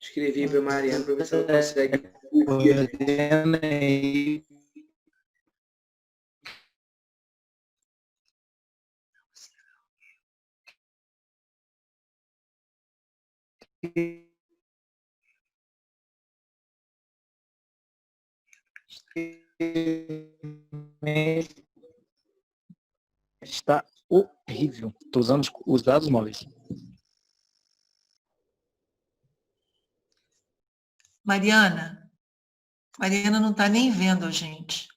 Escrevi para a Mariana para ver se ela consegue ouvir a gente. Está horrível. Estou usando os dados móveis. Mariana não está nem vendo a gente.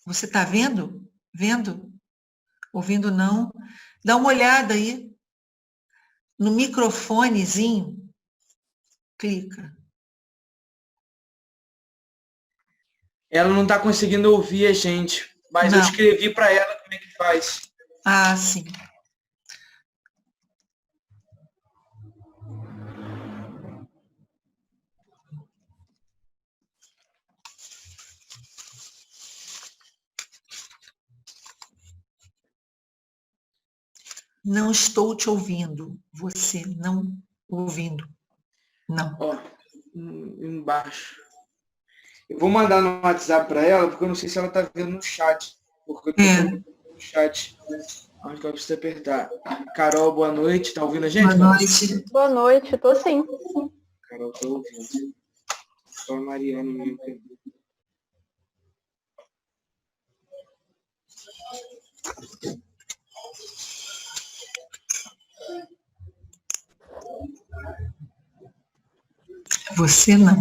Você está vendo? Vendo? Ouvindo não? Dá uma olhada aí no microfonezinho. Clica. Ela não está conseguindo ouvir a gente, mas eu Não. escrevi para ela como é que faz. Ah, sim. Não estou te ouvindo. Você não ouvindo. Não. Ó, embaixo. Eu vou mandar no WhatsApp para ela, porque eu não sei se ela está vendo no chat. Porque eu tô colocando no chat. Onde que ela precisa apertar? Carol, boa noite. Tá ouvindo a gente? Boa noite. Boa noite, tô sim. Carol, tô ouvindo. Só a Mariana mesmo. Você não.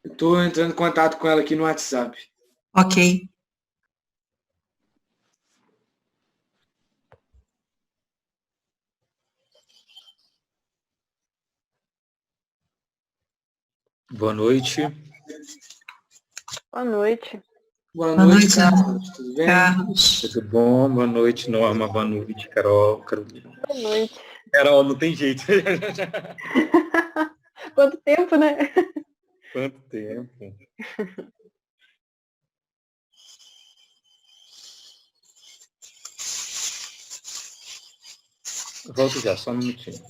Eu tô entrando em contato com ela aqui no WhatsApp. Ok. Boa noite. Boa noite. Boa Boa noite, noite, Carlos. Tudo bem? Carlos. Tudo bom? Boa noite, Norma. Boa noite, Carol. Carolina. Boa noite. Carol, não tem jeito. Quanto tempo, né? Quanto tempo. Volto já, só um minutinho.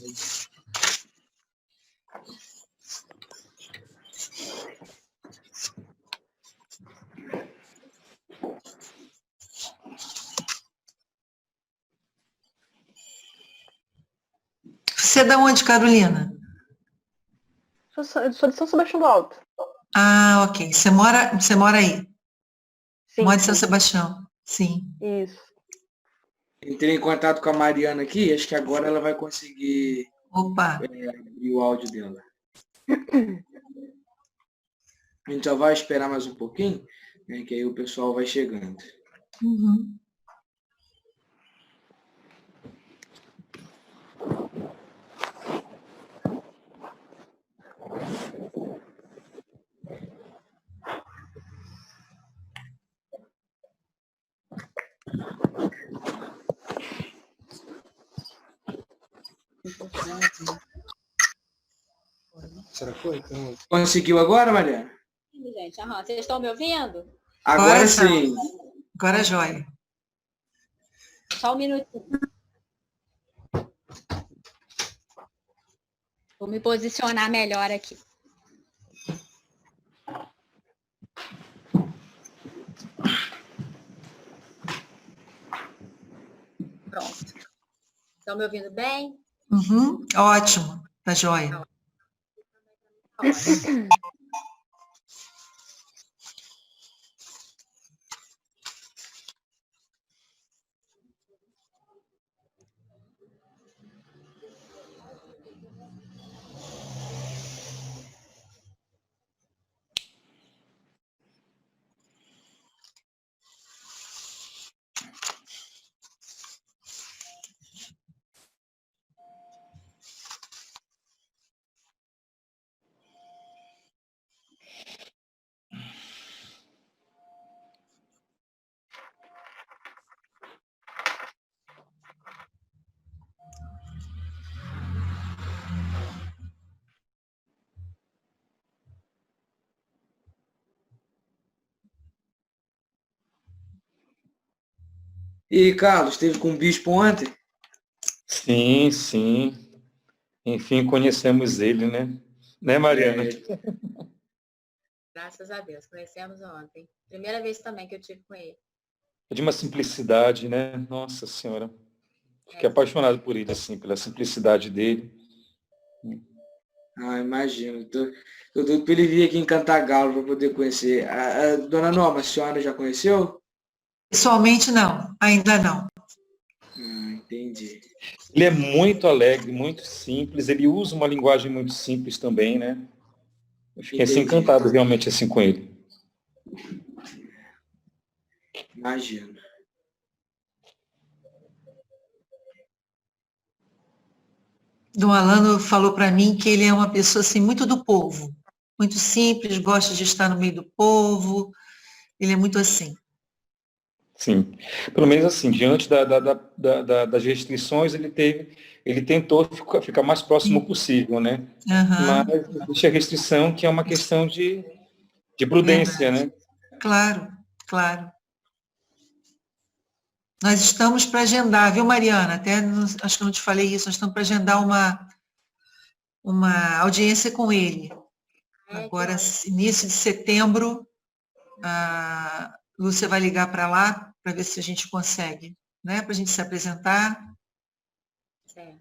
Você é da onde, Carolina? Sou de São Sebastião do Alto. Ah, ok. Você mora aí? Sim, Mora em São sim. Sebastião. Sim. Isso. Entrei em contato com a Mariana aqui. Acho que agora ela vai conseguir Opa. abrir o áudio dela. A gente só vai esperar mais um pouquinho, né, que aí o pessoal vai chegando. Uhum. Será que foi? Conseguiu agora, Mariana? Sim, gente. Aham. Vocês estão me ouvindo? Agora sim. Agora é jóia. Só um minutinho. Vou me posicionar melhor aqui. Pronto. Estão me ouvindo bem? Uhum. Ótimo. Tá jóia. Ótimo. E Carlos, esteve com o bispo ontem? Sim, sim. Enfim, conhecemos ele, né? Né, Mariana? É, Graças a Deus, conhecemos ontem. Primeira vez também que eu tive com ele. É de uma simplicidade, né? Nossa Senhora. Fiquei É, apaixonado por ele, assim, pela simplicidade dele. imagino. Tô doido pra ele vir aqui em Cantagalo para poder conhecer. A dona Norma, a senhora já conheceu? Pessoalmente, não, ainda não. Entendi. Ele é muito alegre, muito simples. Ele usa uma linguagem muito simples também, né? Eu fiquei assim, Entendi. encantado realmente assim com ele. Imagino. Dom Alano falou para mim que ele é uma pessoa assim, muito do povo, muito simples, gosta de estar no meio do povo, ele é muito assim. Sim. Pelo menos assim, diante das restrições, ele tentou ficar mais próximo possível, né? Aham, Mas existe a restrição que é uma questão de prudência, verdade. né? Claro, claro. Nós estamos para agendar, viu, Mariana? Acho que eu não te falei isso, nós estamos para agendar uma audiência com ele. que Agora, ótimo. início de setembro, a Lúcia vai ligar para lá para ver se a gente consegue, né? Para a gente se apresentar. Certo.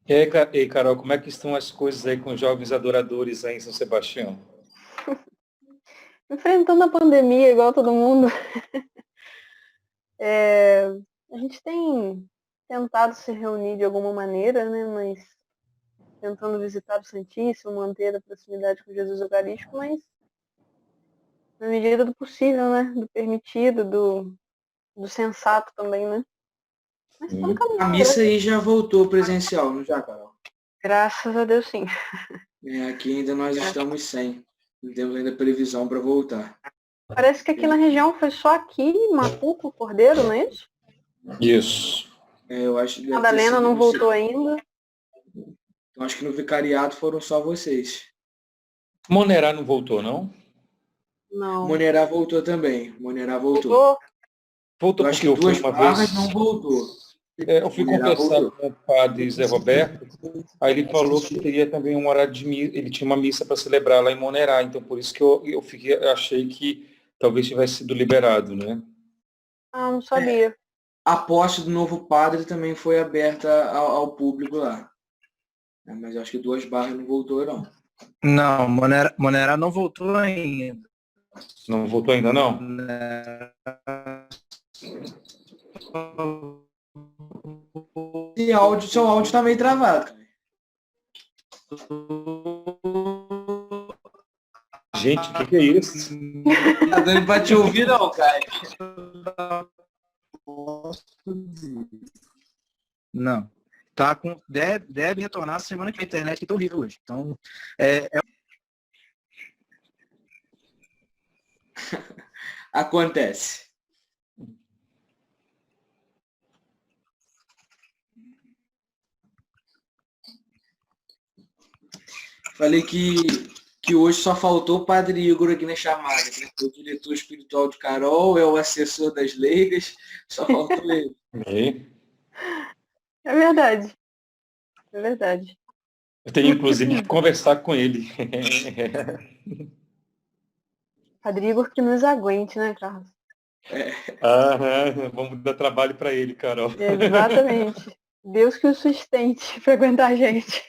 E aí, Carol, como é que estão as coisas aí com os jovens adoradores aí em São Sebastião? Enfrentando a pandemia igual todo mundo. A gente tem tentado se reunir de alguma maneira, né? Mas tentando visitar o Santíssimo, manter a proximidade com Jesus Eucarístico, mas na medida do possível, né? Do permitido, do sensato também, né? Mas estamos Sim. A caminhando, missa aí já voltou presencial, não já, Carol? graças a Deus, sim. Aqui ainda nós estamos sem. Não temos ainda previsão para voltar. Parece que aqui na região foi só aqui, Mapuco, Cordeiro, não é isso? Isso. Eu acho que deve ter Madalena sido não no- voltou ainda. Eu acho que no vicariato foram só vocês. Monerá não voltou, não? Não. Monerá voltou também. Monerá voltou. Voltou? Voltou Eu acho porque que eu fui Duas uma Barras vez, não voltou. eu fui Monerá conversar voltou. com o padre Zé Roberto, aí ele falou que teria também um horário de missa, ele tinha uma missa para celebrar lá em Monerá, então por isso que eu achei que talvez tivesse sido liberado, né? Ah, não sabia. A posse do novo padre também foi aberta ao público lá. Mas eu acho que Duas Barras não voltou, não. Não, Monera não voltou ainda. Não voltou ainda, não? Seu áudio tá meio travado, cara. Gente, o que é isso? Tá dando pra te ouvir, não, cara. Não. Deve retornar semana que vem. A internet que tá horrível hoje. Então, Acontece. Falei que hoje só faltou o padre Igor aqui na chamada, que é o diretor espiritual de Carol, é o assessor das leigas, só faltou ele. E É verdade. É verdade. eu tenho inclusive que conversar com ele. Padre Igor que nos aguente, né, Carlos? Vamos dar trabalho para ele, Carol. Exatamente. Deus que o sustente para aguentar a gente.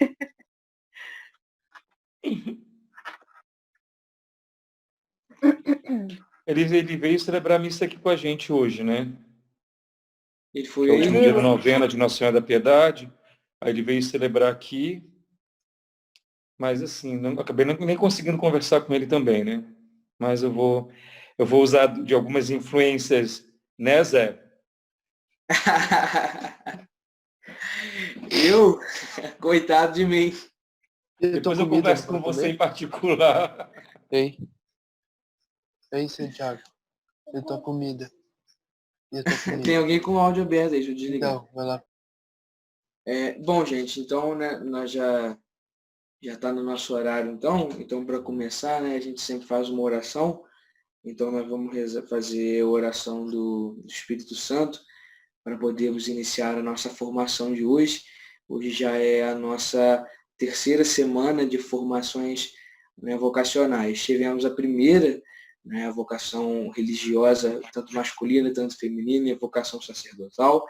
Ele veio celebrar a missa aqui com a gente hoje, né? Ele Que foi é o aí? último dia da novena de Nossa Senhora da Piedade. Aí ele veio celebrar aqui. Mas assim, acabei nem conseguindo conversar com ele também, né? Mas eu vou usar de algumas influências, né, Zé? Eu? Coitado de mim. Depois eu converso com você em particular. Ei, Santiago. Eu tô comida. Eu tô comida. Tem alguém com o áudio aberto aí, deixa eu desligar. Então, vai lá. Bom, gente, então, né, nós já Já está no nosso horário, então para começar, né, a gente sempre faz uma oração, então nós vamos fazer a oração do Espírito Santo para podermos iniciar a nossa formação de hoje. Hoje já é a nossa terceira semana de formações, né, vocacionais. Tivemos a primeira, né, a vocação religiosa, tanto masculina, tanto feminina, e a vocação sacerdotal.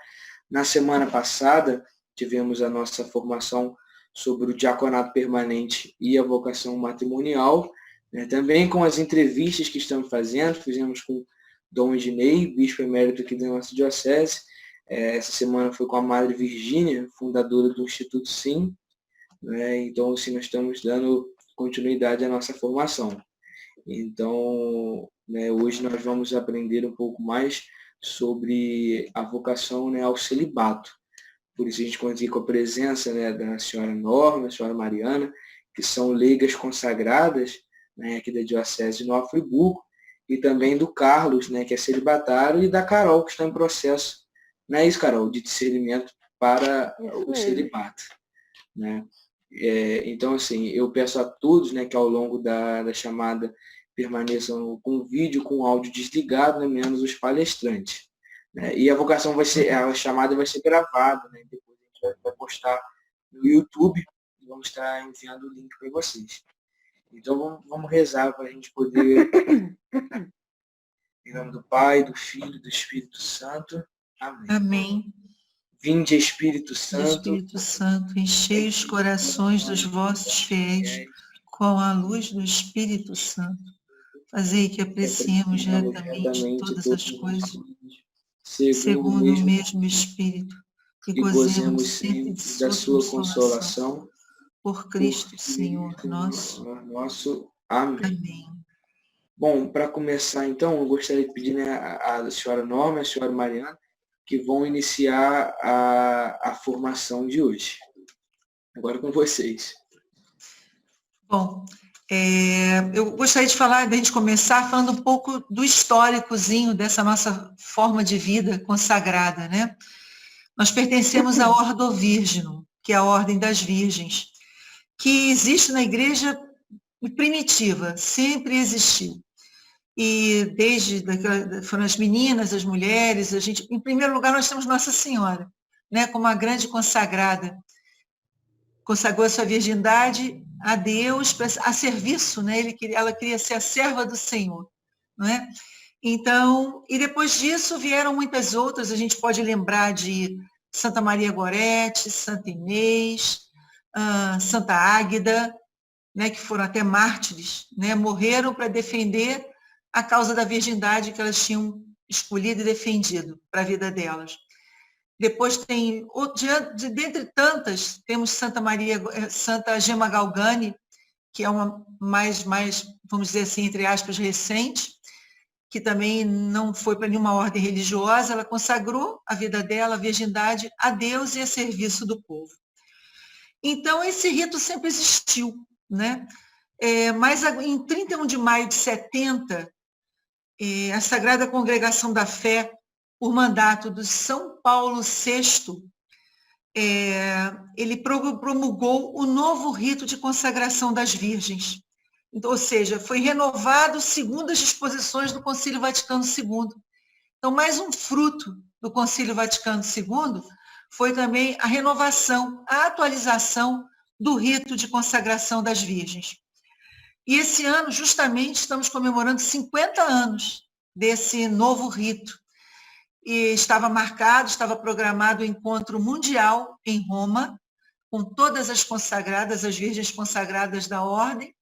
Na semana passada, tivemos a nossa formação sobre o diaconato permanente e a vocação matrimonial, né, também com as entrevistas que estamos fazendo, fizemos com Dom Ednei, bispo emérito aqui da nossa diocese. Essa semana foi com a Madre Virgínia, fundadora do Instituto Sim, né, então assim, nós estamos dando continuidade à nossa formação. Então, né, hoje nós vamos aprender um pouco mais sobre a vocação, né, ao celibato. Por isso a gente conta aqui com a presença, né, da senhora Norma, da senhora Mariana, que são leigas consagradas, né, aqui da Diocese de Nova Friburgo, e também do Carlos, né, que é celibatário, e da Carol, que está em processo, não é isso, Carol, de discernimento para o celibato. Né? Então, assim, eu peço a todos, né, que ao longo da chamada permaneçam com o vídeo, com o áudio desligado, né, menos os palestrantes. Né? E a vocação a chamada vai ser gravada, né? Depois a gente vai postar no YouTube e vamos estar enviando o link para vocês. Então vamos rezar para a gente poder, em nome do Pai, do Filho e do Espírito Santo. Amém. Amém. Vinde, Espírito Santo. Espírito Santo, enchei os corações dos vossos fiéis com a luz do Espírito Santo. Fazei que apreciemos retamente todas as coisas, segundo o mesmo Espírito, e gozemos sempre da sua consolação. Por Cristo, Senhor nosso. Amém. Amém. Bom, para começar, então, eu gostaria de pedir, né, a senhora Norma e a senhora Mariana, que vão iniciar a formação de hoje. Agora com vocês. Bom, eu gostaria de falar, da gente começar falando um pouco do históricozinho dessa nossa forma de vida consagrada, né? Nós pertencemos à Ordo Virginum, que é a Ordem das Virgens, que existe na Igreja primitiva, sempre existiu. E foram as meninas, as mulheres, em primeiro lugar nós temos Nossa Senhora, né, como a grande consagrada, consagrou a sua virgindade a Deus, a serviço, né, ela queria ser a serva do Senhor, não é? Então, e depois disso vieram muitas outras, a gente pode lembrar de Santa Maria Gorete, Santa Inês, Santa Águida, né, que foram até mártires, né, morreram para defender a causa da virgindade que elas tinham escolhido e defendido para a vida delas. Depois tem, dentre tantas, temos Santa Gemma Galgani, que é uma mais, vamos dizer assim, entre aspas, recente, que também não foi para nenhuma ordem religiosa, ela consagrou a vida dela, a virgindade, a Deus e a serviço do povo. Então, esse rito sempre existiu, né? Mas em 31 de maio de 70, a Sagrada Congregação da Fé, por mandato do São Paulo VI, ele promulgou o novo rito de consagração das virgens. Então, ou seja, foi renovado segundo as disposições do Concílio Vaticano II. Então, mais um fruto do Concílio Vaticano II foi também a renovação, a atualização do rito de consagração das virgens. E esse ano, justamente, estamos comemorando 50 anos desse novo rito. E estava programado o encontro mundial em Roma, com todas as consagradas, as virgens consagradas da ordem,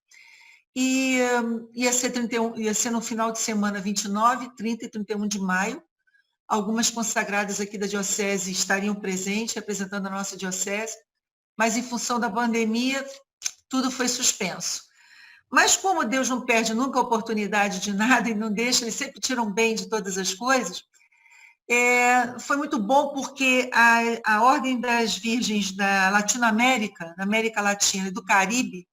e ia ser no final de semana 29, 30 e 31 de maio. Algumas consagradas aqui da diocese estariam presentes, representando a nossa diocese, mas em função da pandemia, tudo foi suspenso. Mas como Deus não perde nunca a oportunidade de nada e não deixa, ele sempre tira um bem de todas as coisas, foi muito bom porque a Ordem das Virgens da Latinoamérica, da América Latina e do Caribe,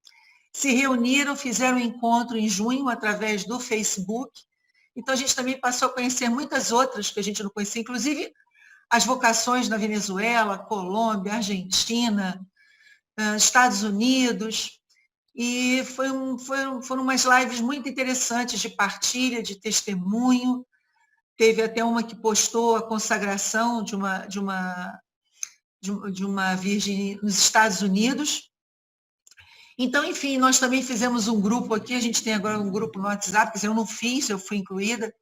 se reuniram, fizeram um encontro em junho através do Facebook. Então, a gente também passou a conhecer muitas outras que a gente não conhecia, inclusive as vocações na Venezuela, Colômbia, Argentina, Estados Unidos. E foram umas lives muito interessantes de partilha, de testemunho. Teve até uma que postou a consagração de uma virgem nos Estados Unidos. Então, enfim, nós também fizemos um grupo aqui, a gente tem agora um grupo no WhatsApp, quer dizer, eu não fiz, eu fui incluída,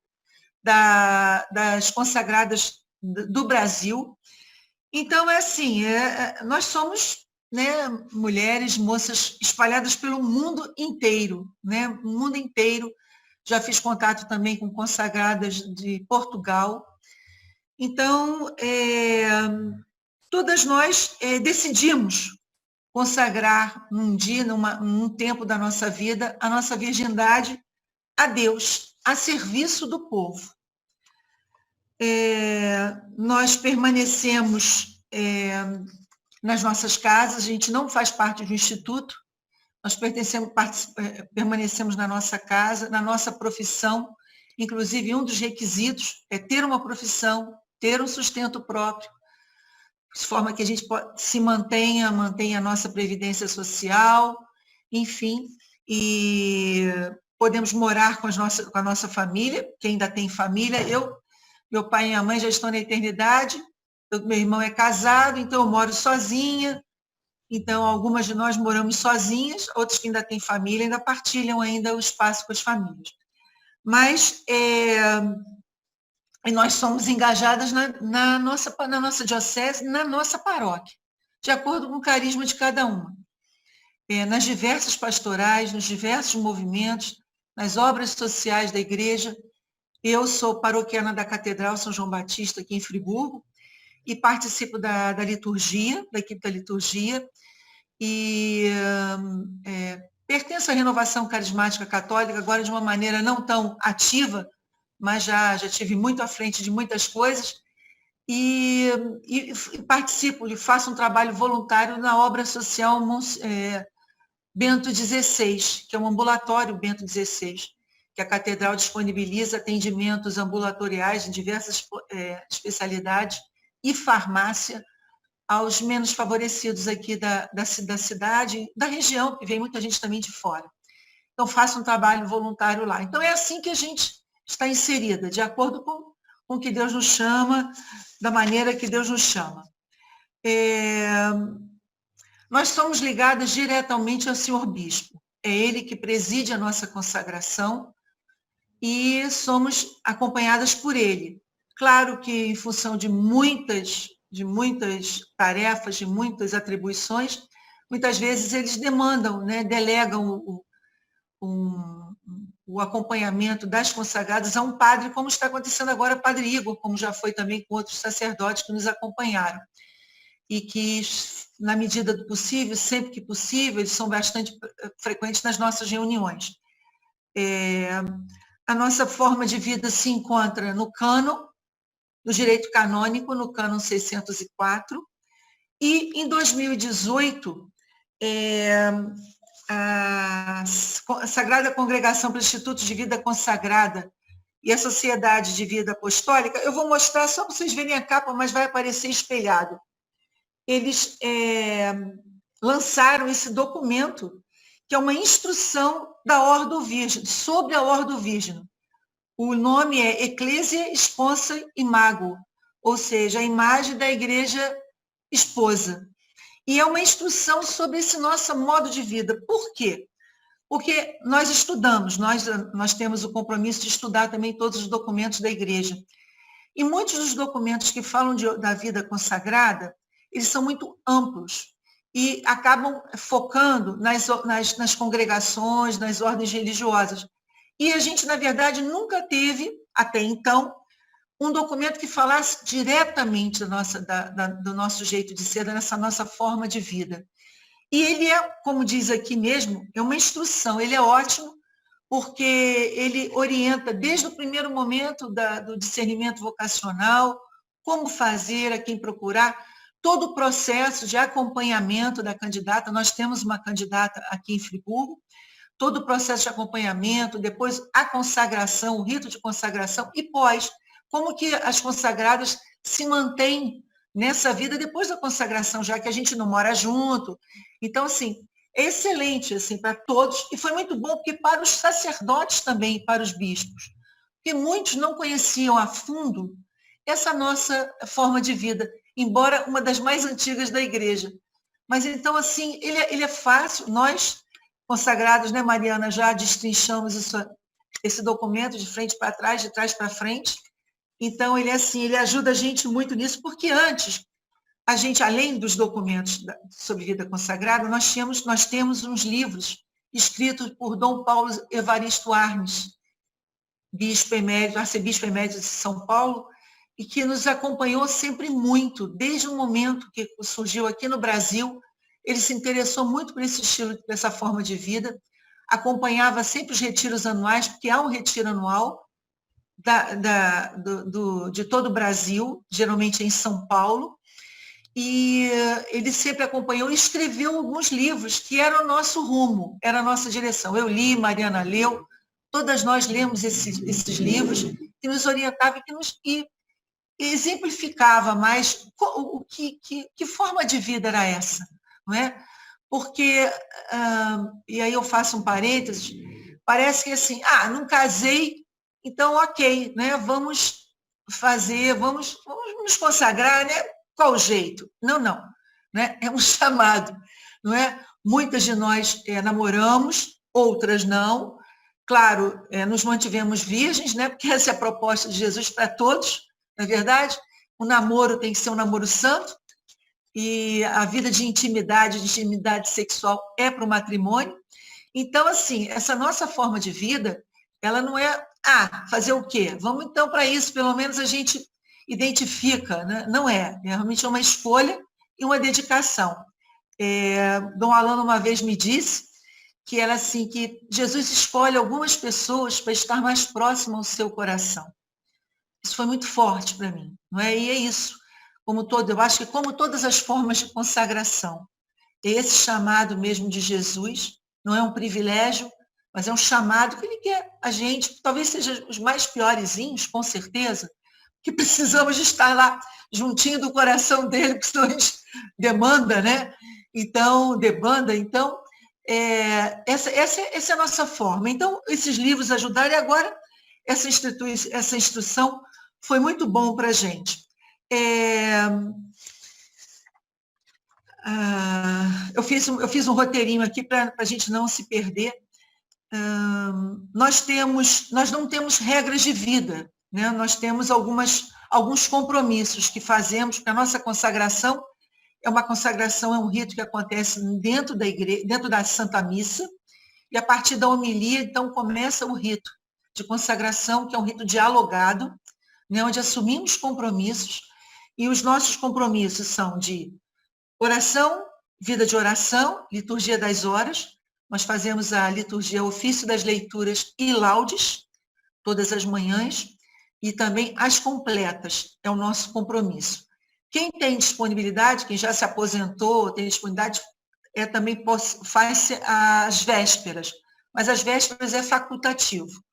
das consagradas do Brasil. Então, é assim, nós somos, né, mulheres, moças espalhadas pelo mundo inteiro, né, o mundo inteiro. Já fiz contato também com consagradas de Portugal. Então, todas nós decidimos consagrar num dia, num tempo da nossa vida, a nossa virgindade a Deus, a serviço do povo. Nós permanecemos nas nossas casas, a gente não faz parte do instituto, nós permanecemos na nossa casa, na nossa profissão, inclusive um dos requisitos é ter uma profissão, ter um sustento próprio, de forma que a gente se mantenha a nossa previdência social, enfim, e podemos morar com a nossa família, que ainda tem família. Meu pai e minha mãe já estão na eternidade, meu irmão é casado, então eu moro sozinha, então algumas de nós moramos sozinhas, outras que ainda têm família, ainda partilham ainda o espaço com as famílias. Mas nós somos engajadas na nossa diocese, na nossa paróquia, de acordo com o carisma de cada uma. Nas diversas pastorais, nos diversos movimentos, nas obras sociais da igreja. Eu sou paroquiana da Catedral São João Batista, aqui em Friburgo, e participo da liturgia, da equipe da liturgia, e pertenço à Renovação Carismática Católica, agora de uma maneira não tão ativa, mas já estive muito à frente de muitas coisas, e participo, e faço um trabalho voluntário na obra social Bento XVI, que é um ambulatório Bento XVI, que a Catedral disponibiliza atendimentos ambulatoriais em diversas especialidades e farmácia aos menos favorecidos aqui da cidade, da região, que vem muita gente também de fora. Então, faço um trabalho voluntário lá. Então, é assim que a gente está inserida, de acordo com o que Deus nos chama, da maneira que Deus nos chama. Nós somos ligadas diretamente ao Senhor Bispo. É ele que preside a nossa consagração e somos acompanhadas por ele. Claro que, em função de muitas tarefas, de muitas atribuições, muitas vezes eles demandam, né, delegam o acompanhamento das consagradas a um padre, como está acontecendo agora, Padre Igor, como já foi também com outros sacerdotes que nos acompanharam. E que, na medida do possível, sempre que possível, eles são bastante frequentes nas nossas reuniões. A nossa forma de vida se encontra no cânon, no direito canônico, no cânon 604, e em 2018, a Sagrada Congregação para o Instituto de Vida Consagrada e a Sociedade de Vida Apostólica, eu vou mostrar só para vocês verem a capa, mas vai aparecer espelhado. Eles lançaram esse documento, que é uma instrução da Ordo Virgem, sobre a Ordo Virgem. O nome é Ecclesia Sponsa Imago, ou seja, a imagem da igreja esposa. E é uma instrução sobre esse nosso modo de vida. Por quê? Porque nós estudamos, nós temos o compromisso de estudar também todos os documentos da igreja. E muitos dos documentos que falam da vida consagrada, eles são muito amplos e acabam focando nas congregações, nas ordens religiosas. E a gente, na verdade, nunca teve, até então, um documento que falasse diretamente do nosso jeito de ser, dessa nossa forma de vida. E ele é, como diz aqui mesmo, é uma instrução, ele é ótimo, porque ele orienta desde o primeiro momento do discernimento vocacional, como fazer, a quem procurar, todo o processo de acompanhamento da candidata. Nós temos uma candidata aqui em Friburgo, todo o processo de acompanhamento, depois a consagração, o rito de consagração e pós, como que as consagradas se mantêm nessa vida depois da consagração, já que a gente não mora junto. Então, assim, é excelente assim, para todos, e foi muito bom porque para os sacerdotes também, para os bispos, porque muitos não conheciam a fundo essa nossa forma de vida, embora uma das mais antigas da igreja. Mas então, assim, ele é fácil, nós, consagrados, né, Mariana, já destrinchamos esse documento de frente para trás, de trás para frente, então ele é assim, ele ajuda a gente muito nisso, porque antes, a gente, além dos documentos sobre vida consagrada, nós temos uns livros escritos por Dom Paulo Evaristo Arnes, bispo emérito, arcebispo emérito de São Paulo, e que nos acompanhou sempre muito, desde o momento que surgiu aqui no Brasil, ele se interessou muito por esse estilo, por essa forma de vida, acompanhava sempre os retiros anuais, porque há um retiro anual de todo o Brasil, geralmente em São Paulo, e ele sempre acompanhou e escreveu alguns livros que eram o nosso rumo, era a nossa direção. Eu li, Mariana leu, todas nós lemos esses livros que nos orientavam e exemplificava mais que forma de vida era essa, não é? Porque, e aí eu faço um parênteses, parece que assim, não casei, então ok, né? Vamos nos consagrar, né? Qual o jeito? Não, né? É um chamado, não é? Muitas de nós namoramos, outras não. Claro, nos mantivemos virgens, né? Porque essa é a proposta de Jesus para todos, não é verdade? O namoro tem que ser um namoro santo, e a vida de intimidade sexual é para o matrimônio. Então, assim, essa nossa forma de vida, ela não é, fazer o quê? Vamos então para isso, pelo menos a gente identifica, né? Não é, realmente é uma escolha e uma dedicação. Dom Alano uma vez me disse que era assim, que Jesus escolhe algumas pessoas para estar mais próximo ao seu coração. Isso foi muito forte para mim, não é? E é isso, eu acho que como todas as formas de consagração, esse chamado mesmo de Jesus não é um privilégio, mas é um chamado que ele quer a gente, talvez seja os mais piorezinhos, com certeza, que precisamos de estar lá juntinho do coração dele, porque senão a gente demanda, né? Então, essa é a nossa forma. Então, esses livros ajudaram, e agora essa instrução foi muito bom para a gente. Eu fiz um roteirinho aqui para a gente não se perder. Nós não temos regras de vida, né? Nós temos alguns compromissos que fazemos, porque a nossa consagração é um rito que acontece dentro da igreja, dentro da Santa Missa, e a partir da homilia, então, começa o rito de consagração, que é um rito dialogado, né? Onde assumimos compromissos, e os nossos compromissos são de oração, vida de oração, liturgia das horas. Nós fazemos a liturgia, ofício das leituras e laudes, todas as manhãs, e também as completas, é o nosso compromisso. Quem tem disponibilidade, quem já se aposentou, tem disponibilidade, também faz as vésperas, mas as vésperas é facultativo.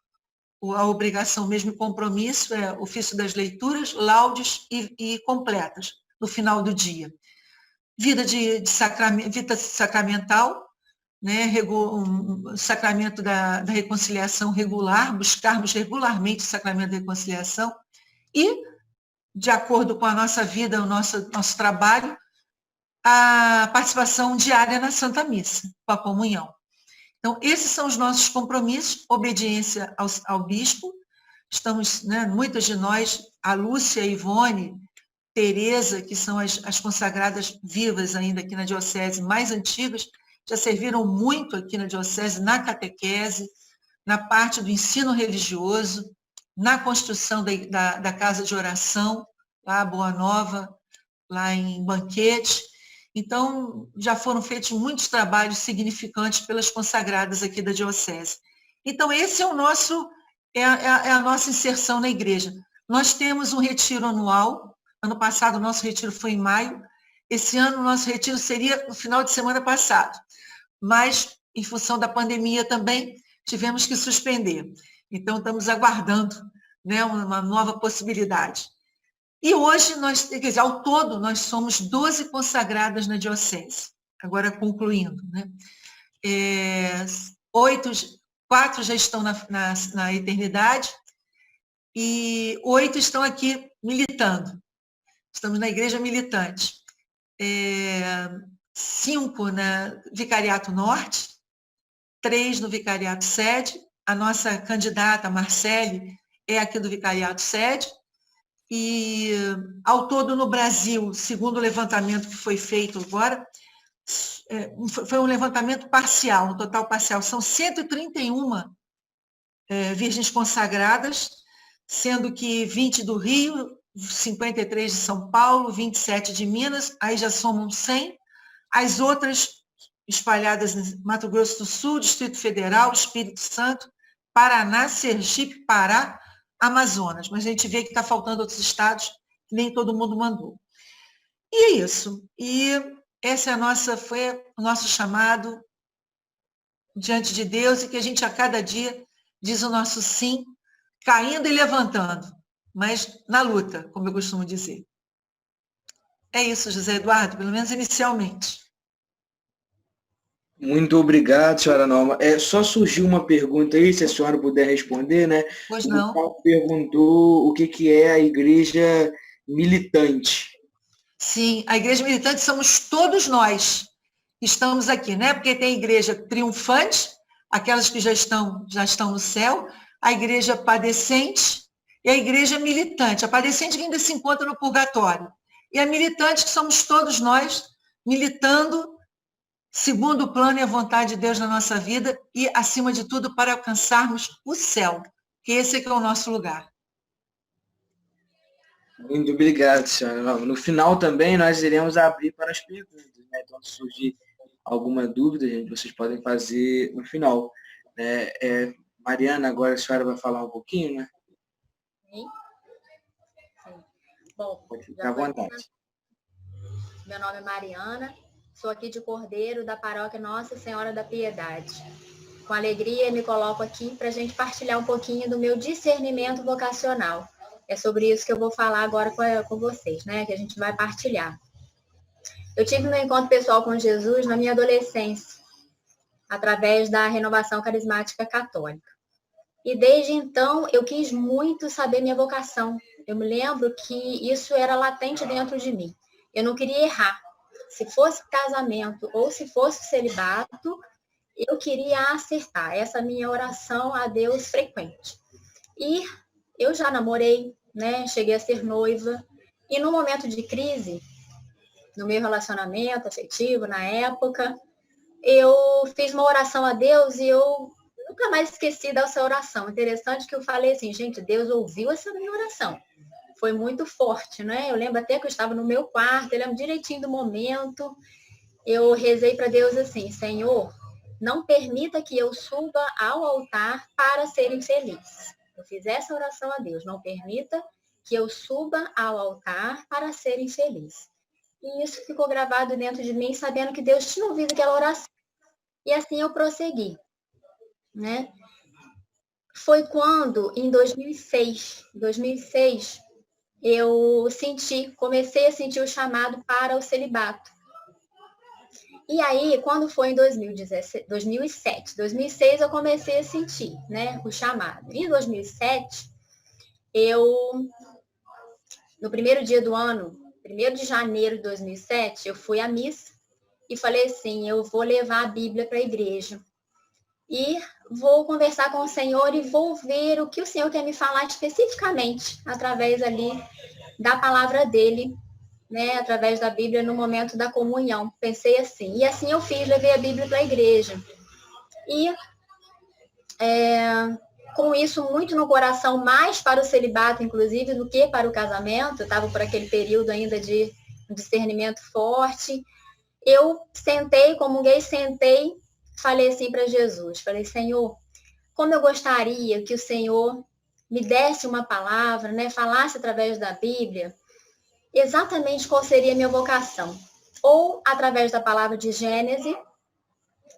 A obrigação mesmo, o compromisso é ofício das leituras, laudes e completas, no final do dia. Vida sacramental, né, sacramento da reconciliação regular, buscarmos regularmente o sacramento da reconciliação e, de acordo com a nossa vida, o nosso trabalho, a participação diária na Santa Missa, com a comunhão. Então, esses são os nossos compromissos, obediência ao bispo. Estamos, né, muitas de nós, a Lúcia, a Ivone, Tereza, que são as consagradas vivas ainda aqui na diocese, mais antigas, já serviram muito aqui na diocese, na catequese, na parte do ensino religioso, na construção da casa de oração, lá Boa Nova, lá em Banquete. Então, já foram feitos muitos trabalhos significantes pelas consagradas aqui da diocese. Então, esse é a nossa inserção na igreja. Nós temos um retiro anual. Ano passado, o nosso retiro foi em maio. Esse ano, o nosso retiro seria no final de semana passado. Mas, em função da pandemia também, tivemos que suspender. Então, estamos aguardando, né, uma nova possibilidade. E hoje, ao todo, nós somos 12 consagradas na diocese. Agora, concluindo, né? 4 já estão na eternidade e 8 estão aqui militando. Estamos na igreja militante. 5 na Vicariato Norte, 3 no Vicariato Sede. A nossa candidata, Marcele, é aqui do Vicariato Sede. E, ao todo, no Brasil, segundo o levantamento que foi feito agora, foi um levantamento parcial, um total parcial. São 131 virgens consagradas, sendo que 20 do Rio, 53 de São Paulo, 27 de Minas, aí já somam 100. As outras espalhadas em Mato Grosso do Sul, Distrito Federal, Espírito Santo, Paraná, Sergipe, Pará, Amazonas. Mas a gente vê que está faltando outros estados, que nem todo mundo mandou. E é isso. E essa foi o nosso chamado diante de Deus, e que a gente a cada dia diz o nosso sim, caindo e levantando, mas na luta, como eu costumo dizer. É isso, José Eduardo, pelo menos inicialmente. Muito obrigado, senhora Norma. Só surgiu uma pergunta aí, se a senhora puder responder, né? Pois não. O Paulo perguntou o que é a igreja militante. Sim, a igreja militante somos todos nós. Estamos aqui, né? Porque tem a igreja triunfante, aquelas que já estão no céu, a igreja padecente e a igreja militante. A padecente que ainda se encontra no purgatório. E a militante, que somos todos nós, militando segundo o plano e a vontade de Deus na nossa vida e, acima de tudo, para alcançarmos o céu, que esse é que é o nosso lugar. Muito obrigado, senhora Norma. No final também nós iremos abrir para as perguntas, né? Então, se surgir alguma dúvida, gente, vocês podem fazer no final. Mariana, agora a senhora vai falar um pouquinho, né? Sim. Bom, pode ficar à vontade. Meu nome é Mariana, sou aqui de Cordeiro, da paróquia Nossa Senhora da Piedade. Com alegria me coloco aqui para a gente partilhar um pouquinho do meu discernimento vocacional. É sobre isso que eu vou falar agora com vocês, né? Que a gente vai partilhar. Eu tive meu encontro pessoal com Jesus na minha adolescência, através da Renovação Carismática Católica. E desde então eu quis muito saber minha vocação. Eu me lembro que isso era latente dentro de mim. Eu não queria errar. Se fosse casamento ou se fosse celibato, eu queria acertar. Essa é a minha oração a Deus frequente. E eu já namorei, né? Cheguei a ser noiva. E no momento de crise, no meu relacionamento afetivo, na época, eu fiz uma oração a Deus e eu nunca mais esqueci dessa oração. Interessante que eu falei assim, gente, Deus ouviu essa minha oração. Foi muito forte, né? Eu lembro até que eu estava no meu quarto, eu lembro direitinho do momento. Eu rezei para Deus assim, Senhor, não permita que eu suba ao altar para ser infeliz. Eu fiz essa oração a Deus, não permita que eu suba ao altar para ser infeliz. E isso ficou gravado dentro de mim, sabendo que Deus tinha ouvido aquela oração. E assim eu prossegui, né? Foi quando, em 2006, eu comecei a sentir o chamado para o celibato. E aí, quando foi em 2007, 2006, eu comecei a sentir, né, o chamado. Em 2007, no primeiro dia do ano, 1º de janeiro de 2007, eu fui à missa e falei assim, eu vou levar a Bíblia para a igreja. E vou conversar com o Senhor e vou ver o que o Senhor quer me falar especificamente, através ali da palavra dele, né, através da Bíblia no momento da comunhão. Pensei assim. E assim eu fiz, levei a Bíblia para a igreja. E com isso muito no coração, mais para o celibato, inclusive, do que para o casamento. Eu estava por aquele período ainda de discernimento forte. Eu comunguei, falei assim para Jesus, falei, Senhor, como eu gostaria que o Senhor me desse uma palavra, né, falasse através da Bíblia, exatamente qual seria a minha vocação. Ou através da palavra de Gênesis,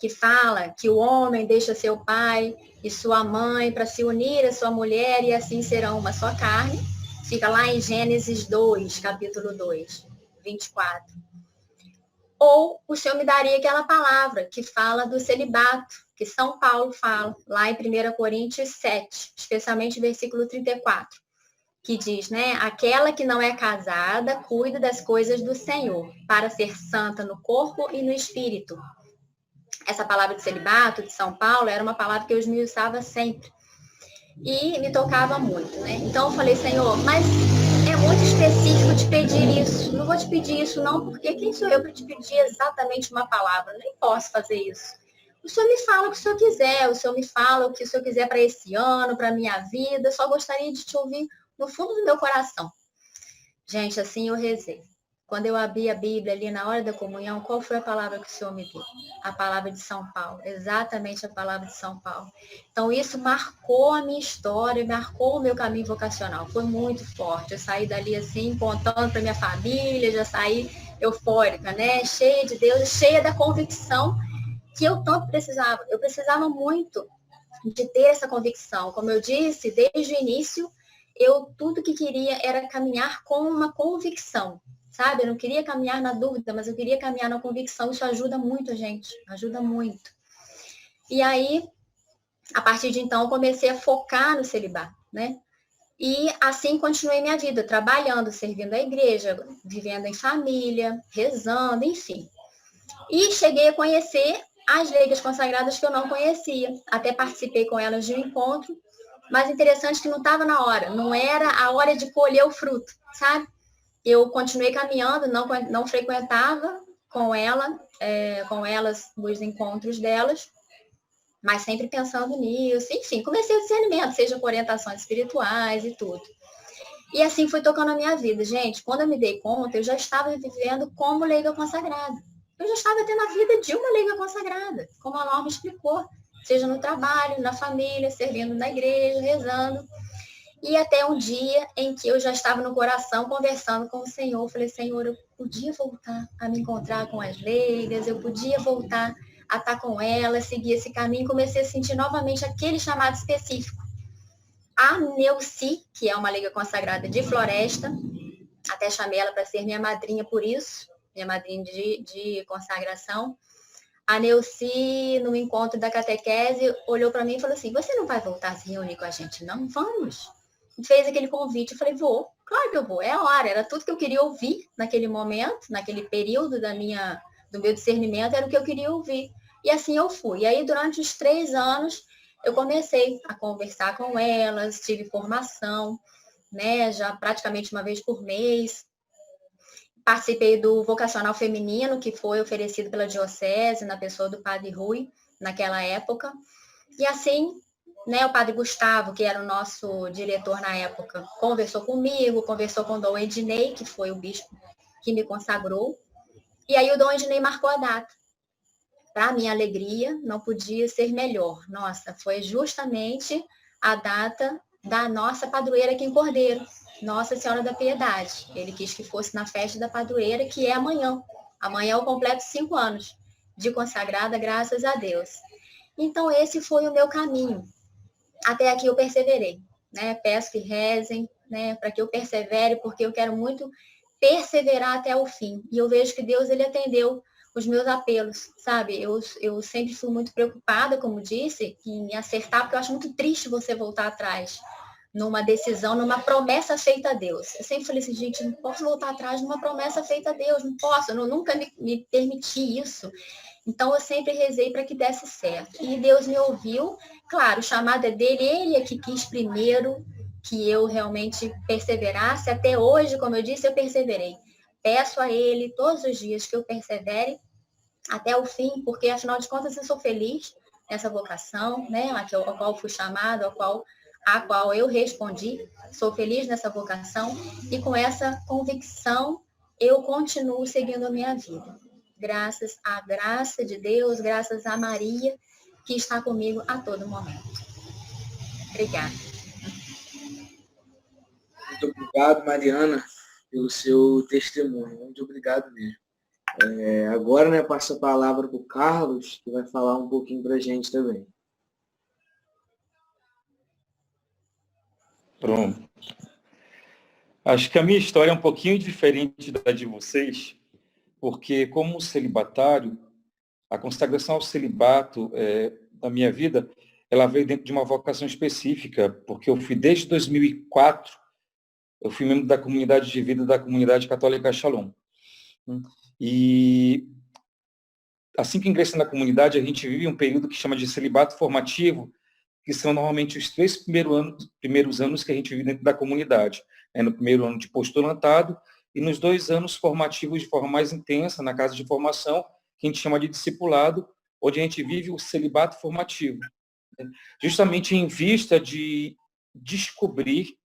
que fala que o homem deixa seu pai e sua mãe para se unir à sua mulher e assim serão uma só carne. Fica lá em Gênesis 2, capítulo 2, 24. ou o Senhor me daria aquela palavra que fala do celibato, que São Paulo fala, lá em 1 Coríntios 7, especialmente versículo 34, que diz, né, aquela que não é casada, cuida das coisas do Senhor, para ser santa no corpo e no espírito. Essa palavra de celibato, de São Paulo, era uma palavra que eu esmiuçava sempre. E me tocava muito, né? Então eu falei, Senhor, mas é muito específico te pedir isso. Não vou te pedir isso não, porque quem sou eu para te pedir exatamente uma palavra? Eu nem posso fazer isso. O Senhor me fala o que o Senhor quiser, o Senhor me fala o que o Senhor quiser para esse ano, para a minha vida. Eu só gostaria de te ouvir no fundo do meu coração. Gente, assim eu rezei. Quando eu abri a Bíblia ali na hora da comunhão, qual foi a palavra que o Senhor me deu? A palavra de São Paulo, exatamente a palavra de São Paulo. Então isso marcou a minha história, marcou o meu caminho vocacional, foi muito forte. Eu saí dali assim, contando para minha família, já saí eufórica, né? Cheia de Deus, cheia da convicção que eu tanto precisava. Eu precisava muito de ter essa convicção. Como eu disse, desde o início, tudo que queria era caminhar com uma convicção. Sabe? Eu não queria caminhar na dúvida, mas eu queria caminhar na convicção. Isso ajuda muito, gente. Ajuda muito. E aí, a partir de então, eu comecei a focar no celibato, né? E assim continuei minha vida, trabalhando, servindo a igreja, vivendo em família, rezando, enfim. E cheguei a conhecer as leigas consagradas que eu não conhecia. Até participei com elas de um encontro, mas interessante que não estava na hora. Não era a hora de colher o fruto, sabe? Eu continuei caminhando, não frequentava com elas os encontros delas, mas sempre pensando nisso. Enfim, comecei o discernimento, seja por orientações espirituais e tudo. E assim foi tocando a minha vida. Gente, quando eu me dei conta, eu já estava vivendo como leiga consagrada. Eu já estava tendo a vida de uma leiga consagrada, como a Norma explicou. Seja no trabalho, na família, servindo na igreja, rezando. E até um dia em que eu já estava no coração conversando com o Senhor, falei, Senhor, eu podia voltar a me encontrar com as leigas, eu podia voltar a estar com elas, seguir esse caminho. Comecei a sentir novamente aquele chamado específico. A Neuci, que é uma leiga consagrada de Floresta, até chamei ela para ser minha madrinha por isso, minha madrinha de consagração. A Neuci, no encontro da catequese, olhou para mim e falou assim, você não vai voltar a se reunir com a gente, não? Vamos! Fez aquele convite, eu falei, vou, claro que eu vou, é a hora, era tudo que eu queria ouvir naquele momento, naquele período do meu discernimento, era o que eu queria ouvir. E assim eu fui. E aí, durante os 3 anos, eu comecei a conversar com elas, tive formação, né, já praticamente uma vez por mês. Participei do Vocacional Feminino, que foi oferecido pela Diocese, na pessoa do Padre Rui, naquela época. E assim, né, o Padre Gustavo, que era o nosso diretor na época, conversou comigo, conversou com o Dom Ednei, que foi o bispo que me consagrou. E aí o Dom Ednei marcou a data. Para minha alegria, não podia ser melhor. Nossa, foi justamente a data da nossa padroeira aqui em Cordeiro, Nossa Senhora da Piedade. Ele quis que fosse na festa da padroeira, que é amanhã. Amanhã eu completo 5 anos de consagrada, graças a Deus. Então, esse foi o meu caminho. Até aqui eu perseverei, né? Peço que rezem, né? Para que eu persevere, porque eu quero muito perseverar até o fim. E eu vejo que Deus, ele atendeu os meus apelos, sabe? Eu sempre fui muito preocupada, como disse, em acertar, porque eu acho muito triste você voltar atrás numa decisão, numa promessa feita a Deus. Eu sempre falei assim, gente, não posso voltar atrás numa promessa feita a Deus, não posso, eu nunca me permiti isso. Então, eu sempre rezei para que desse certo. E Deus me ouviu. Claro, o chamado é dele, ele é que quis primeiro que eu realmente perseverasse. Até hoje, como eu disse, eu perseverei. Peço a ele todos os dias que eu persevere até o fim, porque, afinal de contas, eu sou feliz nessa vocação, né, ao qual fui chamado, a qual eu respondi. Sou feliz nessa vocação e com essa convicção eu continuo seguindo a minha vida. Graças à graça de Deus, graças a Maria, que está comigo a todo momento. Obrigada. Muito obrigado, Mariana, pelo seu testemunho. Muito obrigado mesmo. Agora, né, passo a palavra para o Carlos, que vai falar um pouquinho para a gente também. Pronto. Acho que a minha história é um pouquinho diferente da de vocês, porque como celibatário, a consagração ao celibato da minha vida, ela veio dentro de uma vocação específica, porque eu fui desde 2004, eu fui membro da comunidade de vida da comunidade católica Shalom. E assim que ingressei na comunidade, a gente vive um período que chama de celibato formativo, que são normalmente os 3 primeiros anos que a gente vive dentro da comunidade. No primeiro ano de postulantado e nos 2 anos formativos de forma mais intensa, na casa de formação, que a gente chama de discipulado, onde a gente vive o celibato formativo. Justamente em vista de descobrir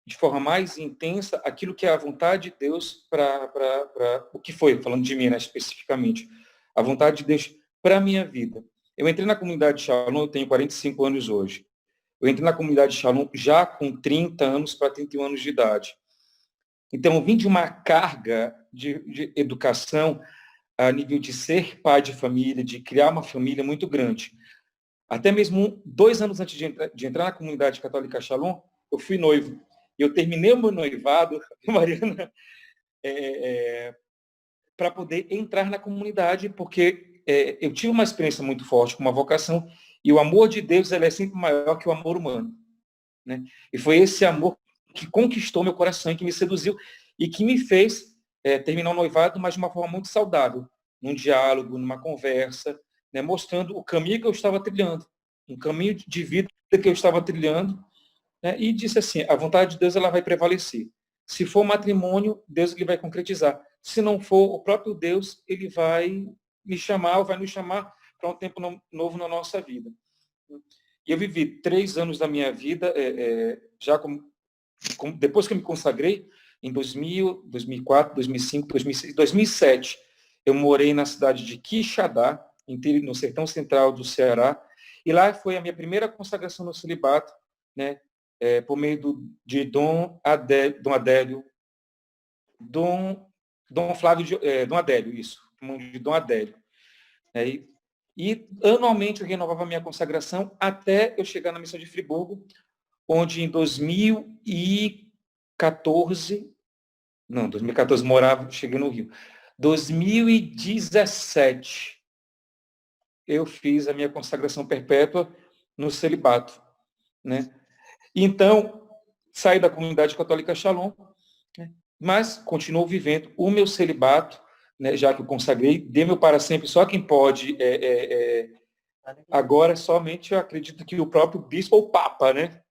de forma mais intensa aquilo que é a vontade de Deus para o que foi, falando de mim, né, especificamente, a vontade de Deus para a minha vida. Eu entrei na comunidade Shalom, eu tenho 45 anos hoje. Eu entrei na comunidade Shalom já com 30 anos para 31 anos de idade. Então, eu vim de uma carga de educação a nível de ser pai de família, de criar uma família muito grande. Até mesmo 2 anos antes de entrar na comunidade católica Shalom, eu fui noivo. E eu terminei o meu noivado, Mariana, para poder entrar na comunidade, porque eu tive uma experiência muito forte com uma vocação, e o amor de Deus ele é sempre maior que o amor humano. Né? E foi esse amor que conquistou meu coração, que me seduziu, e que me fez terminar o noivado, mas de uma forma muito saudável, num diálogo, numa conversa, né? Mostrando o caminho que eu estava trilhando, um caminho de vida que eu estava trilhando, né? E disse assim, a vontade de Deus ela vai prevalecer. Se for matrimônio, Deus ele vai concretizar. Se não for, o próprio Deus ele vai me chamar, ou vai nos chamar para um tempo novo na nossa vida. E eu vivi 3 anos da minha vida, já depois que eu me consagrei, em 2000, 2004, 2005, 2006, 2007, eu morei na cidade de Quixadá, no sertão central do Ceará, e lá foi a minha primeira consagração no celibato, né, por meio de Dom Adélio, Dom Flávio, Dom Adélio, isso, de Dom Adélio. E anualmente eu renovava a minha consagração até eu chegar na missão de Friburgo, onde em 2014 cheguei no Rio. 2017, eu fiz a minha consagração perpétua no celibato, né? Então, saí da comunidade católica Shalom, né? Mas continuo vivendo o meu celibato, né? Já que eu consagrei, dei meu para sempre, só quem pode. Agora, somente eu acredito que o próprio bispo ou papa, né?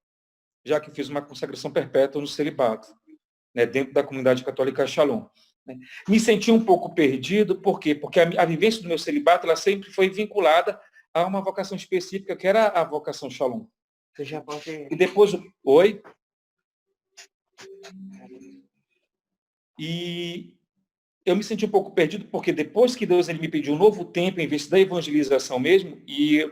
Já que eu fiz uma consagração perpétua no celibato, né, dentro da comunidade católica Shalom. Né. Me senti um pouco perdido, por quê? Porque a vivência do meu celibato ela sempre foi vinculada a uma vocação específica, que era a vocação Shalom. Você já pode... E depois... Oi? E eu me senti um pouco perdido, porque depois que Deus ele me pediu um novo tempo, em vez da evangelização mesmo, e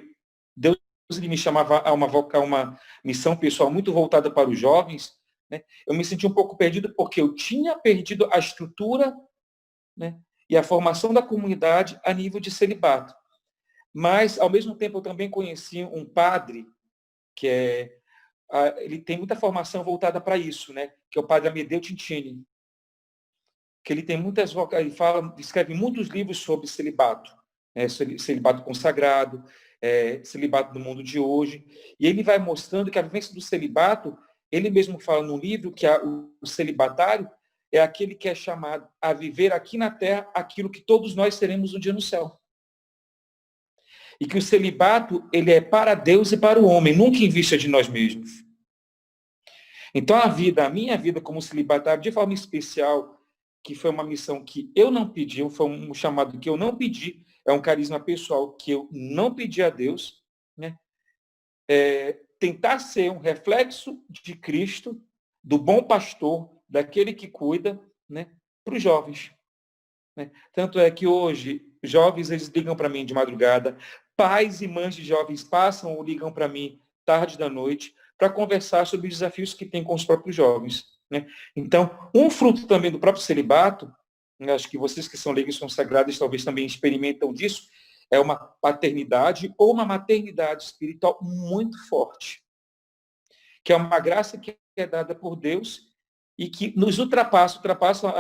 Deus ele me chamava a uma missão pessoal muito voltada para os jovens, né? Eu me senti um pouco perdido porque eu tinha perdido a estrutura, né, e a formação da comunidade a nível de celibato. Mas, ao mesmo tempo, eu também conheci um padre que ele tem muita formação voltada para isso, né, que é o padre Amedeo Tintini, que ele tem ele escreve muitos livros sobre celibato, celibato consagrado, celibato do mundo de hoje, e ele vai mostrando que a vivência do celibato, ele mesmo fala no livro que o celibatário é aquele que é chamado a viver aqui na terra aquilo que todos nós teremos um dia no céu. E que o celibato, ele é para Deus e para o homem, nunca em vista de nós mesmos. Então a minha vida como celibatário, de forma especial, que foi uma missão que eu não pedi, foi um chamado que eu não pedi, é um carisma pessoal que eu não pedi a Deus, né? Tentar ser um reflexo de Cristo, do bom pastor, daquele que cuida, né, para os jovens. Né? Tanto é que hoje, jovens eles ligam para mim de madrugada, pais e mães de jovens passam ou ligam para mim tarde da noite para conversar sobre os desafios que tem com os próprios jovens. Né? Então, um fruto também do próprio celibato, acho que vocês que são leigos consagrados talvez também experimentam disso, é uma paternidade ou uma maternidade espiritual muito forte, que é uma graça que é dada por Deus e que nos ultrapassa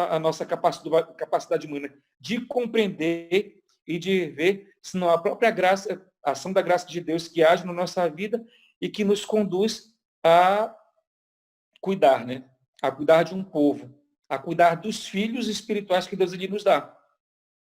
a nossa capacidade humana de compreender e de ver, senão a própria graça, a ação da graça de Deus que age na nossa vida e que nos conduz a cuidar, né? A cuidar de um povo, a cuidar dos filhos espirituais que Deus nos dá.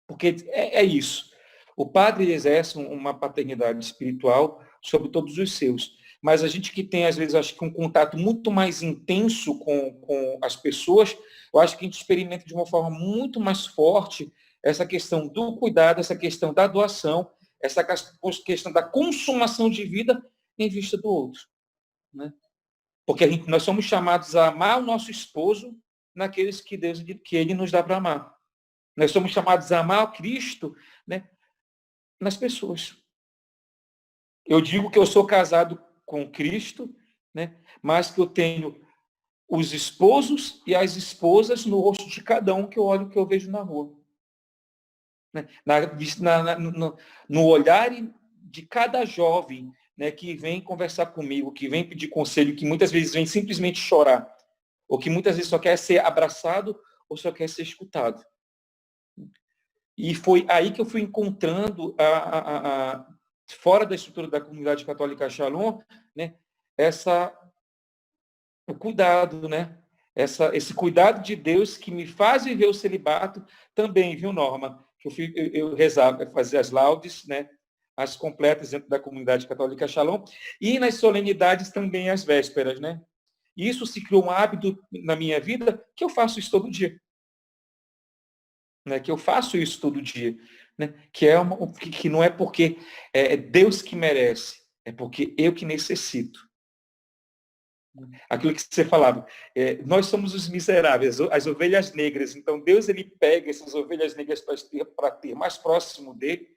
Porque é isso. O padre exerce uma paternidade espiritual sobre todos os seus. Mas a gente que tem, às vezes, acho que um contato muito mais intenso com as pessoas, eu acho que a gente experimenta de uma forma muito mais forte essa questão do cuidado, essa questão da doação, essa questão da consumação de vida em vista do outro. Né? Porque nós somos chamados a amar o nosso esposo naqueles que ele nos dá para amar. Nós somos chamados a amar o Cristo, né, nas pessoas. Eu digo que eu sou casado com Cristo, né, mas que eu tenho os esposos e as esposas no rosto de cada um que eu olho, que eu vejo na rua. Né? No olhar de cada jovem, né, que vem conversar comigo, que vem pedir conselho, que muitas vezes vem simplesmente chorar, ou que muitas vezes só quer ser abraçado ou só quer ser escutado. E foi aí que eu fui encontrando, fora da estrutura da comunidade católica Shalom, né, o cuidado, né? Esse cuidado de Deus que me faz viver o celibato também, viu, Norma? Que eu rezava, fazia as laudes, né, as completas dentro da comunidade católica Shalom, e nas solenidades também as vésperas, né? Isso se criou um hábito na minha vida que eu faço isso todo dia. Né, que eu faço isso todo dia, né, que não é porque é Deus que merece, é porque eu que necessito. Aquilo que você falava, nós somos os miseráveis, as ovelhas negras, então Deus ele pega essas ovelhas negras para ter mais próximo dele,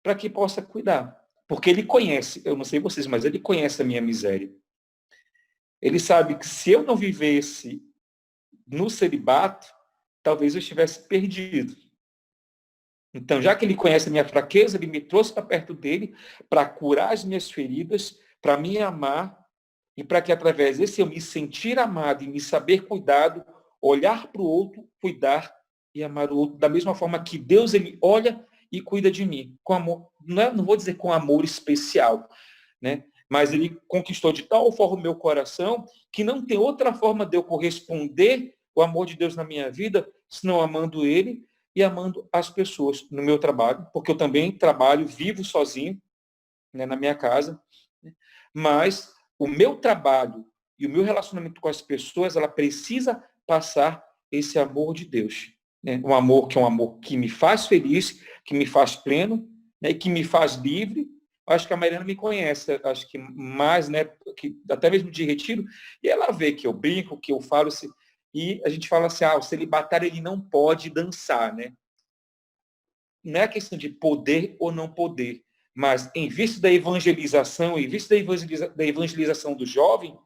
para que possa cuidar, porque ele conhece, eu não sei vocês, mas ele conhece a minha miséria. Ele sabe que se eu não vivesse no celibato, talvez eu estivesse perdido. Então, já que ele conhece a minha fraqueza, ele me trouxe para perto dele para curar as minhas feridas, para me amar e para que, através desse eu me sentir amado e me saber cuidado, olhar para o outro, cuidar e amar o outro da mesma forma que Deus ele olha e cuida de mim. Com amor, não vou dizer com amor especial, né? Mas ele conquistou de tal forma o meu coração que não tem outra forma de eu corresponder o amor de Deus na minha vida, senão amando ele e amando as pessoas no meu trabalho, porque eu também trabalho, vivo sozinho, né, na minha casa, né? Mas o meu trabalho e o meu relacionamento com as pessoas, ela precisa passar esse amor de Deus, né? Um amor que é um amor que me faz feliz, que me faz pleno, né, e que me faz livre. Acho que a Mariana me conhece, acho que mais, né, que até mesmo de retiro, e ela vê que eu brinco, que eu falo assim, e a gente fala assim, o celibatário ele não pode dançar, né? Não é questão de poder ou não poder, mas em vista da evangelização, em vista da evangelização do jovem,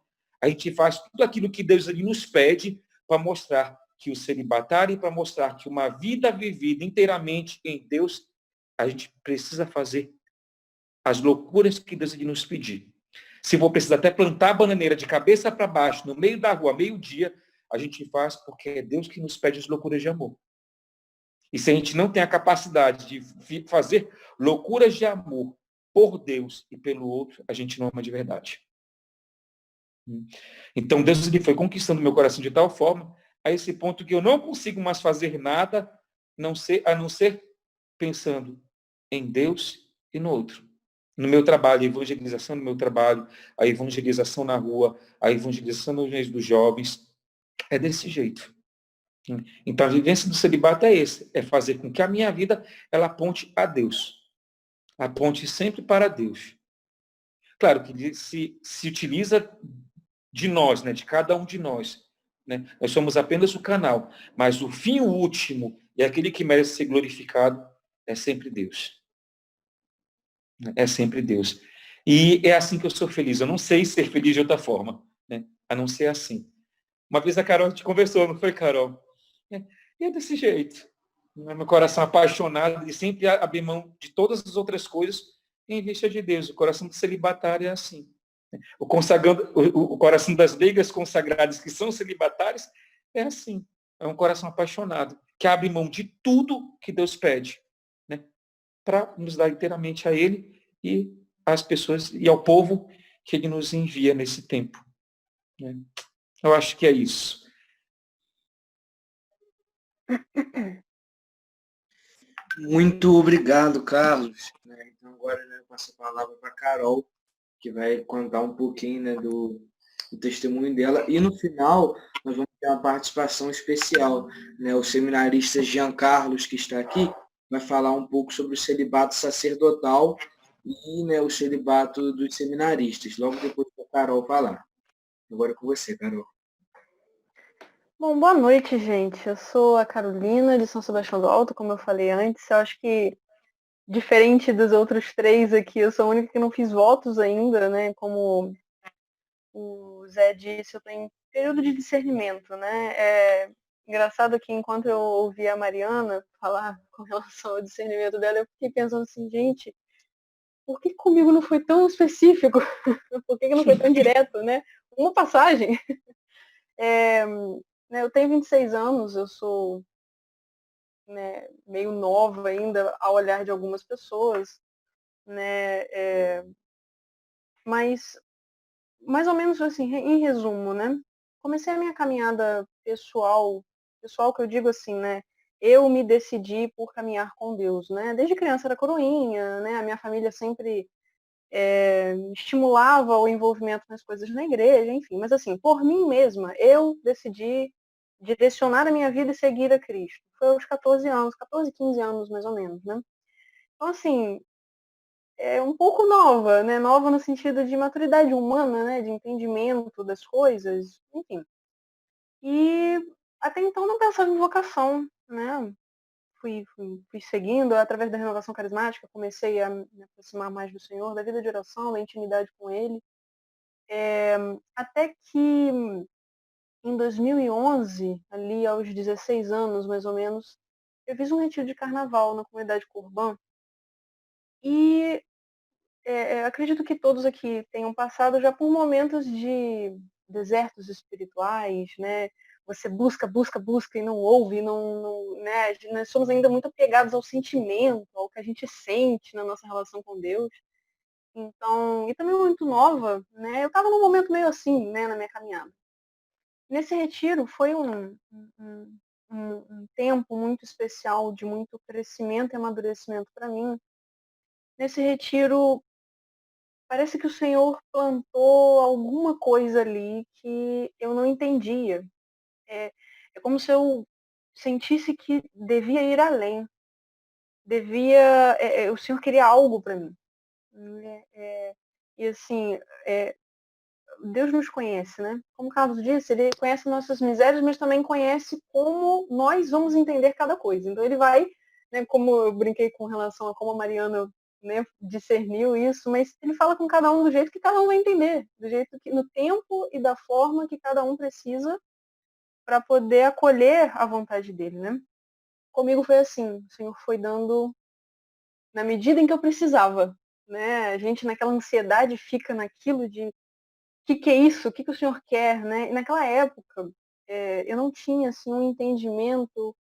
a gente faz tudo aquilo que Deus ele nos pede para mostrar que o celibatário e para mostrar que uma vida vivida inteiramente em Deus, a gente precisa fazer as loucuras que Deus ele nos pedir. Se for precisar até plantar a bananeira de cabeça para baixo, no meio da rua, meio-dia, a gente faz porque é Deus que nos pede as loucuras de amor. E se a gente não tem a capacidade de fazer loucuras de amor por Deus e pelo outro, a gente não ama de verdade. Então, Deus ele foi conquistando meu coração de tal forma, a esse ponto que eu não consigo mais fazer nada a não ser pensando em Deus e no outro. No meu trabalho, a evangelização no meu trabalho, a evangelização na rua, a evangelização no meio dos jovens, é desse jeito. Então, a vivência do celibato é esse, é fazer com que a minha vida, ela aponte a Deus. Aponte sempre para Deus. Claro que se utiliza de nós, né, de cada um de nós. Né? Nós somos apenas o canal, mas o fim último e aquele que merece ser glorificado é sempre Deus. É sempre Deus. E é assim que eu sou feliz. Eu não sei ser feliz de outra forma, né? A não ser assim. Uma vez a Carol te conversou, não foi, Carol? E é desse jeito. Meu coração apaixonado e sempre abrir mão de todas as outras coisas em vista de Deus. O coração do celibatário é assim. O coração das leigas consagradas que são celibatárias é assim, é um coração apaixonado, que abre mão de tudo que Deus pede, né, para nos dar inteiramente a Ele e às pessoas e ao povo que Ele nos envia nesse tempo, né. Eu acho que é isso. Muito obrigado, Carlos. Então agora, né, eu passo a palavra para a Carol, que vai contar um pouquinho, né, do testemunho dela. E no final, nós vamos ter uma participação especial, né? O seminarista Jean Carlos, que está aqui, vai falar um pouco sobre o celibato sacerdotal e, né, o celibato dos seminaristas, logo depois que a Carol falar. Agora é com você, Carol. Bom, boa noite, gente. Eu sou a Carolina, de São Sebastião do Alto, como eu falei antes. Eu acho que, diferente dos outros 3 aqui, eu sou a única que não fiz votos ainda, né? Como o Zé disse, eu estou em período de discernimento, né? É engraçado que, enquanto eu ouvi a Mariana falar com relação ao discernimento dela, eu fiquei pensando assim, gente, por que comigo não foi tão específico? Por que não foi tão direto, né? Uma passagem. Eu tenho 26 anos, eu sou, né, meio nova ainda ao olhar de algumas pessoas, né? Mas, mais ou menos assim, em resumo, né? Comecei a minha caminhada pessoal que eu digo assim, né? Eu me decidi por caminhar com Deus, né? Desde criança era coroinha, né? A minha família sempre estimulava o envolvimento nas coisas na igreja, enfim. Mas assim, por mim mesma, eu decidi direcionar a minha vida e seguir a Cristo. Foi aos 14 anos, 14, 15 anos mais ou menos, né? Então assim, é um pouco nova, né? Nova no sentido de maturidade humana, né? De entendimento das coisas, enfim. E até então não pensava em vocação, né? Fui seguindo através da renovação carismática, comecei a me aproximar mais do Senhor, da vida de oração, da intimidade com Ele. Até que em 2011, ali aos 16 anos mais ou menos, eu fiz um retiro de carnaval na comunidade Corbã e acredito que todos aqui tenham passado já por momentos de desertos espirituais, né? Você busca, busca, busca e não ouve, né? Nós somos ainda muito apegados ao sentimento, ao que a gente sente na nossa relação com Deus. Então, e também muito nova, né? Eu estava num momento meio assim, né, na minha caminhada. Nesse retiro foi um tempo muito especial, de muito crescimento e amadurecimento para mim. Nesse retiro, parece que o Senhor plantou alguma coisa ali que eu não entendia. É como se eu sentisse que devia ir além. O Senhor queria algo para mim. E assim, Deus nos conhece, né? Como o Carlos disse, Ele conhece nossas misérias, mas também conhece como nós vamos entender cada coisa. Então Ele vai, né, como eu brinquei com relação a como a Mariana, né, discerniu isso, mas Ele fala com cada um do jeito que cada um vai entender, do jeito que, no tempo e da forma que cada um precisa para poder acolher a vontade dele, né? Comigo foi assim, o Senhor foi dando na medida em que eu precisava, né? A gente naquela ansiedade fica naquilo de que é isso? O que o senhor quer, né? E naquela época, eu não tinha assim, um entendimento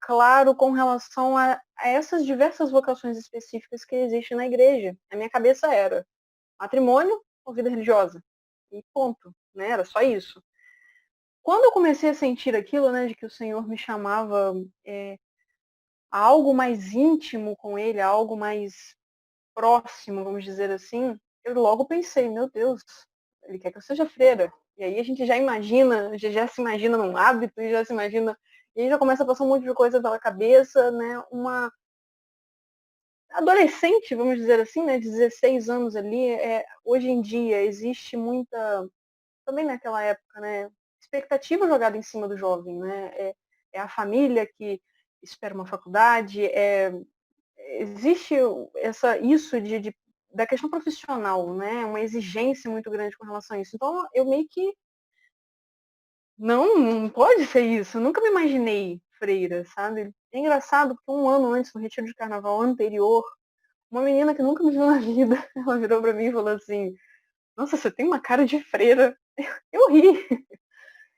claro com relação a essas diversas vocações específicas que existem na igreja. A minha cabeça era matrimônio ou vida religiosa. E ponto, né? Era só isso. Quando eu comecei a sentir aquilo, né, de que o Senhor me chamava a algo mais íntimo com Ele, a algo mais próximo, vamos dizer assim, eu logo pensei, meu Deus, Ele quer que eu seja freira. E aí a gente já imagina, já se imagina num hábito, e já se imagina, e aí já começa a passar um monte de coisa pela cabeça, né? Uma adolescente, vamos dizer assim, né, de 16 anos ali, hoje em dia existe muita, também naquela época, né, expectativa jogada em cima do jovem, né? É a família que espera uma faculdade, existe isso da questão profissional, né? Uma exigência muito grande com relação a isso. Então, eu meio que não pode ser isso. Eu nunca me imaginei freira, sabe? É engraçado porque um ano antes, no retiro de carnaval anterior, uma menina que nunca me viu na vida, ela virou para mim e falou assim: nossa, você tem uma cara de freira. Eu ri.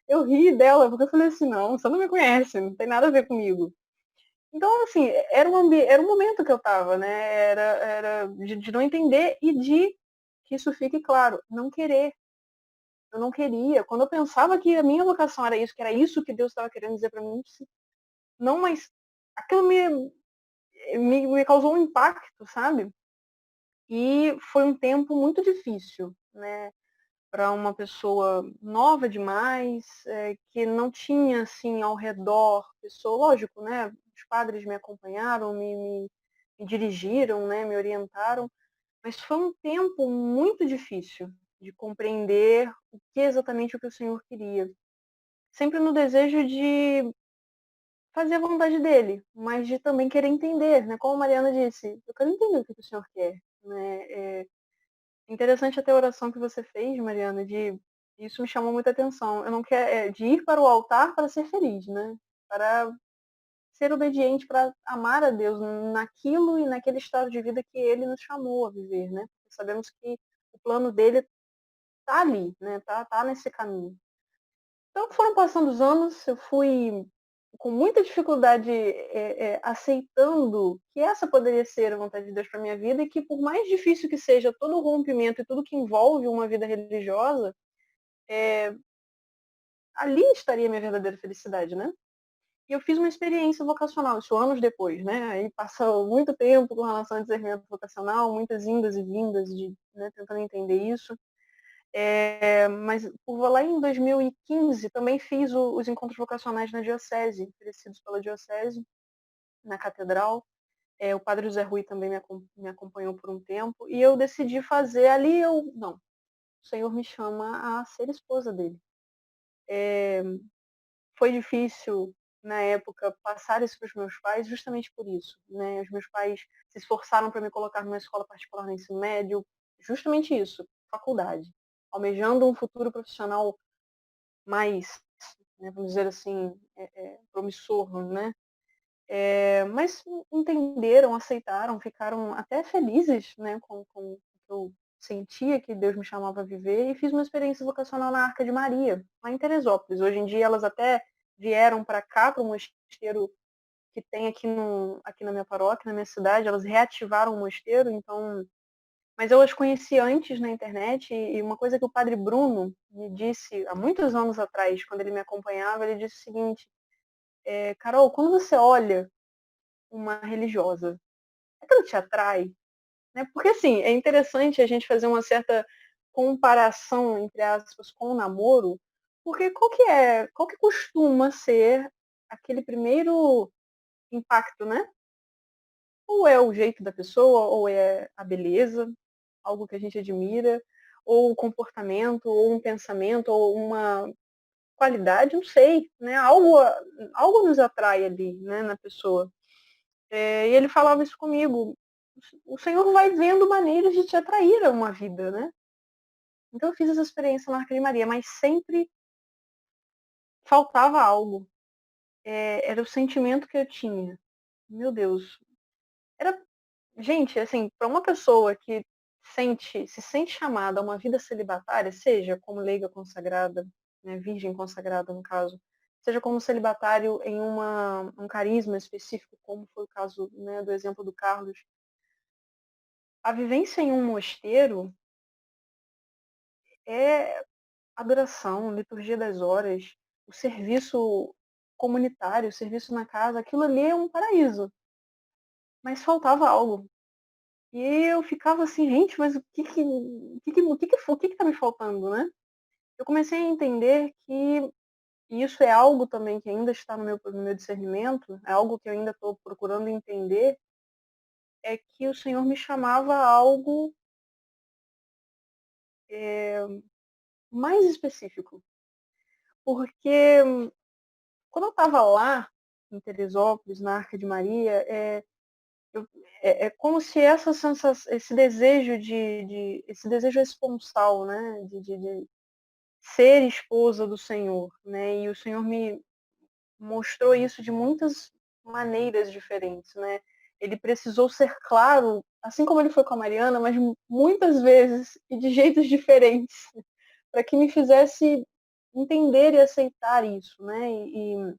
Eu ri dela, porque eu falei assim, não, você não me conhece, não tem nada a ver comigo. Então, assim, era um momento que eu tava, né? Era de não entender e de, que isso fique claro, não querer. Eu não queria. Quando eu pensava que a minha vocação era isso, que era isso que Deus estava querendo dizer para mim, não, mas aquilo me causou um impacto, sabe? E foi um tempo muito difícil, né? Para uma pessoa nova demais, que não tinha assim ao redor pessoa, lógico, né? Os padres me acompanharam, me dirigiram, né? Me orientaram, mas foi um tempo muito difícil de compreender o que exatamente o que o Senhor queria. Sempre no desejo de fazer a vontade dele, mas de também querer entender, né? Como a Mariana disse, eu quero entender o que o Senhor quer, né? Interessante até a oração que você fez, Mariana, de isso me chamou muita atenção. Eu não quero de ir para o altar para ser feliz, né? Para ser obediente, para amar a Deus naquilo e naquele estado de vida que Ele nos chamou a viver, né? Porque sabemos que o plano dele tá ali, né? Tá nesse caminho. Então foram passando os anos, eu fui com muita dificuldade aceitando que essa poderia ser a vontade de Deus para minha vida e que por mais difícil que seja todo o rompimento e tudo que envolve uma vida religiosa, ali estaria a minha verdadeira felicidade, né? E eu fiz uma experiência vocacional, isso anos depois, né? Aí passou muito tempo com relação ao discernimento vocacional, muitas indas e vindas de, né, tentando entender isso. Mas lá em 2015 também fiz os encontros vocacionais na diocese, oferecidos pela diocese, na catedral. O padre José Rui também me acompanhou por um tempo, e eu decidi fazer ali, não, o Senhor me chama a ser esposa dele. Foi difícil, na época, passar isso para os meus pais, justamente por isso, né? Os meus pais se esforçaram para me colocar numa escola particular no ensino médio, justamente isso, faculdade, almejando um futuro profissional mais, né, vamos dizer assim, promissor, né? Mas entenderam, aceitaram, ficaram até felizes, né, com o que eu sentia que Deus me chamava a viver, e fiz uma experiência vocacional na Arca de Maria, lá em Teresópolis. Hoje em dia elas até vieram para cá, para o mosteiro que tem aqui na minha paróquia, na minha cidade, elas reativaram o mosteiro, então... Mas eu as conheci antes na internet, e uma coisa que o padre Bruno me disse há muitos anos atrás, quando ele me acompanhava, ele disse o seguinte: Carol, quando você olha uma religiosa, aquilo te atrai? Né? Porque, assim, é interessante a gente fazer uma certa comparação, entre aspas, com o namoro, porque qual que costuma ser aquele primeiro impacto, né? Ou é o jeito da pessoa, ou é a beleza, algo que a gente admira, ou o comportamento, ou um pensamento, ou uma qualidade, não sei, né? Algo nos atrai ali, né, na pessoa. E ele falava isso comigo. O Senhor vai vendo maneiras de te atrair a uma vida, né? Então eu fiz essa experiência na Arca de Maria, mas sempre faltava algo. Era o sentimento que eu tinha. Meu Deus. Era, gente, assim, para uma pessoa que se sente chamada a uma vida celibatária, seja como leiga consagrada, né, virgem consagrada no caso, seja como celibatário em um carisma específico, como foi o caso, né, do exemplo do Carlos, a vivência em um mosteiro é adoração, liturgia das horas, o serviço comunitário, o serviço na casa, aquilo ali é um paraíso. Mas faltava algo. E eu ficava assim, gente, mas o que tá me faltando, né? Eu comecei a entender que isso é algo também que ainda está no meu discernimento, é algo que eu ainda estou procurando entender, é que o Senhor me chamava a algo mais específico. Porque quando eu estava lá, em Teresópolis, na Arca de Maria, é como se essa sensação, esse desejo esponsal, né, de ser esposa do Senhor, né, e o Senhor me mostrou isso de muitas maneiras diferentes, né. Ele precisou ser claro assim como ele foi com a Mariana, mas muitas vezes e de jeitos diferentes, para que me fizesse entender e aceitar isso, né?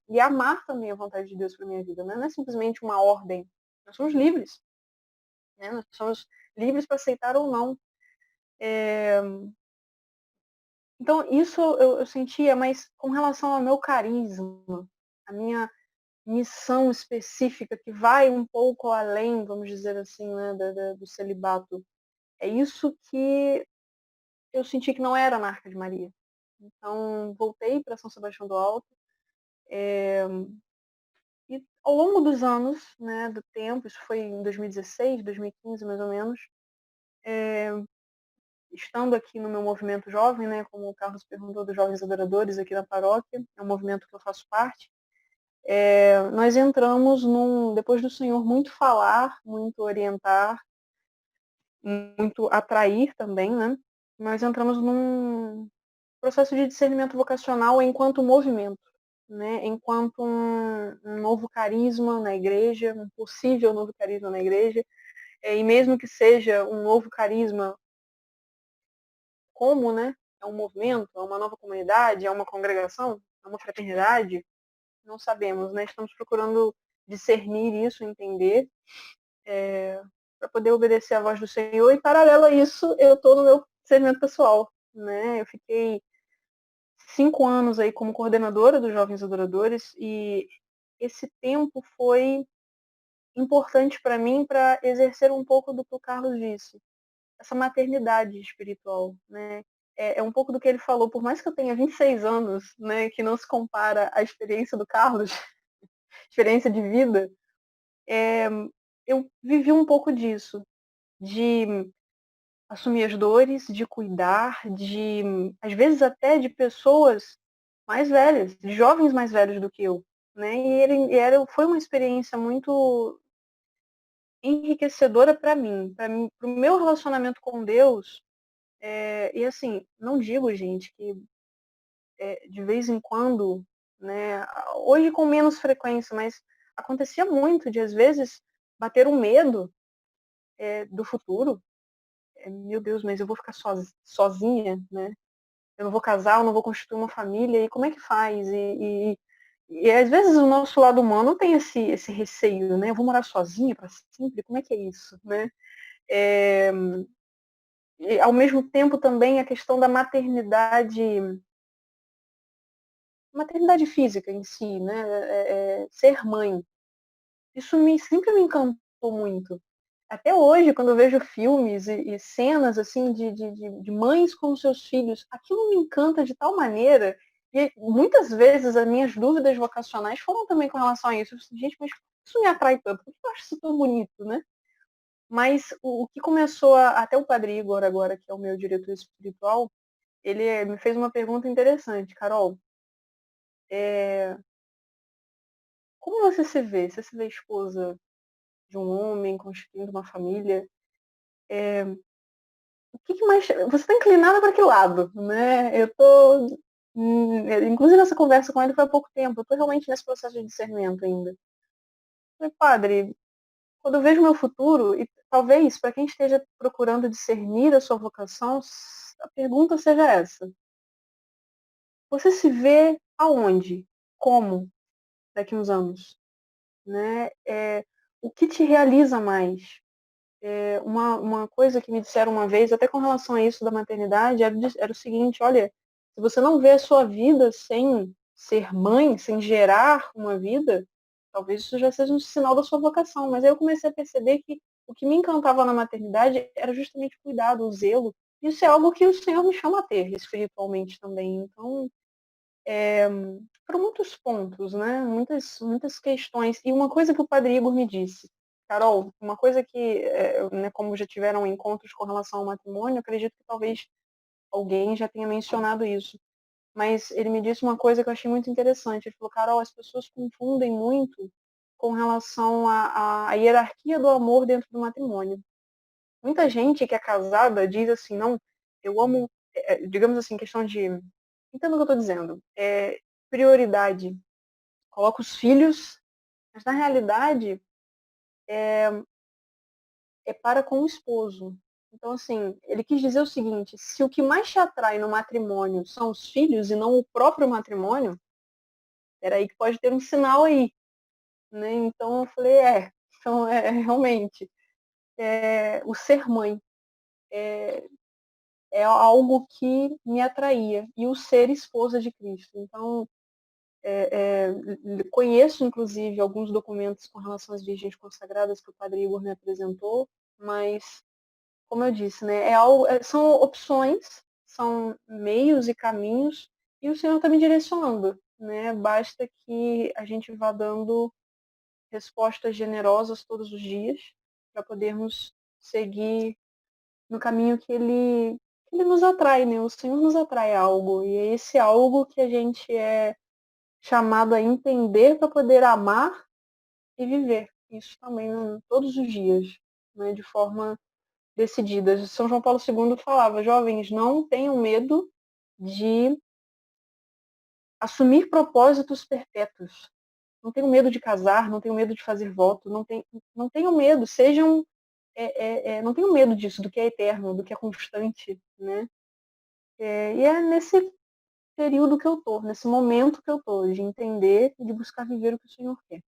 E amar também a vontade de Deus para minha vida, né? Não é simplesmente uma ordem. Nós somos livres, né? Nós somos livres para aceitar ou não. Então, isso eu sentia, mas com relação ao meu carisma, a minha missão específica, que vai um pouco além, vamos dizer assim, né, do celibato, é isso que eu senti que não era na Arca de Maria. Então, voltei para São Sebastião do Alto, e ao longo dos anos, né, do tempo, isso foi em 2016, 2015 mais ou menos, estando aqui no meu movimento jovem, né, como o Carlos perguntou, dos Jovens Adoradores aqui na paróquia, é um movimento que eu faço parte, nós entramos depois do Senhor muito falar, muito orientar, muito atrair também, né, nós entramos num processo de discernimento vocacional enquanto movimento, né, enquanto um novo carisma na igreja, um possível novo carisma na igreja, e mesmo que seja um novo carisma como, né, é um movimento, é uma nova comunidade, é uma congregação, é uma fraternidade, não sabemos, né, estamos procurando discernir isso, entender, para poder obedecer à voz do Senhor, e paralelo a isso, eu estou no meu discernimento pessoal, né, eu fiquei 5 anos aí como coordenadora dos Jovens Adoradores, e esse tempo foi importante para mim para exercer um pouco do que o Carlos disse, essa maternidade espiritual, né? É um pouco do que ele falou, por mais que eu tenha 26 anos, né, que não se compara à experiência do Carlos, experiência de vida, eu vivi um pouco disso, de assumir as dores, de cuidar, às vezes até de pessoas mais velhas, de jovens mais velhos do que eu, né? Foi uma experiência muito enriquecedora para mim, para o meu relacionamento com Deus. E assim, não digo, gente, que de vez em quando, né? Hoje com menos frequência, mas acontecia muito de às vezes bater um medo do futuro. Meu Deus, mas eu vou ficar sozinha, né? Eu não vou casar, eu não vou constituir uma família, e como é que faz? E às vezes o nosso lado humano tem esse receio, né? Eu vou morar sozinha para sempre? Como é que é isso, né? E ao mesmo tempo também a questão da maternidade física em si, né? Ser mãe. Isso sempre me encantou muito. Até hoje, quando eu vejo filmes e cenas assim de mães com seus filhos, aquilo me encanta de tal maneira. E muitas vezes as minhas dúvidas vocacionais foram também com relação a isso. Eu disse, gente, mas isso me atrai tanto? Por que eu acho isso tão bonito, né? Mas o que começou até o Padre Igor agora, que é o meu diretor espiritual, ele me fez uma pergunta interessante. Carol, como você se vê? Você se vê esposa de um homem, constituindo uma família? O que mais... Você está inclinada para que lado, né? Eu tô... Inclusive, essa conversa com ele foi há pouco tempo. Eu estou realmente nesse processo de discernimento ainda. Eu falei, padre, quando eu vejo o meu futuro, e talvez para quem esteja procurando discernir a sua vocação, a pergunta seja essa. Você se vê aonde? Como? Daqui uns anos? Né? O que te realiza mais? Uma coisa que me disseram uma vez, até com relação a isso da maternidade, era o seguinte, olha, se você não vê a sua vida sem ser mãe, sem gerar uma vida, talvez isso já seja um sinal da sua vocação. Mas aí eu comecei a perceber que o que me encantava na maternidade era justamente o cuidado, o zelo. Isso é algo que o Senhor me chama a ter espiritualmente também. Então, foram muitos pontos, né? Muitas questões. E uma coisa que o Padre Igor me disse, Carol, uma coisa que, né, como já tiveram encontros com relação ao matrimônio, acredito que talvez alguém já tenha mencionado isso. Mas ele me disse uma coisa que eu achei muito interessante. Ele falou, Carol, as pessoas confundem muito com relação à hierarquia do amor dentro do matrimônio. Muita gente que é casada diz assim, não, eu amo, digamos assim, questão de... Entendo o que eu estou dizendo. Prioridade. Coloca os filhos, mas na realidade é para com o esposo. Então, assim, ele quis dizer o seguinte: se o que mais te atrai no matrimônio são os filhos e não o próprio matrimônio, era aí que pode ter um sinal aí, né? Então eu falei, então realmente, o ser mãe é algo que me atraía, e o ser esposa de Cristo. Então, conheço, inclusive, alguns documentos com relação às virgens consagradas que o Padre Igor me apresentou, mas, como eu disse, né, são opções, são meios e caminhos, e o Senhor está me direcionando, né? Basta que a gente vá dando respostas generosas todos os dias para podermos seguir no caminho que ele nos atrai, né? O Senhor nos atrai a algo, e é esse algo que a gente é chamado a entender para poder amar e viver isso também todos os dias, né? De forma decidida. São João Paulo II falava: jovens, não tenham medo de assumir propósitos perpétuos. Não tenham medo de casar, não tenham medo de fazer voto, não tenham medo, sejam não tenho medo disso, do que é eterno, do que é constante, né? E é nesse período que eu tô, nesse momento que eu tô, de entender e de buscar viver o que o Senhor quer.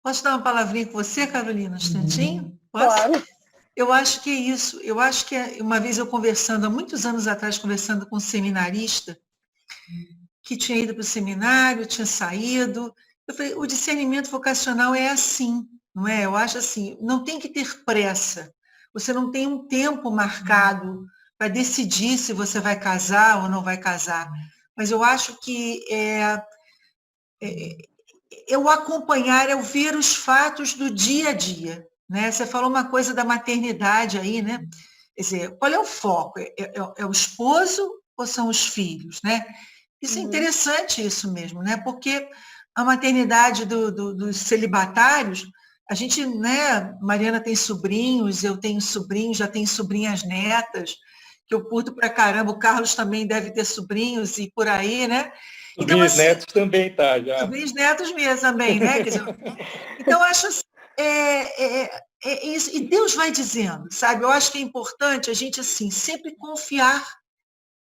Posso dar uma palavrinha com você, Carolina, um instantinho? Posso? Claro. Eu acho que é isso. Eu acho que uma vez eu conversando, há muitos anos atrás, conversando com um seminarista, que tinha ido para o seminário, tinha saído, eu falei, o discernimento vocacional é assim, não é? Eu acho assim, não tem que ter pressa. Você não tem um tempo marcado para decidir se você vai casar ou não vai casar. Mas eu acho que eu acompanhar, eu ver os fatos do dia a dia. Né? Você falou uma coisa da maternidade aí, né? Quer dizer, qual é o foco? É o esposo ou são os filhos? Né? Isso é interessante, isso mesmo, né? Porque a maternidade dos celibatários, a gente, né? Mariana tem sobrinhos, eu tenho sobrinhos, já tenho sobrinhas netas, que eu curto pra caramba, o Carlos também deve ter sobrinhos e por aí, né? Os Então, assim, bisnetos também, tá, já. os bisnetos mesmo também, né? Quer dizer, então, eu acho assim, isso. E Deus vai dizendo, sabe? Eu acho que é importante a gente, assim, sempre confiar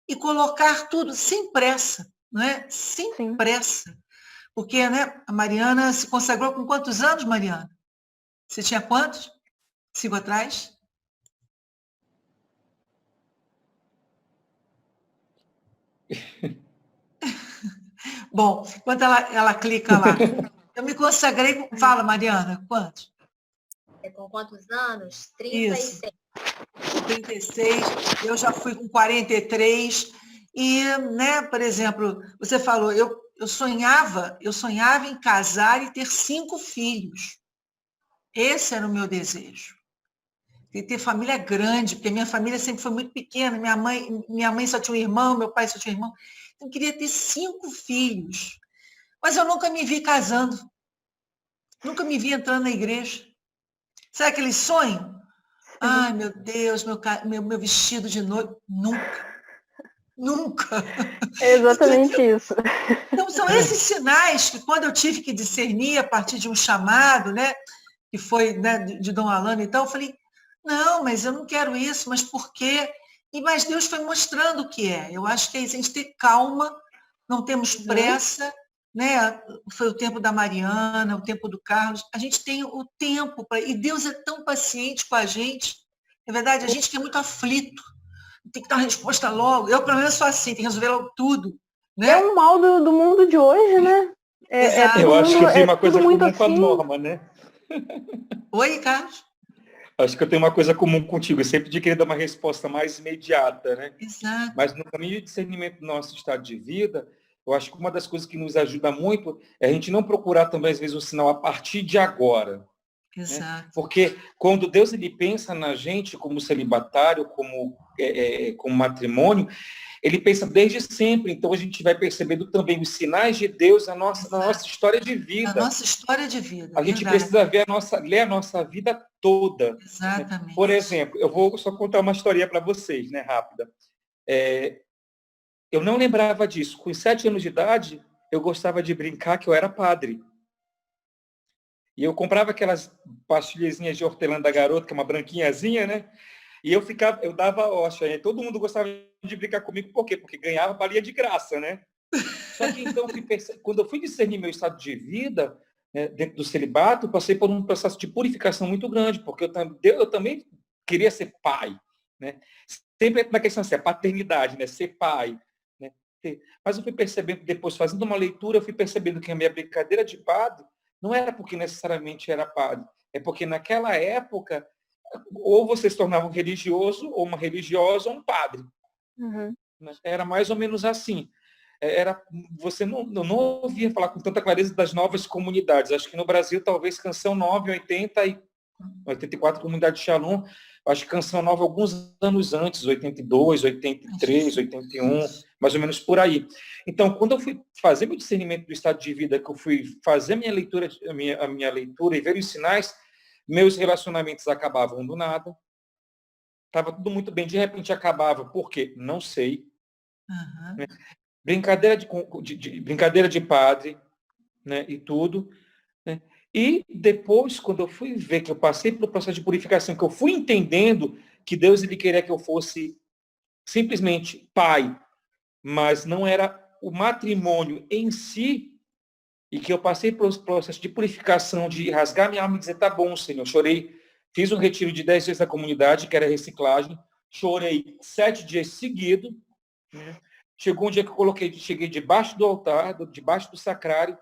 e colocar tudo sem pressa, não é? Sem pressa. Porque, né, a Mariana se consagrou com quantos anos, Mariana? Você tinha quantos? 5 atrás? Bom, enquanto ela clica lá, eu me consagrei, fala, Mariana, quantos? Com quantos anos? 36. Isso. 36, eu já fui com 43, e, né, por exemplo, você falou, eu sonhava em casar e ter 5 filhos. Esse era o meu desejo. E ter família grande, porque minha família sempre foi muito pequena, minha mãe só tinha um irmão, meu pai só tinha um irmão. Então, eu queria ter 5 filhos. Mas eu nunca me vi casando. Nunca me vi entrando na igreja. Sabe aquele sonho? Ai, meu Deus, meu vestido de noiva. Nunca. Nunca. É exatamente isso. Então, são esses sinais que, quando eu tive que discernir a partir de um chamado, né, que foi, né, de Dom Alano e tal, eu falei, não, mas eu não quero isso, mas por quê? Mas Deus foi mostrando o que é. Eu acho que é isso, a gente ter calma, não temos pressa, né? Foi o tempo da Mariana, o tempo do Carlos, a gente tem o tempo, e Deus é tão paciente com a gente, é verdade, a gente que é muito aflito, tem que dar uma resposta logo, eu pelo menos sou assim, tem que resolver logo tudo. Né? É um mal do mundo de hoje, né? Eu acho que eu tenho uma coisa comum assim. com a Norma, né? Oi, Carlos? Acho que eu tenho uma coisa comum contigo, eu sempre de querer dar uma resposta mais imediata, né? Exato. Mas no caminho de discernimento do nosso estado de vida, eu acho que uma das coisas que nos ajuda muito é a gente não procurar também, às vezes, o sinal a partir de agora. Exato. Né? Porque quando Deus ele pensa na gente como celibatário, como matrimônio, ele pensa desde sempre. Então a gente vai percebendo também os sinais de Deus na nossa história de vida. A nossa história de vida. A gente precisa ler a nossa vida toda. Exatamente. Né? Por exemplo, eu vou só contar uma historinha para vocês, né, rápida. Eu não lembrava disso. Com 7 anos de idade, eu gostava de brincar que eu era padre. E eu comprava aquelas pastilhazinhas de hortelã da Garoto, que é uma branquinhazinha, né? E eu dava hóstia. E todo mundo gostava de brincar comigo, por quê? Porque ganhava balinha de graça, né? Só que então, quando eu fui discernir meu estado de vida, né, dentro do celibato, eu passei por um processo de purificação muito grande, porque eu também queria ser pai, né? Sempre na questão assim, a paternidade, né? Ser pai, né? Mas eu fui percebendo, depois fazendo uma leitura, eu fui percebendo que a minha brincadeira de padre não era porque necessariamente era padre, é porque naquela época, ou você se tornava um religioso, ou uma religiosa, ou um padre. Uhum. Era mais ou menos assim. Você não ouvia falar com tanta clareza das novas comunidades. Acho que no Brasil, talvez Canção Nova em 80 e 84, Comunidade Shalom. Acho que Canção Nova alguns anos antes, 82, 83, 81, mais ou menos por aí. Então, quando eu fui fazer meu discernimento do estado de vida, que eu fui fazer a minha leitura e ver os sinais, meus relacionamentos acabavam do nada. Estava tudo muito bem. De repente acabava. Por quê? Não sei. Aham. Né? Brincadeira de padre, né? E tudo. Né? E depois, quando eu fui ver que eu passei pelo processo de purificação, que eu fui entendendo que Deus ele queria que eu fosse simplesmente pai, mas não era o matrimônio em si, e que eu passei pelo processo de purificação, de rasgar minha alma e dizer, tá bom, Senhor, chorei, fiz um retiro de 10 dias da comunidade, que era reciclagem, chorei 7 dias seguidos, né? Chegou um dia que eu cheguei debaixo do altar, debaixo do sacrário,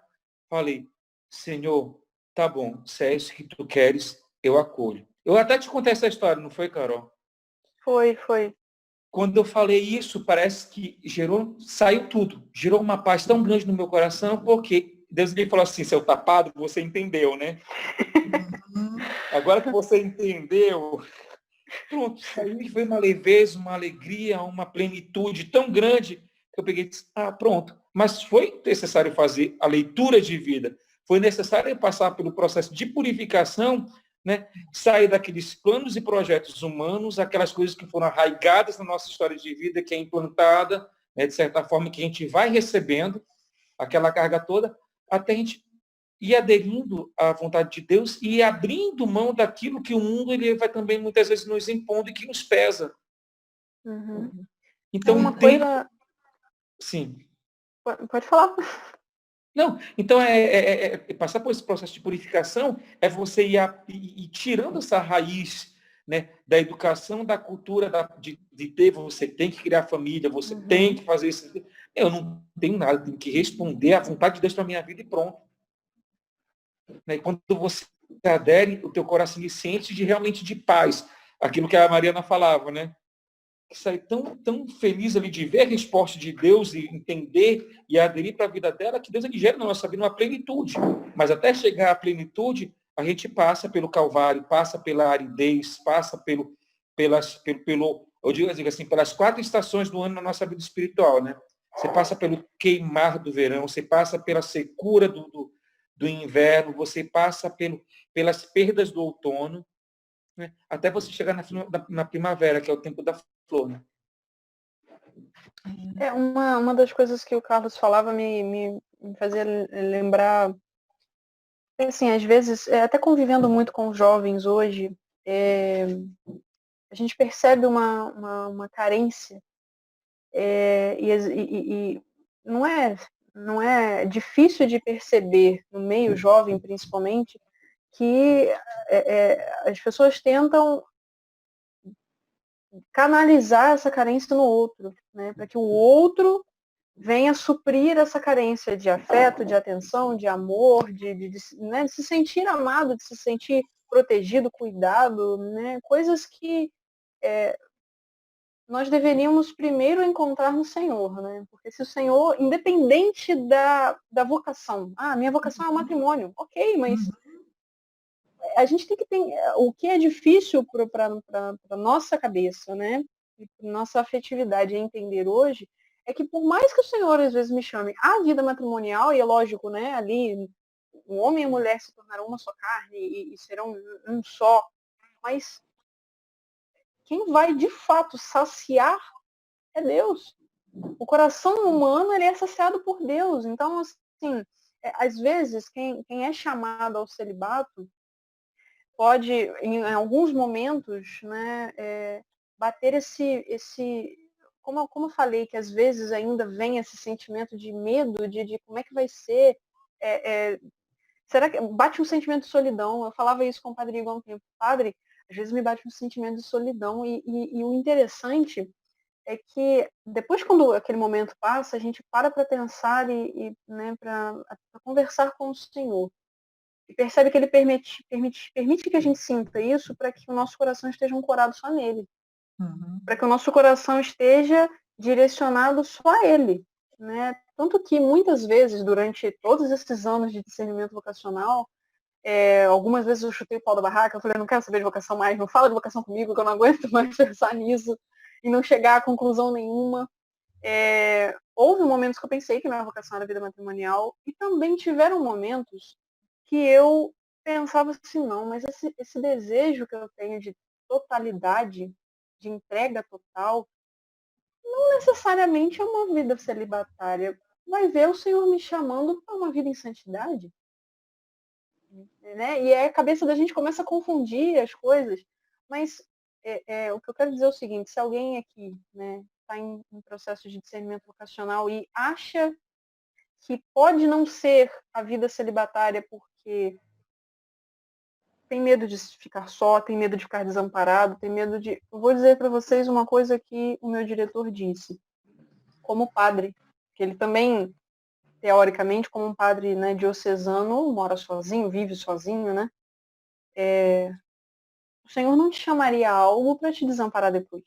falei, Senhor, tá bom, se é isso que tu queres, eu acolho. Eu até te contei essa história, não foi, Carol? Foi. Quando eu falei isso, parece que saiu tudo. Gerou uma paz tão grande no meu coração, porque Deus me falou assim, seu tapado, você entendeu, né? Agora que você entendeu, pronto, saiu e foi uma leveza, uma alegria, uma plenitude tão grande, que eu peguei e disse, pronto. Mas foi necessário fazer a leitura de vida, foi necessário passar pelo processo de purificação, né? Sair daqueles planos e projetos humanos, aquelas coisas que foram arraigadas na nossa história de vida, que é implantada, né, de certa forma, que a gente vai recebendo, aquela carga toda, até a gente ir aderindo à vontade de Deus e abrindo mão daquilo que o mundo ele vai também muitas vezes nos impondo e que nos pesa. Uhum. Então, Uma coisa... Sim. Pode falar. Não, então passar por esse processo de purificação é você ir tirando essa raiz, né, da educação, da cultura, de ter, você tem que criar família, você tem que fazer isso. Eu não tenho nada, tenho que responder à vontade de Deus para a minha vida e pronto. Né? Quando você adere, o teu coração se enche realmente de paz. Aquilo que a Mariana falava, né? Sair tão feliz ali de ver a resposta de Deus e entender e aderir para a vida dela, que Deus ele gera na nossa vida uma plenitude. Mas até chegar à plenitude, a gente passa pelo Calvário, passa pela aridez, passa eu digo assim, pelas 4 estações do ano na nossa vida espiritual, né? Você passa pelo queimar do verão, você passa pela secura do inverno, você passa pelas perdas do outono, né? Até você chegar na primavera, que é o tempo da flor. Né? Uma das coisas que o Carlos falava me fazia lembrar, assim, às vezes, até convivendo muito com jovens hoje, a gente percebe uma carência, e não é difícil de perceber, no meio jovem principalmente, que as pessoas tentam canalizar essa carência no outro, né, para que o outro venha suprir essa carência de afeto, de atenção, de amor, de se sentir amado, de se sentir protegido, cuidado, né, coisas que nós deveríamos primeiro encontrar no Senhor, né? Porque se o Senhor, independente da vocação, minha vocação é o matrimônio, ok, mas a gente tem que ter o que é difícil para a nossa cabeça, né? E para nossa afetividade entender hoje, é que por mais que o Senhor às vezes me chame à vida matrimonial, e é lógico, né? Ali o homem e a mulher se tornarão uma só carne e serão um só, mas quem vai de fato saciar é Deus. O coração humano ele é saciado por Deus. Então, assim, às vezes, quem é chamado ao celibato pode, em alguns momentos, né, bater como eu falei, que às vezes ainda vem esse sentimento de medo, de como é que vai ser, será que bate um sentimento de solidão? Eu falava isso com o Padre Igor há um tempo. Padre, às vezes me bate um sentimento de solidão, e o interessante é que depois, quando aquele momento passa, a gente para pensar né, para conversar com o Senhor. E percebe que Ele permite que a gente sinta isso para que o nosso coração esteja ancorado só nele. Para que o nosso coração esteja direcionado só a Ele. Né? Tanto que muitas vezes, durante todos esses anos de discernimento vocacional, algumas vezes eu chutei o pau da barraca, eu falei, não quero saber de vocação mais, não fala de vocação comigo, que eu não aguento mais pensar nisso e não chegar a conclusão nenhuma. Houve momentos que eu pensei que minha vocação era a vida matrimonial, e também tiveram momentos que eu pensava assim, não, mas esse desejo que eu tenho de totalidade, de entrega total, não necessariamente é uma vida celibatária. Vai ver o Senhor me chamando para uma vida em santidade. Né? E aí a cabeça da gente começa a confundir as coisas. Mas o que eu quero dizer é o seguinte, se alguém aqui, né, está em processo de discernimento vocacional e acha que pode não ser a vida celibatária porque tem medo de ficar só, tem medo de ficar desamparado, tem medo de... Eu vou dizer para vocês uma coisa que o meu diretor disse, como padre, que ele também, teoricamente, como um padre, né, diocesano, mora sozinho, vive sozinho, né? O Senhor não te chamaria a algo para te desamparar depois.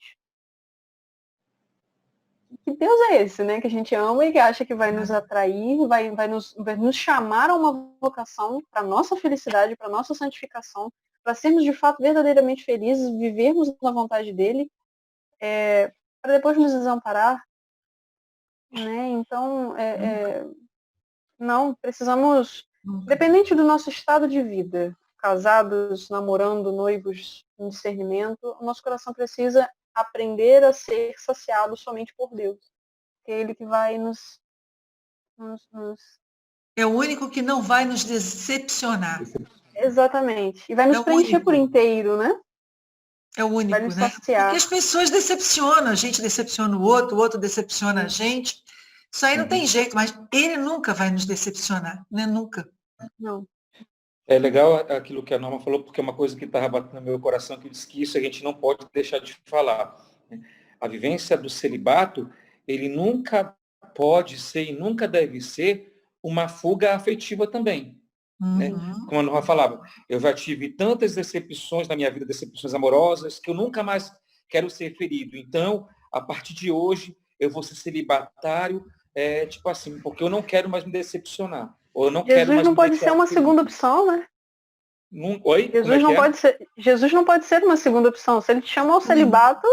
Que Deus é esse, né? Que a gente ama e que acha que vai nos atrair, vai nos chamar a uma vocação para nossa felicidade, para nossa santificação, para sermos de fato verdadeiramente felizes, vivermos na vontade dele, para depois nos desamparar, né? Então, não, precisamos, independente do nosso estado de vida, casados, namorando, noivos, em discernimento, o nosso coração precisa aprender a ser saciado somente por Deus. Que é Ele que vai nos... É o único que não vai nos decepcionar. Exatamente. E vai nos preencher por inteiro, né? É o único, vai nos né? saciar. Porque as pessoas decepcionam, a gente decepciona o outro decepciona a gente. Isso aí não tem jeito, mas ele nunca vai nos decepcionar, né? Nunca. Não. É legal aquilo que a Norma falou, porque é uma coisa que estava batendo no meu coração, que diz que isso a gente não pode deixar de falar. A vivência do celibato, ele nunca pode ser e nunca deve ser uma fuga afetiva também. Né? Como a Norma falava, eu já tive tantas decepções na minha vida, decepções amorosas, que eu nunca mais quero ser ferido. Então, a partir de hoje, eu vou ser celibatário, tipo assim, porque eu não quero mais me decepcionar. Ou eu não quero Jesus mais não pode ser uma segunda opção, né? Oi? Jesus não pode ser uma segunda opção. Se ele te chamou ao celibato,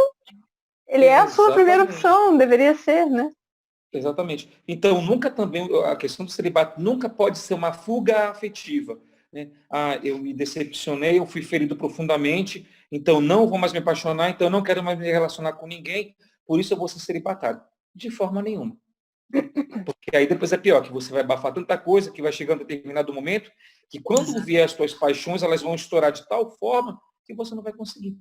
ele é a sua primeira opção, deveria ser, né? Exatamente. Então, nunca também, a questão do celibato nunca pode ser uma fuga afetiva. Né? Eu me decepcionei, eu fui ferido profundamente, então não vou mais me apaixonar, então não quero mais me relacionar com ninguém, por isso eu vou ser celibatário. De forma nenhuma. Porque aí depois é pior, que você vai abafar tanta coisa, que vai chegando a determinado momento, que quando vier as tuas paixões, elas vão estourar de tal forma que você não vai conseguir.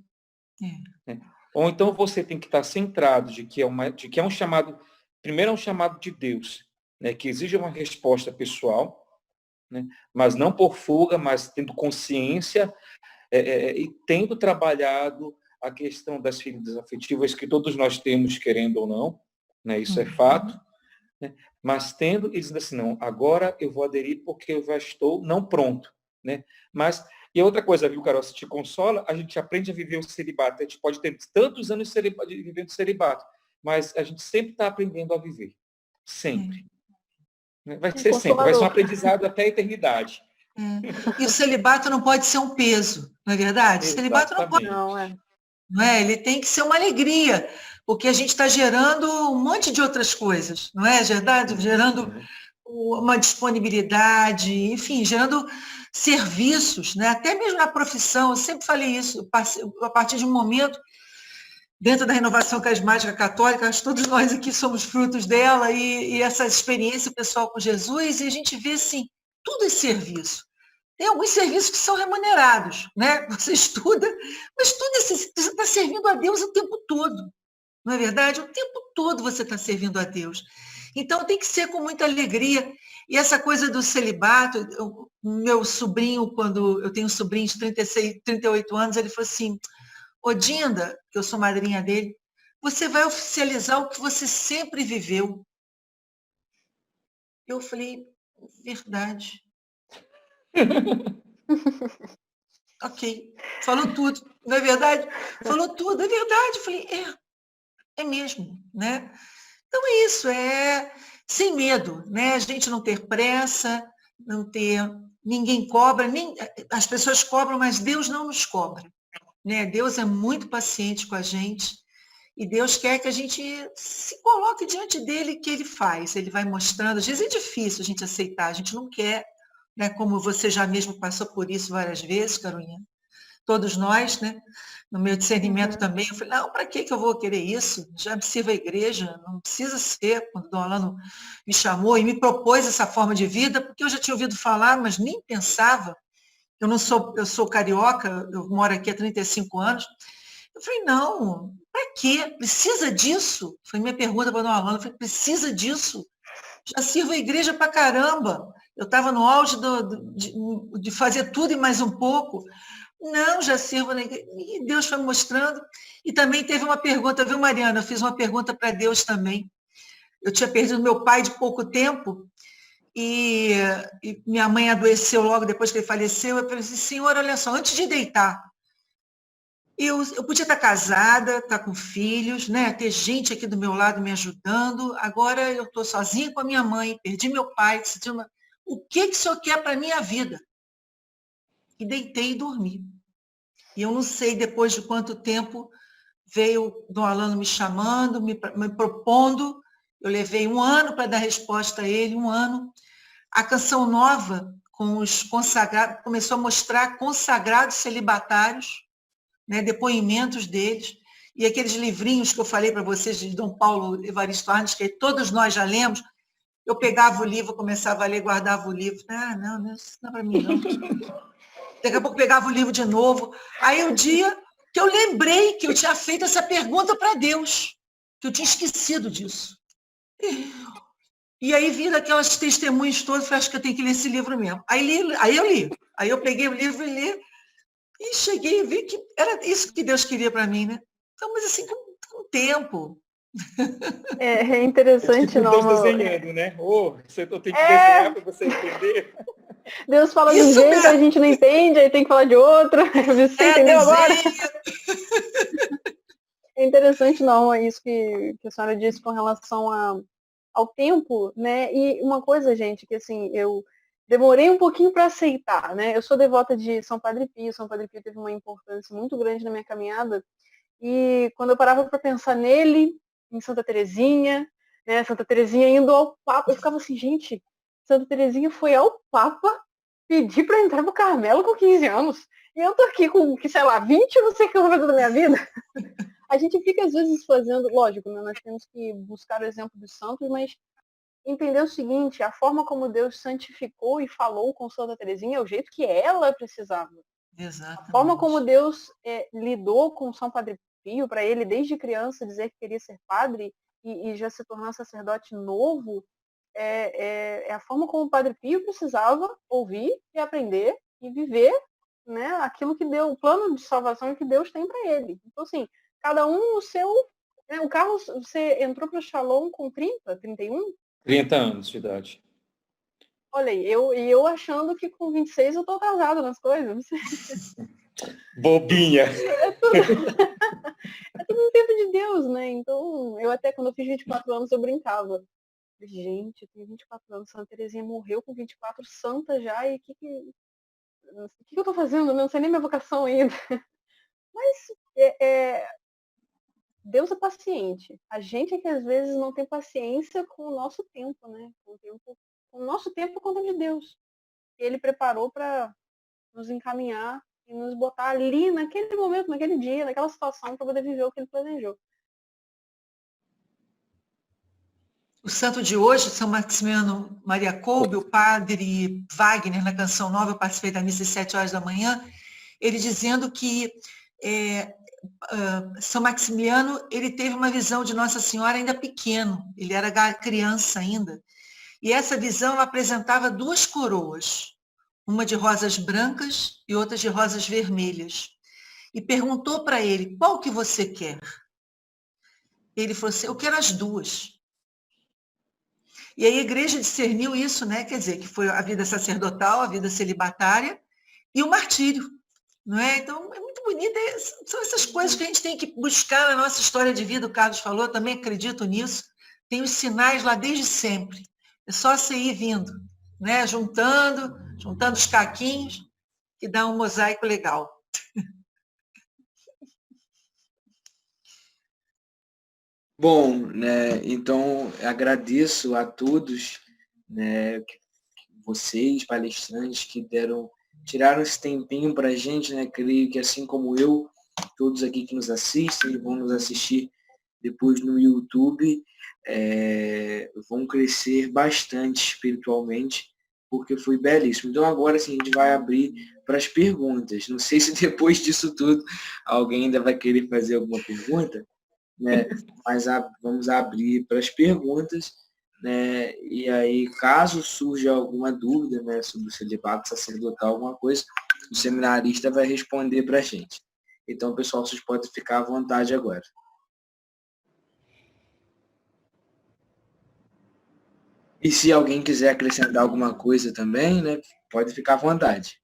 Né? Ou então você tem que estar centrado de que é um chamado, primeiro é um chamado de Deus, né, que exige uma resposta pessoal, né, mas não por fuga, mas tendo consciência e tendo trabalhado a questão das feridas afetivas que todos nós temos, querendo ou não, né, isso é fato, né, mas tendo e dizendo assim, não, agora eu vou aderir porque eu já estou não pronto. Né, mas, e outra coisa, viu, Carol, se te consola, a gente aprende a viver o celibato. A gente pode ter tantos anos de vivendo o celibato, mas a gente sempre está aprendendo a viver. Sempre. Vai ser sempre. Vai ser um aprendizado até a eternidade. E o celibato não pode ser um peso, não é verdade? O celibato não pode. Não é? Ele tem que ser uma alegria, porque a gente está gerando um monte de outras coisas, não é verdade? Gerando uma disponibilidade, enfim, gerando serviços, né? Até mesmo na profissão, eu sempre falei isso, a partir de um momento dentro da renovação carismática católica, acho que todos nós aqui somos frutos dela, e essa experiência pessoal com Jesus, e a gente vê, assim, tudo é serviço. Tem alguns serviços que são remunerados, né? Você estuda, mas tudo você está servindo a Deus o tempo todo, não é verdade? O tempo todo você está servindo a Deus. Então tem que ser com muita alegria. E essa coisa do celibato, meu sobrinho, quando eu tenho um sobrinho de 36, 38 anos, ele falou assim: ô Dinda, que eu sou madrinha dele, você vai oficializar o que você sempre viveu. Eu falei, verdade. Ok, falou tudo, não é verdade? Falou tudo, é verdade. Eu falei, é mesmo, né? Então é isso, é sem medo, né? A gente não ter pressa, não ter, ninguém cobra, nem, as pessoas cobram, mas Deus não nos cobra, né? Deus é muito paciente com a gente e Deus quer que a gente se coloque diante dele, que ele faz, ele vai mostrando. Às vezes é difícil a gente aceitar, a gente não quer, né? Como você já mesmo passou por isso várias vezes, Carolina. Todos nós, né? No meu discernimento também, eu falei, não, para que eu vou querer isso? Já me sirvo a igreja, não precisa ser. Quando o Dom Alano me chamou e me propôs essa forma de vida, porque eu já tinha ouvido falar, mas nem pensava. Eu sou carioca, eu moro aqui há 35 anos. Eu falei, não, para quê? Precisa disso? Foi minha pergunta para o Dom Alano, eu falei, precisa disso? Já sirvo a igreja para caramba. Eu estava no auge de fazer tudo e mais um pouco. Não, já sirvo na igreja. E Deus foi mostrando. E também teve uma pergunta, viu, Mariana? Eu fiz uma pergunta para Deus também. Eu tinha perdido meu pai de pouco tempo e minha mãe adoeceu logo depois que ele faleceu. Eu pensei, Senhor, olha só, antes de deitar, eu podia estar casada, estar com filhos, né? Ter gente aqui do meu lado me ajudando. Agora eu estou sozinha com a minha mãe, perdi meu pai. O que o Senhor quer para a minha vida? E deitei e dormi. E eu não sei depois de quanto tempo veio o Dom Alano me chamando, me propondo. Eu levei 1 ano para dar resposta a ele, 1 ano. A Canção Nova, com os consagrados, começou a mostrar consagrados celibatários, né, depoimentos deles, e aqueles livrinhos que eu falei para vocês, de Dom Paulo Evaristo Arnes, que todos nós já lemos. Eu pegava o livro, começava a ler, guardava o livro. Não, isso não é para mim, não. Daqui a pouco pegava o livro de novo. Aí o dia que eu lembrei que eu tinha feito essa pergunta para Deus, que eu tinha esquecido disso. E aí vi daquelas testemunhas todas, falei, acho que eu tenho que ler esse livro mesmo. Aí eu li. Aí eu peguei o livro e li, e cheguei e vi que era isso que Deus queria para mim, né? Então, mas assim, com tempo. É interessante, tipo não. Deus desenhando, né? Eu tenho que desenhar para você entender. Deus fala de um Isso jeito, mesmo. a gente não entende, aí tem que falar de outro. Você entendeu agora? É interessante, não, é isso que a senhora disse com relação ao tempo, né? E uma coisa, gente, que assim, eu demorei um pouquinho para aceitar, né? Eu sou devota de São Padre Pio. São Padre Pio teve uma importância muito grande na minha caminhada. E quando eu parava para pensar nele, em Santa Teresinha, né? Santa Teresinha indo ao Papa, eu ficava assim, gente, Santa Teresinha foi ao Papa pedir para entrar no Carmelo com 15 anos. E eu tô aqui com, sei lá, 20, não sei o que eu vou fazer da minha vida. A gente fica, às vezes, fazendo... Lógico, né? Nós temos que buscar o exemplo dos santos, mas entender o seguinte, a forma como Deus santificou e falou com Santa Teresinha é o jeito que ela precisava. Exatamente. A forma como Deus lidou com São Padre Pio, para ele, desde criança, dizer que queria ser padre e já se tornar sacerdote novo, é a forma como o Padre Pio precisava ouvir e aprender e viver, né, aquilo que deu, o plano de salvação que Deus tem para ele. Então, assim, cada um no seu... Né, o Carlos, você entrou para o Shalom com 30, 31? 30 anos de idade. Olha aí, eu achando que com 26 eu tô casada nas coisas. Bobinha! É tudo no tempo de Deus, né? Então, eu até quando eu fiz 24 anos eu brincava. Gente, eu tenho 24 anos, Santa Teresinha morreu com 24, santa já, e o que eu tô fazendo? Não sei nem minha vocação ainda. Mas Deus é paciente. A gente é que às vezes não tem paciência com o nosso tempo, né? Com o nosso tempo com o tempo de Deus. Que Ele preparou para nos encaminhar e nos botar ali naquele momento, naquele dia, naquela situação para poder viver o que ele planejou. O santo de hoje, São Maximiano Maria Kolbe, o padre Wagner, na Canção Nova, eu participei da missa às 7 horas da manhã, ele dizendo que São Maximiano, ele teve uma visão de Nossa Senhora ainda pequeno, ele era criança ainda, e essa visão apresentava duas coroas, uma de rosas brancas e outra de rosas vermelhas, e perguntou para ele, qual que você quer? Ele falou assim, eu quero as duas. E aí a igreja discerniu isso, né? Quer dizer, que foi a vida sacerdotal, a vida celibatária e o martírio, não é? Então, é muito bonito. São essas coisas que a gente tem que buscar na nossa história de vida, o Carlos falou, eu também acredito nisso. Tem os sinais lá desde sempre. É só você ir vindo, né? Juntando os caquinhos, que dá um mosaico legal. Bom, né, então agradeço a todos, né, vocês, palestrantes, que tiraram esse tempinho para a gente, né, creio que assim como eu, todos aqui que nos assistem, vão nos assistir depois no YouTube, vão crescer bastante espiritualmente, porque foi belíssimo. Então agora sim, a gente vai abrir para as perguntas. Não sei se depois disso tudo alguém ainda vai querer fazer alguma pergunta, né? Mas vamos abrir para as perguntas, né? E aí, caso surja alguma dúvida, né, sobre o celibato sacerdotal, alguma coisa, o seminarista vai responder para a gente. Então, pessoal, vocês podem ficar à vontade agora. E se alguém quiser acrescentar alguma coisa também, né, pode ficar à vontade.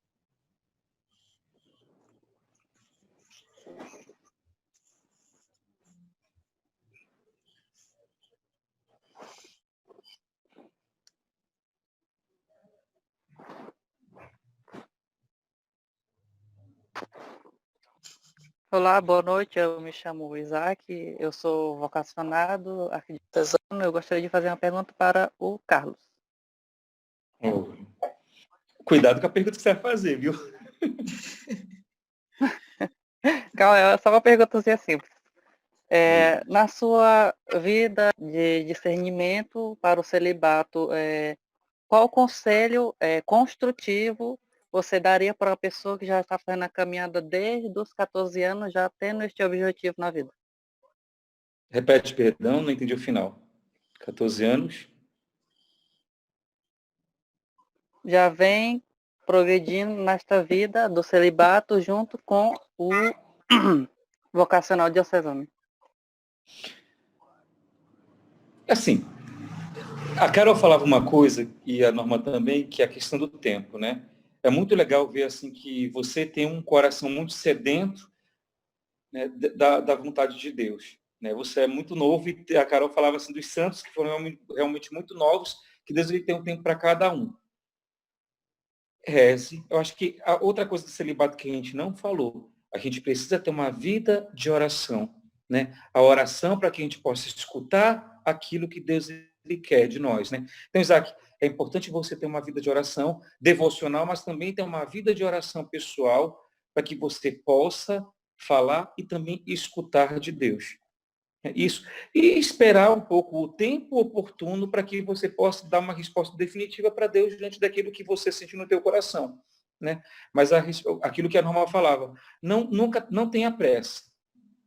Olá, boa noite. Eu me chamo Isaac, eu sou vocacionado aqui de Diocesano. Eu gostaria de fazer uma pergunta para o Carlos. Oh. Cuidado com a pergunta que você vai fazer, viu? Calma, é só uma perguntazinha simples. Na sua vida de discernimento para o celibato, qual conselho construtivo você daria para uma pessoa que já está fazendo a caminhada desde os 14 anos, já tendo este objetivo na vida? Repete, perdão, não entendi o final. 14 anos. Já vem progredindo nesta vida do celibato junto com o vocacional diocesano. Assim, a Carol falava uma coisa, e a Norma também, que é a questão do tempo, né? É muito legal ver assim que você tem um coração muito sedento, né, da vontade de Deus. Né? Você é muito novo, e a Carol falava assim dos santos que foram realmente muito novos, que Deus ele tem um tempo para cada um. Reze. Eu acho que a outra coisa do celibato que a gente não falou, a gente precisa ter uma vida de oração. Né? A oração para que a gente possa escutar aquilo que Deus ele quer de nós. Né? Então, Isaac, é importante você ter uma vida de oração devocional, mas também ter uma vida de oração pessoal para que você possa falar e também escutar de Deus. É isso. E esperar um pouco o tempo oportuno para que você possa dar uma resposta definitiva para Deus diante daquilo que você sente no teu coração. Né? Mas aquilo que a Norma falava, não tenha pressa.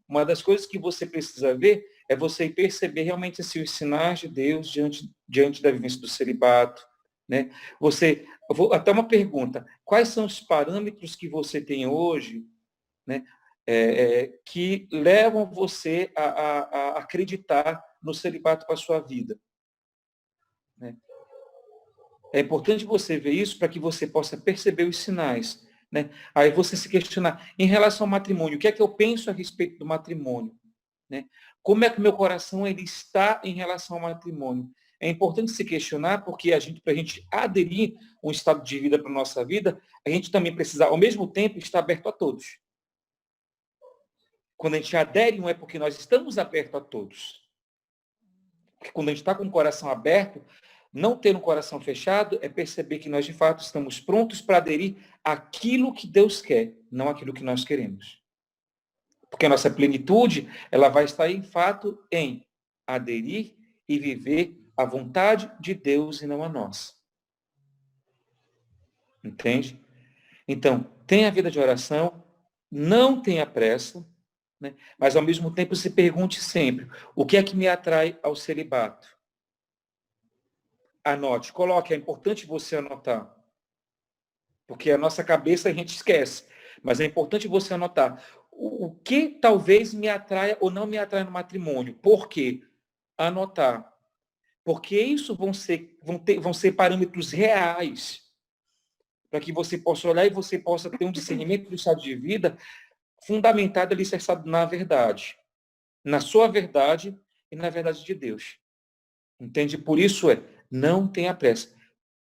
Uma das coisas que você precisa ver é você perceber realmente assim, os sinais de Deus diante da vivência do celibato. Né? Até uma pergunta, quais são os parâmetros que você tem hoje, né, que levam você a acreditar no celibato para a sua vida? Né? É importante você ver isso para que você possa perceber os sinais. Né? Aí você se questionar, em relação ao matrimônio, o que é que eu penso a respeito do matrimônio? Né? Como é que o meu coração ele está em relação ao matrimônio? É importante se questionar, porque para a gente aderir um estado de vida para a nossa vida, a gente também precisa, ao mesmo tempo, estar aberto a todos. Quando a gente adere, não é porque nós estamos abertos a todos. Porque quando a gente está com o coração aberto, não ter um coração fechado é perceber que nós, de fato, estamos prontos para aderir àquilo que Deus quer. não aquilo que nós queremos. Porque a nossa plenitude, ela vai estar em fato em aderir e viver a vontade de Deus e não a nossa. Entende? Então, tenha vida de oração, não tenha pressa, né? Mas ao mesmo tempo se pergunte sempre, o que é que me atrai ao celibato? Anote, coloque, é importante você anotar. Porque a nossa cabeça a gente esquece. Mas é importante você anotar. O que talvez me atraia ou não me atraia no matrimônio? Por quê? Anotar. Porque isso vão ser parâmetros reais para que você possa olhar e você possa ter um discernimento do estado de vida fundamentado ali na verdade. Na sua verdade e na verdade de Deus. Entende? Por isso não tenha pressa.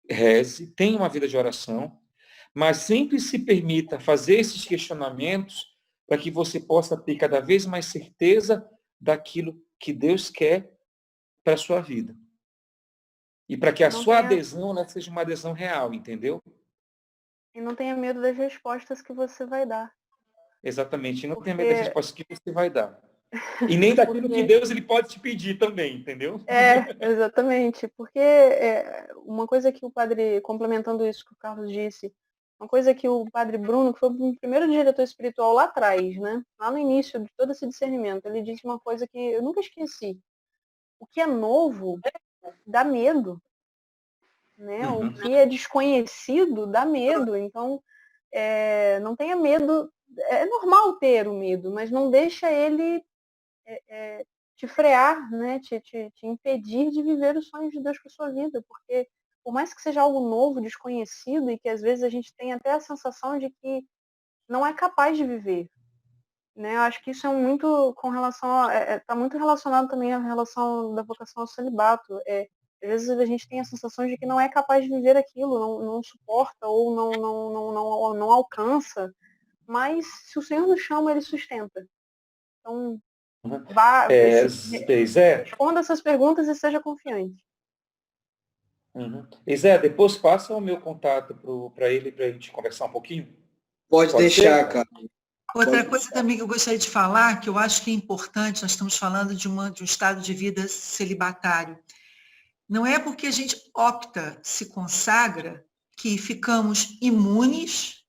Reze, tenha uma vida de oração, mas sempre se permita fazer esses questionamentos para que você possa ter cada vez mais certeza daquilo que Deus quer para a sua vida. E para que a sua adesão seja uma adesão real, entendeu? E não tenha medo das respostas que você vai dar. Exatamente. E não tenha medo das respostas que você vai dar. E nem daquilo que Deus ele pode te pedir também, entendeu? Exatamente. Porque uma coisa que o padre, complementando isso que o Carlos disse, uma coisa que o padre Bruno, que foi o primeiro diretor espiritual lá atrás, né? Lá no início de todo esse discernimento, ele disse uma coisa que eu nunca esqueci. O que é novo dá medo. Né? O que é desconhecido dá medo. Então, não tenha medo. É normal ter o medo, mas não deixa ele te frear, né? te impedir de viver os sonhos de Deus para sua vida. Porque, por mais que seja algo novo, desconhecido, e que às vezes a gente tem até a sensação de que não é capaz de viver. Né? Eu acho que isso é muito com relação está muito relacionado também à relação da vocação ao celibato. Às vezes a gente tem a sensação de que não é capaz de viver aquilo, não suporta ou não alcança, mas se o Senhor nos chama, Ele sustenta. Então, responda essas perguntas e seja confiante. Zé, depois passa o meu contato para ele, para a gente conversar um pouquinho. Pode deixar, ser? cara. Outra coisa também que eu gostaria de falar, que eu acho que é importante, nós estamos falando de um estado de vida celibatário. Não é porque a gente opta, se consagra, que ficamos imunes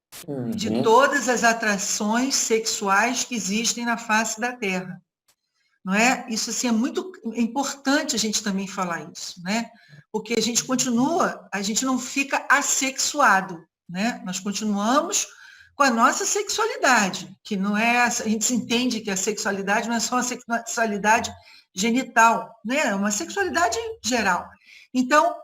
de todas as atrações sexuais que existem na face da Terra. Não é? Isso assim, é muito importante a gente também falar isso, né? Porque a gente não fica assexuado, né? Nós continuamos com a nossa sexualidade, que não é, a gente entende que a sexualidade não é só uma sexualidade genital, né? É uma sexualidade geral. Então,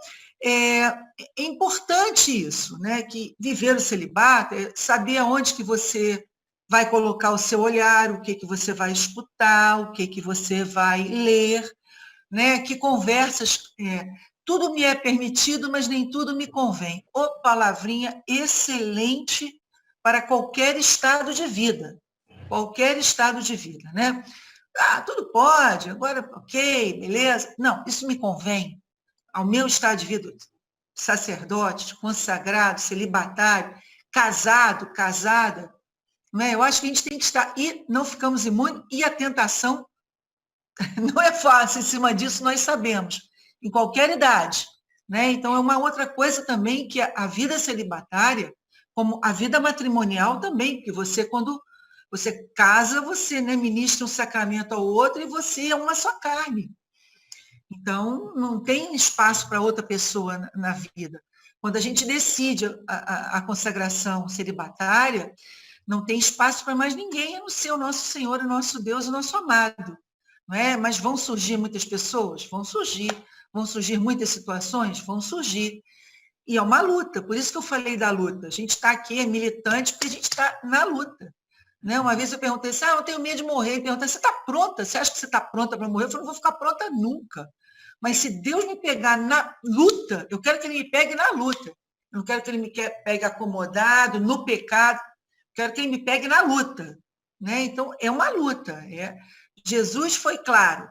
é importante isso, né? Que viver o celibato, saber aonde que você vai colocar o seu olhar, o que você vai escutar, o que você vai ler, né? Que conversas, tudo me é permitido, mas nem tudo me convém. Ô, palavrinha excelente para qualquer estado de vida, né? Tudo pode, agora, ok, beleza. Não, isso me convém ao meu estado de vida, sacerdote, consagrado, celibatário, casado, casada, não é? Eu acho que a gente tem que estar, e não ficamos imunes, e a tentação não é fácil, em cima disso nós sabemos, em qualquer idade, né? Então é uma outra coisa também que a vida celibatária, como a vida matrimonial também, porque você, quando você casa, você, né, ministra um sacramento ao outro e você é uma só carne. Então, não tem espaço para outra pessoa na vida. Quando a gente decide a consagração celibatária, não tem espaço para mais ninguém, a não ser o nosso Senhor, o nosso Deus, o nosso amado. Não é? Mas vão surgir muitas pessoas? Vão surgir. Vão surgir muitas situações? Vão surgir. E é uma luta, por isso que eu falei da luta. A gente está aqui, é militante, porque a gente está na luta. Né? Uma vez eu perguntei assim, eu tenho medo de morrer. Perguntei, você está pronta? Você acha que você está pronta para morrer? Eu falei, não vou ficar pronta nunca. Mas se Deus me pegar na luta, eu quero que Ele me pegue na luta. Eu não quero que Ele me pegue acomodado, no pecado. Eu quero que Ele me pegue na luta. Né? Então, é uma luta. Jesus foi claro.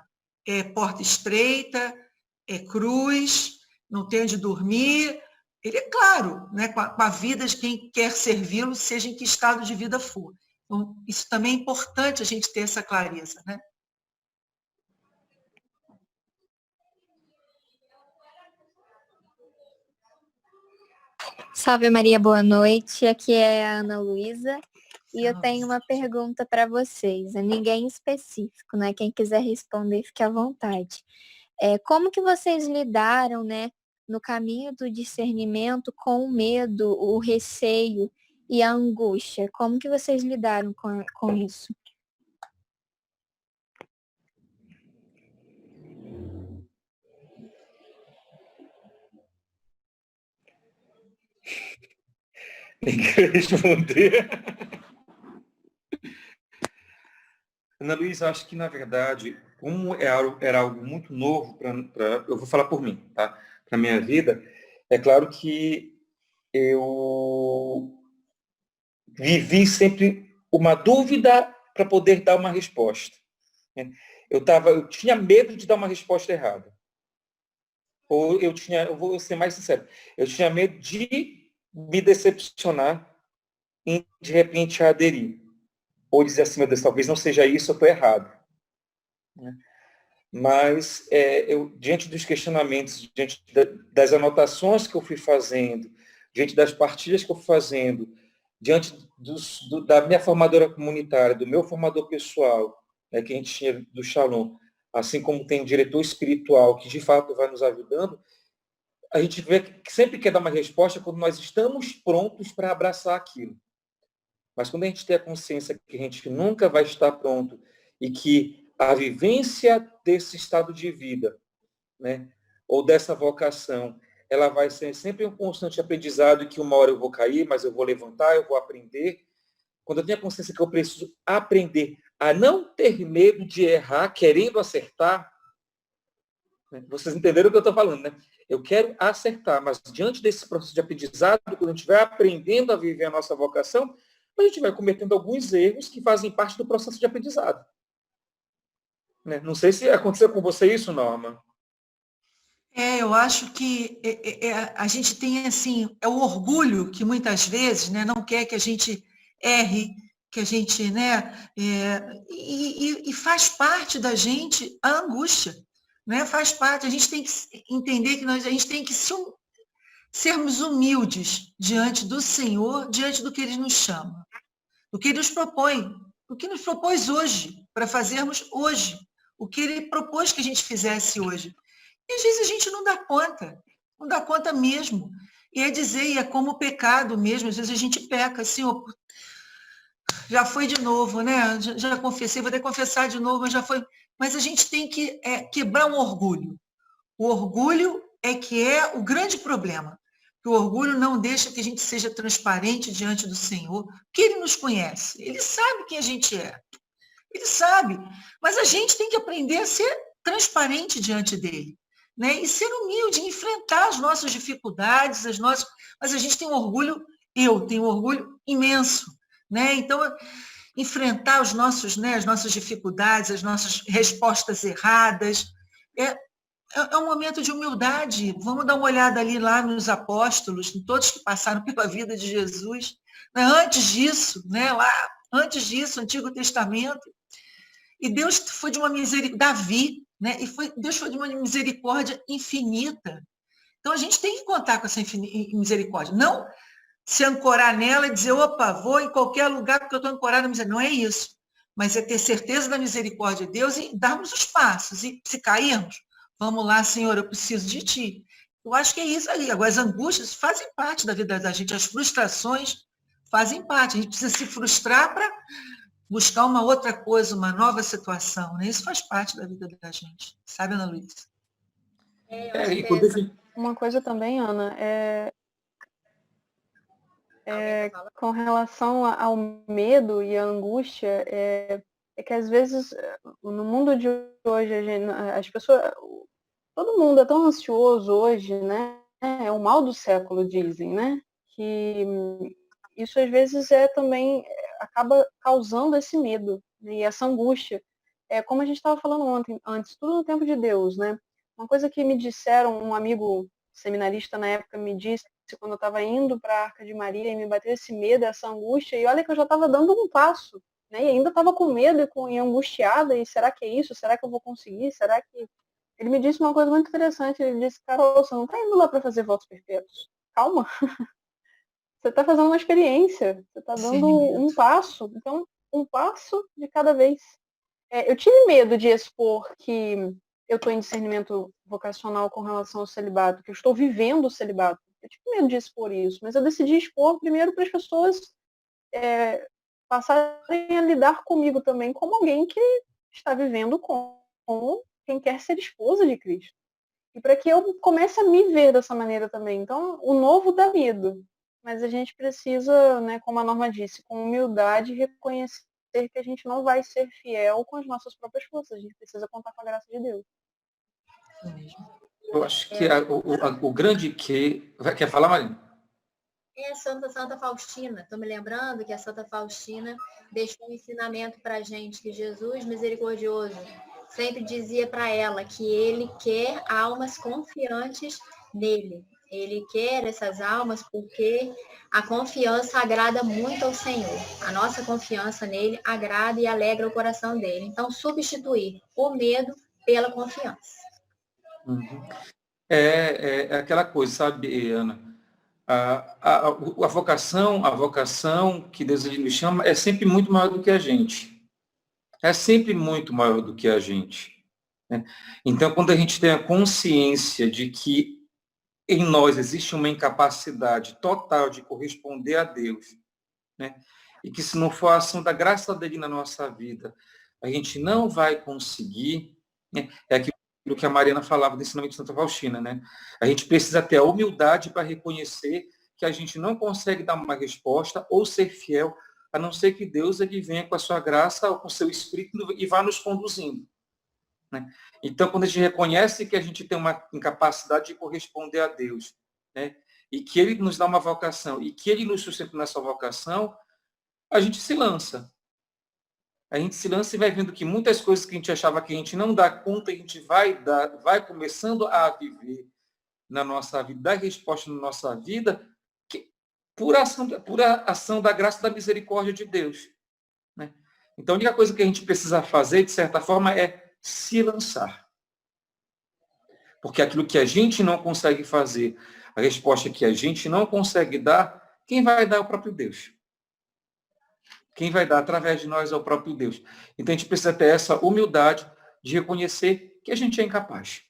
É porta estreita, é cruz, não tem onde dormir, ele é claro, né, com a vida de quem quer servi-lo, seja em que estado de vida for. Então, isso também é importante a gente ter essa clareza, né? Salve Maria, boa noite. Aqui é a Ana Luísa e eu tenho uma pergunta para vocês. Ninguém específico, né? Quem quiser responder, fique à vontade. Como que vocês lidaram, né, no caminho do discernimento com o medo, o receio e a angústia? Como que vocês lidaram com isso? Nem quero responder. Ana Luísa, acho que, na verdade, como era algo muito novo, eu vou falar por mim, tá? Para a minha vida, é claro que eu vivi sempre uma dúvida para poder dar uma resposta, né? Eu tinha medo de dar uma resposta errada. Ou eu vou ser mais sincero, eu tinha medo de me decepcionar e, de repente, aderir. Ou dizer assim, meu Deus, talvez não seja isso, eu estou errado, né? Mas diante dos questionamentos, diante das anotações que eu fui fazendo, diante das partilhas que eu fui fazendo, diante da minha formadora comunitária, do meu formador pessoal, né, que a gente tinha do Shalom, assim como tem o diretor espiritual, que de fato vai nos ajudando, a gente vê que sempre quer dar uma resposta quando nós estamos prontos para abraçar aquilo. Mas quando a gente tem a consciência que a gente nunca vai estar pronto e que a vivência desse estado de vida, né, ou dessa vocação, ela vai ser sempre um constante aprendizado, que uma hora eu vou cair, mas eu vou levantar, eu vou aprender. Quando eu tenho a consciência que eu preciso aprender a não ter medo de errar, querendo acertar, né? Vocês entenderam o que eu estou falando, né? Eu quero acertar, mas diante desse processo de aprendizado, quando a gente vai aprendendo a viver a nossa vocação, a gente vai cometendo alguns erros que fazem parte do processo de aprendizado, né? Não sei se aconteceu com você isso, Norma. Eu acho que a gente tem, assim, o orgulho que muitas vezes, né, não quer que a gente erre, que a gente, né, e faz parte da gente a angústia, né, faz parte, a gente tem que entender que a gente tem que sermos humildes diante do Senhor, diante do que Ele nos chama, do que Ele nos propõe, o que nos propôs hoje, para fazermos hoje, o que Ele propôs que a gente fizesse hoje. E às vezes a gente não dá conta mesmo. E é dizer, e é como pecado mesmo, às vezes a gente peca, Senhor, já foi de novo, né? Já confessei, vou ter que confessar de novo, mas já foi. Mas a gente tem que quebrar um orgulho. O orgulho é que é o grande problema. Que o orgulho não deixa que a gente seja transparente diante do Senhor, porque Ele nos conhece, Ele sabe quem a gente é. Ele sabe. Mas a gente tem que aprender a ser transparente diante dele, né? E ser humilde, enfrentar as nossas dificuldades, mas a gente tem um orgulho, eu tenho um orgulho imenso, né? Então, enfrentar né, as nossas dificuldades, as nossas respostas erradas, é um momento de humildade. Vamos dar uma olhada ali lá nos apóstolos, em todos que passaram pela vida de Jesus, né? Antes disso, né, Antigo Testamento, e Deus foi de uma misericórdia, Davi, né? Deus foi de uma misericórdia infinita. Então a gente tem que contar com essa misericórdia. Não se ancorar nela e dizer, opa, vou em qualquer lugar porque eu estou ancorado na misericórdia. Não é isso. Mas é ter certeza da misericórdia de Deus e darmos os passos. E se cairmos, vamos lá, Senhor, eu preciso de Ti. Eu acho que é isso aí. Agora, as angústias fazem parte da vida da gente, as frustrações fazem parte. A gente precisa se frustrar para buscar uma outra coisa, uma nova situação, né? Isso faz parte da vida da gente, sabe, Ana Luísa? Uma coisa também, Ana, com relação ao medo e à angústia, é que às vezes no mundo de hoje as pessoas, todo mundo é tão ansioso hoje, né? É o mal do século, dizem, né? Que isso às vezes também acaba causando esse medo, né? E essa angústia. Como a gente estava falando antes, tudo no tempo de Deus, né? Uma coisa que me disseram, um amigo seminarista na época me disse, quando eu estava indo para a Arca de Maria e me bateu esse medo, essa angústia, e olha que eu já estava dando um passo, né? E ainda estava com medo e angustiada, e será que é isso? Será que eu vou conseguir? Será que... Ele me disse uma coisa muito interessante, ele disse, Carol, você não está indo lá para fazer votos perpétuos. Calma. Você está fazendo uma experiência, você está dando um passo. Então, um passo de cada vez. Eu tive medo de expor que eu estou em discernimento vocacional com relação ao celibato, que eu estou vivendo o celibato. Eu tive medo de expor isso, mas eu decidi expor primeiro para as pessoas passarem a lidar comigo também como alguém que está vivendo com quem quer ser esposa de Cristo. E para que eu comece a me ver dessa maneira também. Então, o novo dá medo. Mas a gente precisa, né, como a Norma disse, com humildade, reconhecer que a gente não vai ser fiel com as nossas próprias forças. A gente precisa contar com a graça de Deus. Eu acho que o grande que... Quer falar, Marina? É Santa Faustina. Estou me lembrando que a Santa Faustina deixou um ensinamento para a gente, que Jesus misericordioso sempre dizia para ela que ele quer almas confiantes nele. Ele quer essas almas porque a confiança agrada muito ao Senhor. A nossa confiança nele agrada e alegra o coração dele. Então, substituir o medo pela confiança. Uhum. É aquela coisa, sabe, Ana? A vocação que Deus ele nos chama é sempre muito maior do que a gente. É sempre muito maior do que a gente, né? Então, quando a gente tem a consciência de que em nós existe uma incapacidade total de corresponder a Deus, né? E que se não for a ação da graça dele na nossa vida, a gente não vai conseguir, né? É aquilo que a Mariana falava do ensinamento de Santa Faustina, né? A gente precisa ter a humildade para reconhecer que a gente não consegue dar uma resposta ou ser fiel, a não ser que Deus ele venha com a sua graça ou com o seu Espírito e vá nos conduzindo, né? Então, quando a gente reconhece que a gente tem uma incapacidade de corresponder a Deus, né, e que Ele nos dá uma vocação, e que Ele nos sustenta nessa vocação, a gente se lança. A gente se lança e vai vendo que muitas coisas que a gente achava que a gente não dá conta, a gente vai começando a viver na nossa vida, dar resposta na nossa vida, que, por ação da graça e da misericórdia de Deus, né? Então, a única coisa que a gente precisa fazer, de certa forma, é se lançar. Porque aquilo que a gente não consegue fazer, a resposta que a gente não consegue dar, quem vai dar é o próprio Deus. Quem vai dar através de nós é o próprio Deus. Então a gente precisa ter essa humildade de reconhecer que a gente é incapaz.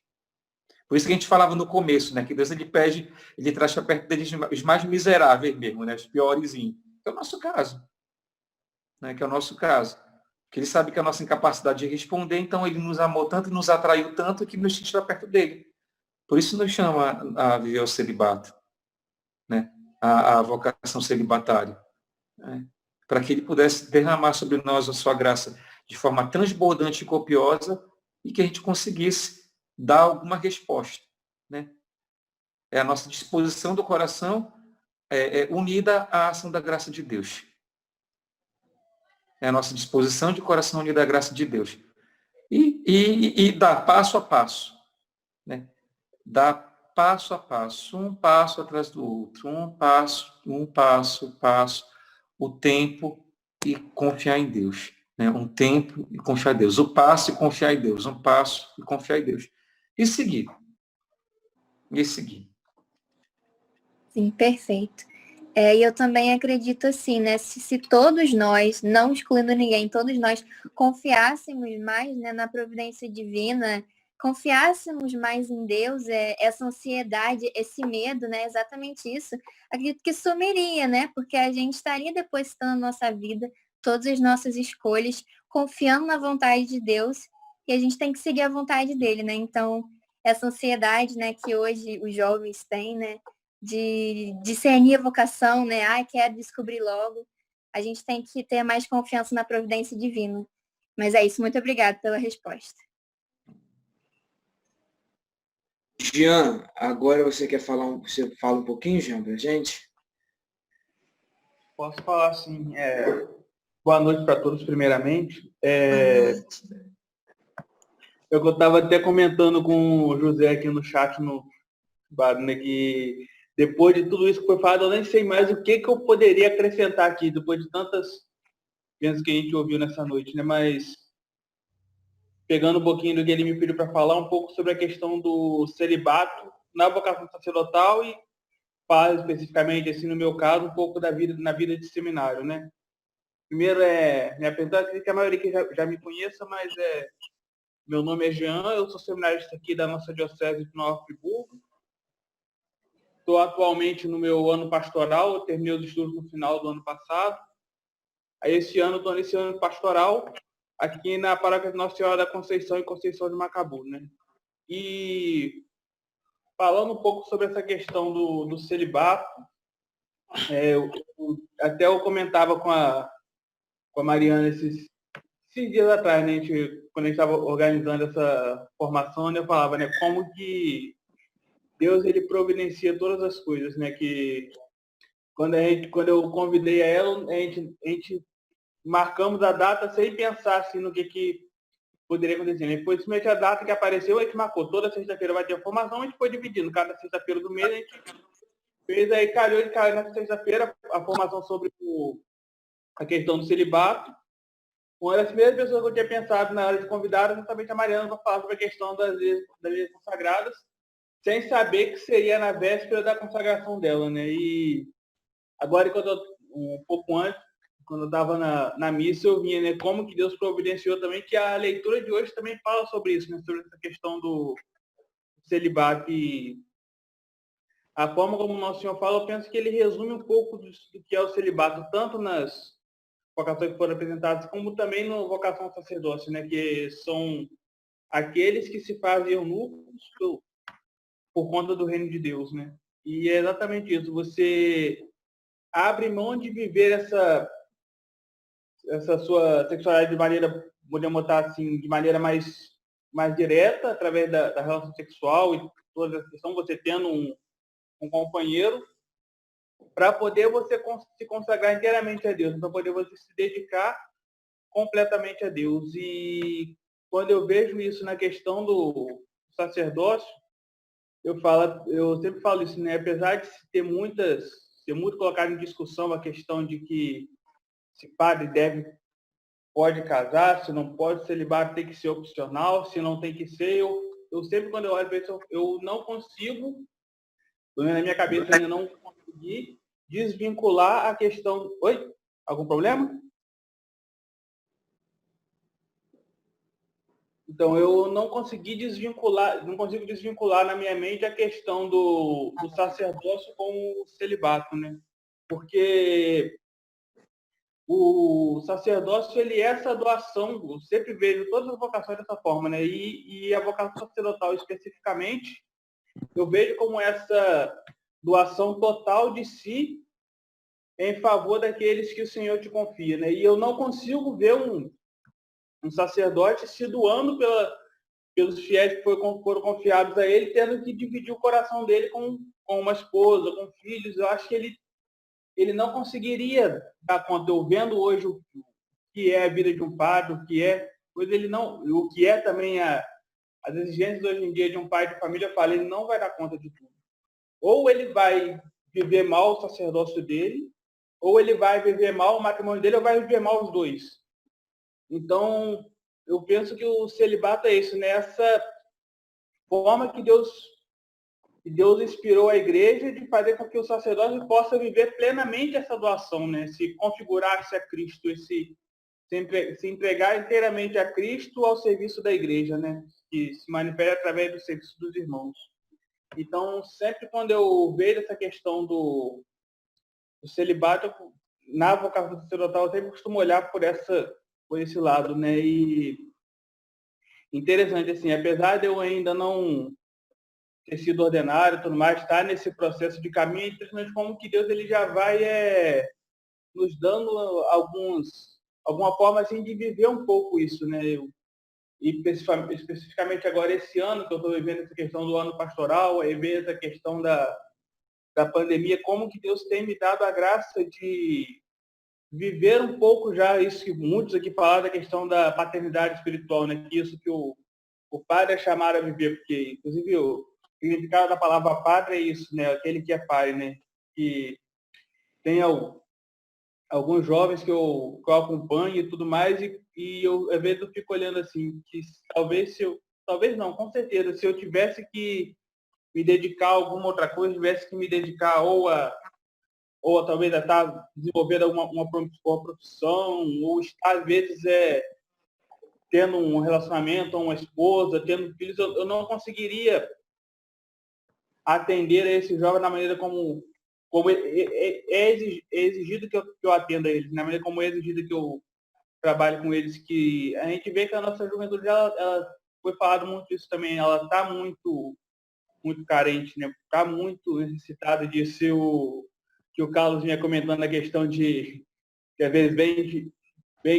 Por isso que a gente falava no começo, né, que Deus ele traz para perto deles os mais miseráveis mesmo, né, os piorzinhos. Que é o nosso caso. Né, que é o nosso caso. Porque ele sabe que a nossa incapacidade de responder, então ele nos amou tanto e nos atraiu tanto que nos tira perto dele. Por isso nos chama a viver o celibato, né? A vocação celibatária, né? Para que ele pudesse derramar sobre nós a sua graça de forma transbordante e copiosa e que a gente conseguisse dar alguma resposta, né? É a nossa disposição do coração unida à ação da graça de Deus. É a nossa disposição de coração unida à graça de Deus. E dar passo a passo, né? Dar passo a passo, um passo atrás do outro, um passo, o tempo e confiar em Deus, né? Um tempo e confiar em Deus, o passo e confiar em Deus, um passo e confiar em Deus. E seguir. Sim, perfeito. E eu também acredito assim, né? Se todos nós, não excluindo ninguém, todos nós confiássemos mais, né, na providência divina, confiássemos mais em Deus, essa ansiedade, esse medo, né? Exatamente isso. Acredito que sumiria, né? Porque a gente estaria depositando na nossa vida todas as nossas escolhas, confiando na vontade de Deus, e a gente tem que seguir a vontade dele, né? Então, essa ansiedade, né, que hoje os jovens têm, né, de discernir a vocação, né? Quero descobrir logo. A gente tem que ter mais confiança na providência divina. Mas é isso, muito obrigada pela resposta. Jean, agora você você fala um pouquinho, Jean, pra gente? Posso falar sim. Boa noite para todos, primeiramente. Eu estava até comentando com o José aqui no chat, no Baruna, que depois de tudo isso que foi falado, eu nem sei mais o que eu poderia acrescentar aqui, depois de tantas vezes que a gente ouviu nessa noite, né? Mas, pegando um pouquinho do que ele me pediu para falar, um pouco sobre a questão do celibato na vocação sacerdotal e fala especificamente, assim, no meu caso, um pouco da vida, na vida de seminário, né? Primeiro me apresentar, acredito que a maioria que já me conheça, mas meu nome é Jean, eu sou seminarista aqui da nossa diocese de Nova Friburgo. Estou atualmente no meu ano pastoral, eu terminei os estudos no final do ano passado. Aí esse ano, estou nesse ano pastoral, aqui na paróquia de Nossa Senhora da Conceição e Conceição de Macabu, né? E falando um pouco sobre essa questão do celibato, até eu comentava com a Mariana esses dias atrás, né, quando a gente estava organizando essa formação, né, eu falava, né, como que Deus ele providencia todas as coisas, né, que quando eu convidei a ela, a gente marcamos a data sem pensar assim, no que poderia acontecer. Né? Depois, simplesmente a data que apareceu, a gente marcou. Toda sexta-feira vai ter a formação, a gente foi dividindo. Cada sexta-feira do mês, a gente fez aí, calhou nessa sexta-feira a formação sobre a questão do celibato. Uma das primeiras pessoas que eu tinha pensado na hora de convidar era justamente a Mariana para falar sobre a questão das leis consagradas, sem saber que seria na véspera da consagração dela, né? E agora, um pouco antes, quando eu estava na missa, eu vinha, né, como que Deus providenciou também, que a leitura de hoje também fala sobre isso, né, sobre essa questão do celibato. E a forma como o Nosso Senhor fala, eu penso que ele resume um pouco do que é o celibato, tanto nas vocações que foram apresentadas, como também na vocação ao sacerdócio, né, que são aqueles que se fazem eunucos por conta do reino de Deus, né? E é exatamente isso, você abre mão de viver essa sua sexualidade de maneira, podemos botar assim, de maneira mais direta, através da relação sexual e toda essa questão, você tendo um companheiro, para poder você se consagrar inteiramente a Deus, para poder você se dedicar completamente a Deus. E quando eu vejo isso na questão do sacerdócio, eu sempre falo isso, né? Apesar de ser muito colocado em discussão a questão de que se padre pode casar, se não pode, celibato tem que ser opcional, se não tem que ser, eu sempre, quando eu olho para isso, eu não consigo, na minha cabeça ainda não consegui desvincular a questão... Oi? Algum problema? Então, eu não consigo desvincular na minha mente a questão do sacerdócio com o celibato, né? Porque o sacerdócio, ele é essa doação, eu sempre vejo todas as vocações dessa forma, né? E a vocação sacerdotal especificamente, eu vejo como essa doação total de si em favor daqueles que o Senhor te confia, né? E eu não consigo ver um sacerdote se doando pelos fiéis que foram confiados a ele, tendo que dividir o coração dele com uma esposa, com filhos. Eu acho que ele não conseguiria dar conta. Eu vendo hoje o que é a vida de um padre, o que é também as exigências hoje em dia de um pai de família, eu falo, ele não vai dar conta de tudo. Ou ele vai viver mal o sacerdócio dele, ou ele vai viver mal o matrimônio dele, ou vai viver mal os dois. Então, eu penso que o celibato é isso, né? Essa forma que Deus inspirou a igreja de fazer com que o sacerdote possa viver plenamente essa doação, né? Se configurar-se a Cristo, se entregar inteiramente a Cristo ao serviço da igreja, né? Que se manifesta através do serviço dos irmãos. Então, sempre quando eu vejo essa questão do celibato, na vocação sacerdotal, eu sempre costumo olhar por esse lado, né? E interessante, assim, apesar de eu ainda não ter sido ordenário e tudo mais, estar nesse processo de caminho, é interessante como que Deus ele já vai nos dando alguma forma assim de viver um pouco isso, né? E especificamente agora esse ano que eu estou vivendo essa questão do ano pastoral, aí ver essa questão da pandemia, como que Deus tem me dado a graça de viver um pouco já isso que muitos aqui falaram da questão da paternidade espiritual, né? Que isso que o padre é chamado a viver, porque inclusive significado da palavra padre é isso, né? Aquele que é pai, né? Que tem alguns jovens que eu acompanho e tudo mais, e eu, às vezes, eu fico olhando assim, que talvez não, com certeza, se eu tivesse que me dedicar a alguma outra coisa, tivesse que me dedicar ou talvez a estar desenvolvendo uma profissão, ou estar, às vezes, tendo um relacionamento, uma esposa, tendo filhos, eu não conseguiria atender a esses jovens da maneira como exigido que eu atenda eles, na maneira como é exigido que eu trabalhe com eles, que a gente vê que a nossa juventude, ela foi falado muito isso também, ela está muito carente, né? Está muito necessitada disso, que o Carlos vinha comentando a questão de que às vezes vem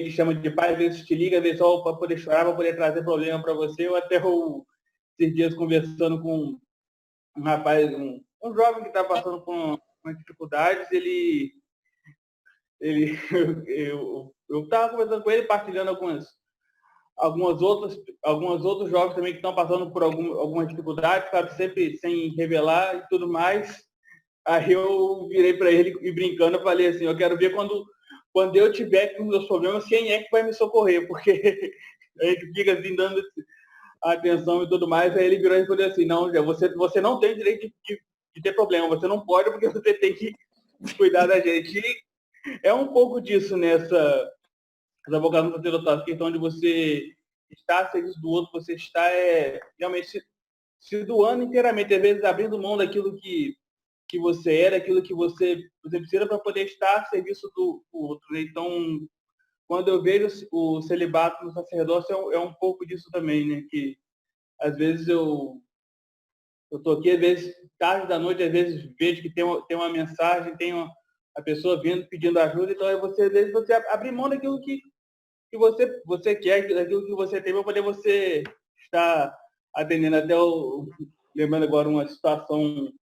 que chama de pai, às vezes te liga, às vezes só para poder chorar, para poder trazer problema para você. Eu até esses dias conversando com um rapaz, um jovem que está passando com dificuldades, eu estava conversando com ele, partilhando alguns outros jovens também que estão passando por algumas dificuldades, claro, sempre sem revelar e tudo mais. Aí eu virei para ele e brincando, eu falei assim, eu quero ver quando eu tiver com meus problemas, quem é que vai me socorrer, porque a gente fica assim dando atenção e tudo mais. Aí ele virou e falou assim, não, você não tem direito de ter problema, você não pode porque você tem que cuidar da gente. E é um pouco disso nessa vocação sacerdotal, a questão de você estar a serviço do outro, você está realmente se doando inteiramente, às vezes abrindo mão daquilo que você é, daquilo que você precisa para poder estar a serviço do outro. Né? Então, quando eu vejo o celibato no sacerdócio, é um pouco disso também, né? Que às vezes eu estou aqui, às vezes, tarde da noite, às vezes vejo que tem uma mensagem, a pessoa vindo, pedindo ajuda, então às vezes você abrir mão daquilo que você quer, daquilo que você tem, para poder você estar atendendo. Até lembrando agora uma situação,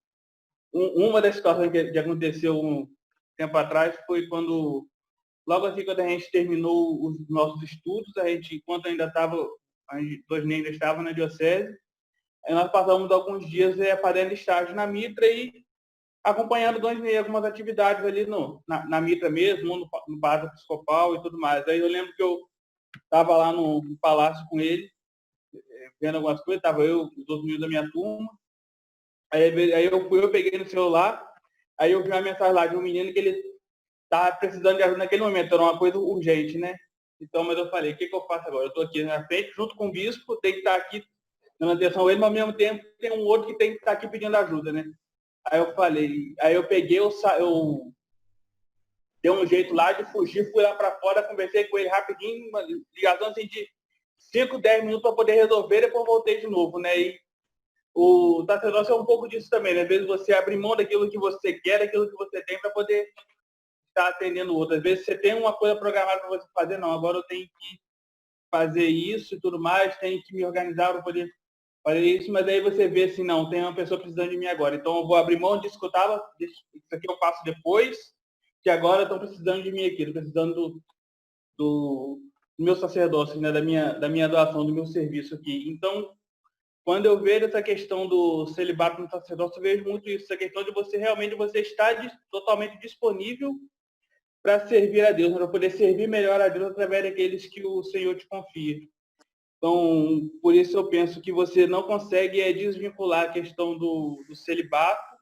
uma das situações que aconteceu um tempo atrás foi logo assim, quando a gente terminou os nossos estudos, enquanto ainda dois ainda estavam na diocese, nós passamos alguns dias fazendo estágio na Mitra e acompanhando algumas atividades ali na Mitra mesmo, no Palácio Episcopal e tudo mais. Aí eu lembro que eu estava lá no palácio com ele, vendo algumas coisas, estava eu, os outros meninos da minha turma. Aí eu peguei no celular, aí eu vi uma mensagem lá de um menino que ele estava precisando de ajuda naquele momento, era uma coisa urgente, né? Então, mas eu falei, o que eu faço agora? Eu estou aqui na frente, junto com o bispo, tem que estar aqui dando atenção a ele, mas ao mesmo tempo tem um outro que tem que estar aqui pedindo ajuda, né? Aí eu peguei, eu dei um jeito lá de fugir, fui lá para fora, conversei com ele rapidinho, uma ligação assim de 5, 10 minutos para poder resolver, depois voltei de novo, né? E o sacerdócio é um pouco disso também, né? Às vezes você abre mão daquilo que você quer, daquilo que você tem, para poder estar atendendo o outro. Às vezes você tem uma coisa programada para você fazer, não, agora eu tenho que fazer isso e tudo mais, tenho que me organizar para poder fazer isso, mas aí você vê assim, não, tem uma pessoa precisando de mim agora, então eu vou abrir mão disso que eu estava, isso aqui eu faço depois, que agora estão precisando de mim aqui, estão precisando do meu sacerdócio, né, da minha doação, do meu serviço aqui. Então, quando eu vejo essa questão do celibato no sacerdócio, eu vejo muito isso, essa questão de você realmente estar totalmente disponível para servir a Deus, para poder servir melhor a Deus através daqueles que o Senhor te confia. Então, por isso eu penso que você não consegue desvincular a questão do celibato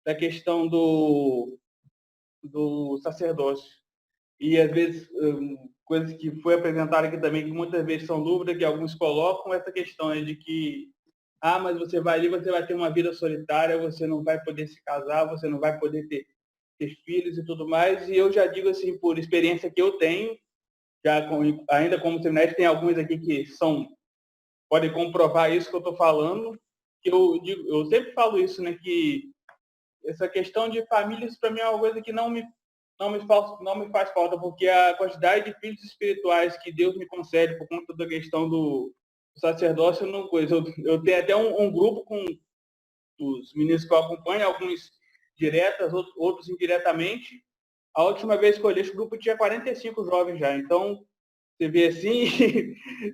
da questão do sacerdócio. E, às vezes, coisas que foi apresentada aqui também, que muitas vezes são dúvidas que alguns colocam, essa questão de que, mas você vai ali, você vai ter uma vida solitária, você não vai poder se casar, você não vai poder ter filhos e tudo mais. E eu já digo assim, por experiência que eu tenho, ainda como seminarista, tem alguns aqui que podem comprovar isso que eu estou falando, que eu sempre falo isso, né, que essa questão de famílias para mim é uma coisa que não me faz falta, porque a quantidade de filhos espirituais que Deus me concede por conta da questão do sacerdócio, não coisa. Eu tenho até um grupo com os meninos que eu acompanho, alguns diretas, outros indiretamente. A última vez que eu olhei esse grupo tinha 45 jovens já. Então, você vê assim,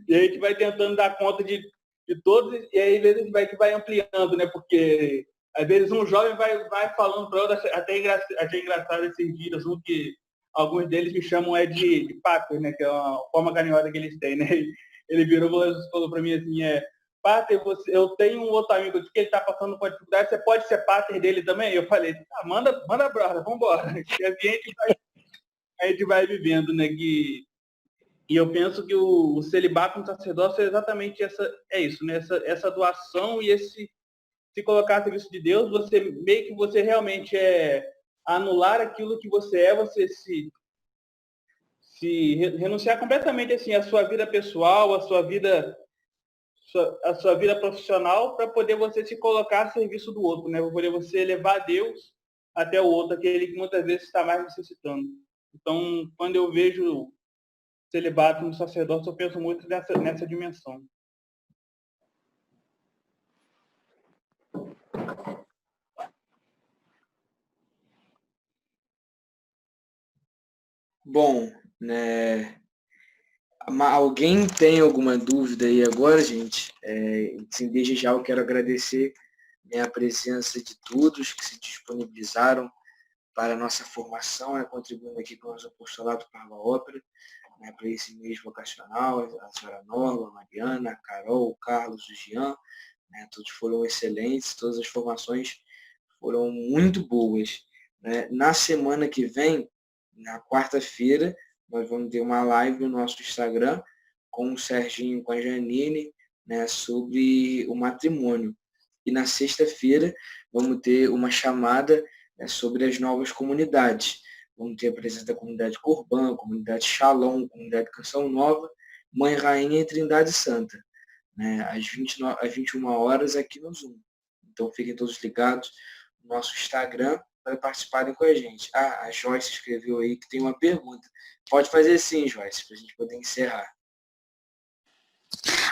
e a gente vai tentando dar conta de de todos, e aí às vezes vai ampliando, né? Porque às vezes um jovem vai falando para outro, até engraçado esses dias, que alguns deles me chamam de pater, né? Que é uma forma carinhosa que eles têm, né? Ele virou e falou para mim assim, pater, eu tenho um outro amigo aqui que ele está passando por dificuldade, você pode ser pater dele também? Eu falei, manda brother, vambora. E assim a gente vai vivendo, né? E eu penso que o celibato no sacerdócio é exatamente isso, né? Essa doação e esse se colocar a serviço de Deus, você realmente anular aquilo que você você se renunciar completamente assim à sua vida pessoal, à sua vida profissional, para poder você se colocar a serviço do outro, né? Para poder você levar Deus até o outro, aquele que muitas vezes está mais necessitando. Então, quando eu vejo celibato no sacerdócio, eu penso muito nessa dimensão. Bom, né? Alguém tem alguma dúvida aí agora, gente? Assim, desde já eu quero agradecer, né, a presença de todos que se disponibilizaram para a nossa formação, né, contribuindo aqui com o nosso apostolado Parva Ópera, né, para esse mês vocacional, a senhora Norma, a Mariana, a Carol, o Carlos, o Jean, né, todos foram excelentes, todas as formações foram muito boas, né? Na semana que vem, na quarta-feira, nós vamos ter uma live no nosso Instagram com o Serginho, com a Janine, né, sobre o matrimônio. E na sexta-feira vamos ter uma chamada, né, sobre as novas comunidades. Vamos ter a presença da comunidade Corban, comunidade Shalom, comunidade Canção Nova, Mãe Rainha e Trindade Santa, né, às 21 horas aqui no Zoom. Então fiquem todos ligados no nosso Instagram para participarem com a gente. A Joyce escreveu aí que tem uma pergunta. Pode fazer sim, Joyce, para a gente poder encerrar.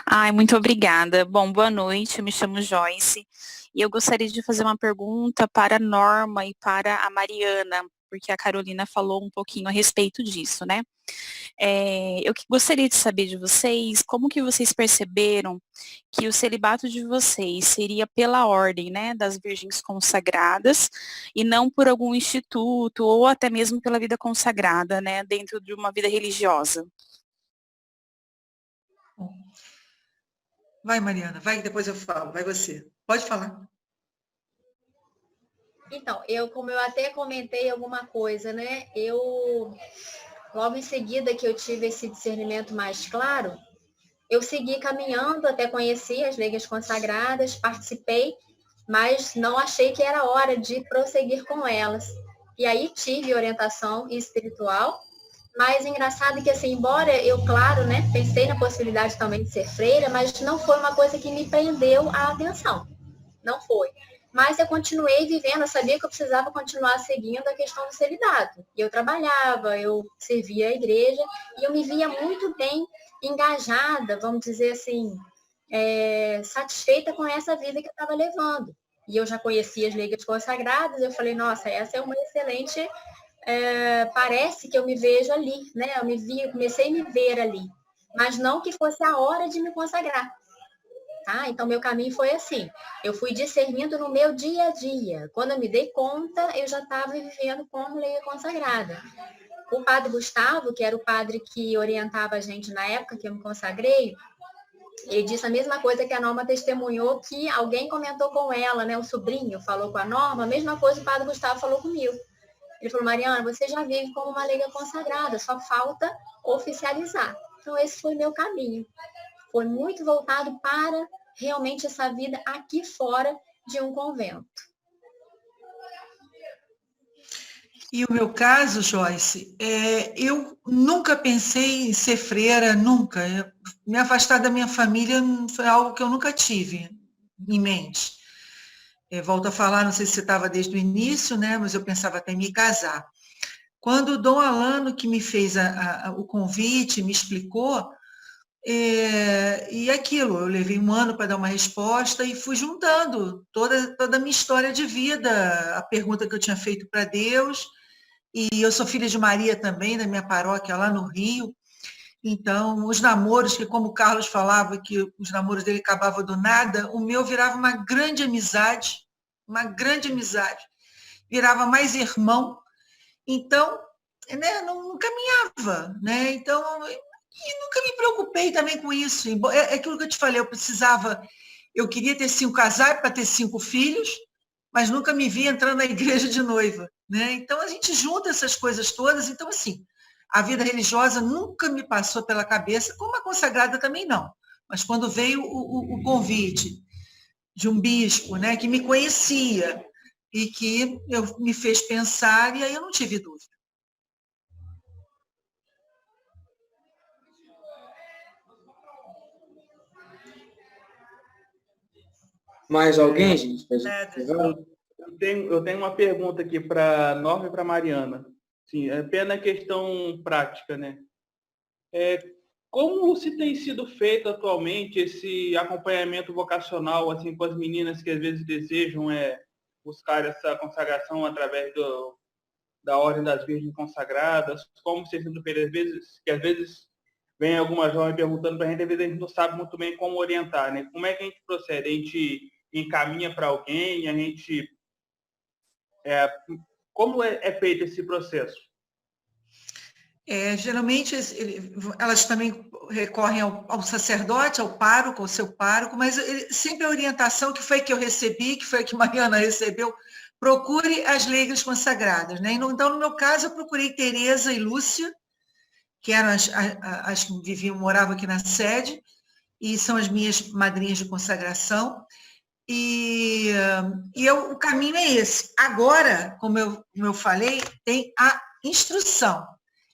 Ai, muito obrigada. Bom, boa noite, eu me chamo Joyce e eu gostaria de fazer uma pergunta para a Norma e para a Mariana, porque a Carolina falou um pouquinho a respeito disso, né? Eu gostaria de saber de vocês como que vocês perceberam que o celibato de vocês seria pela ordem, né, das virgens consagradas e não por algum instituto ou até mesmo pela vida consagrada, né, dentro de uma vida religiosa. Vai, Mariana, vai que depois eu falo. Vai você. Pode falar. Então, como eu até comentei alguma coisa, né? Logo em seguida que eu tive esse discernimento mais claro, eu segui caminhando, até conheci as leigas consagradas, participei, mas não achei que era hora de prosseguir com elas. E aí tive orientação espiritual, mas engraçado que, assim, embora eu, claro, né, pensei na possibilidade também de ser freira, mas não foi uma coisa que me prendeu a atenção. Não foi. Mas eu continuei vivendo, eu sabia que eu precisava continuar seguindo a questão do celibato. E eu trabalhava, eu servia a igreja, e eu me via muito bem engajada, vamos dizer assim, satisfeita com essa vida que eu estava levando. E eu já conhecia as leigas consagradas, eu falei, nossa, essa é uma excelente... parece que eu me vejo ali, né? Eu comecei a me ver ali, mas não que fosse a hora de me consagrar. Tá? Então, meu caminho foi assim, eu fui discernindo no meu dia a dia. Quando eu me dei conta, eu já estava vivendo como leiga consagrada. O padre Gustavo, que era o padre que orientava a gente na época que eu me consagrei, ele disse a mesma coisa que a Norma testemunhou, que alguém comentou com ela, né? O sobrinho falou com a Norma, a mesma coisa o padre Gustavo falou comigo. Ele falou, Mariana, você já vive como uma leiga consagrada, só falta oficializar. Então, esse foi o meu caminho. Foi muito voltado para realmente essa vida aqui fora de um convento. E o meu caso, Joyce, eu nunca pensei em ser freira, nunca. Me afastar da minha família foi algo que eu nunca tive em mente. Volto a falar, não sei se você estava desde o início, né, mas eu pensava até em me casar. Quando o Dom Alano, que me fez o convite, me explicou, e aquilo, eu levei um ano para dar uma resposta e fui juntando toda a minha história de vida, a pergunta que eu tinha feito para Deus, e eu sou filha de Maria também, da minha paróquia lá no Rio, Então, os namoros, que como o Carlos falava, que os namoros dele acabavam do nada, o meu virava uma grande amizade, virava mais irmão. Então, né, não caminhava, né? Então, e nunca me preocupei também com isso. É aquilo que eu te falei, eu queria ter 5 casais para ter 5 filhos, mas nunca me vi entrando na igreja de noiva, né? Então, a gente junta essas coisas todas. Então, assim, a vida religiosa nunca me passou pela cabeça, como a consagrada também não. Mas quando veio o convite de um bispo, né, que me conhecia e que me fez pensar, e aí eu não tive dúvida. Mais alguém, gente? Eu tenho uma pergunta aqui para Norma e para Mariana. Sim, é apenas questão prática, né? Como se tem sido feito atualmente esse acompanhamento vocacional assim, com as meninas que às vezes desejam buscar essa consagração através da Ordem das Virgens Consagradas? Como se tem sido feito? Às vezes vem alguma jovem perguntando para a gente, às vezes a gente não sabe muito bem como orientar, né? Como é que a gente procede? A gente encaminha para alguém? A gente... como é feito esse processo? Geralmente, elas também recorrem ao sacerdote, ao pároco, ao seu pároco, mas sempre a orientação que foi que eu recebi, que foi a que Mariana recebeu, procure as leigras consagradas, né? Então, no meu caso, eu procurei Tereza e Lúcia, que eram as que moravam aqui na sede, e são as minhas madrinhas de consagração, e o caminho é esse. Agora, como eu falei, tem a instrução.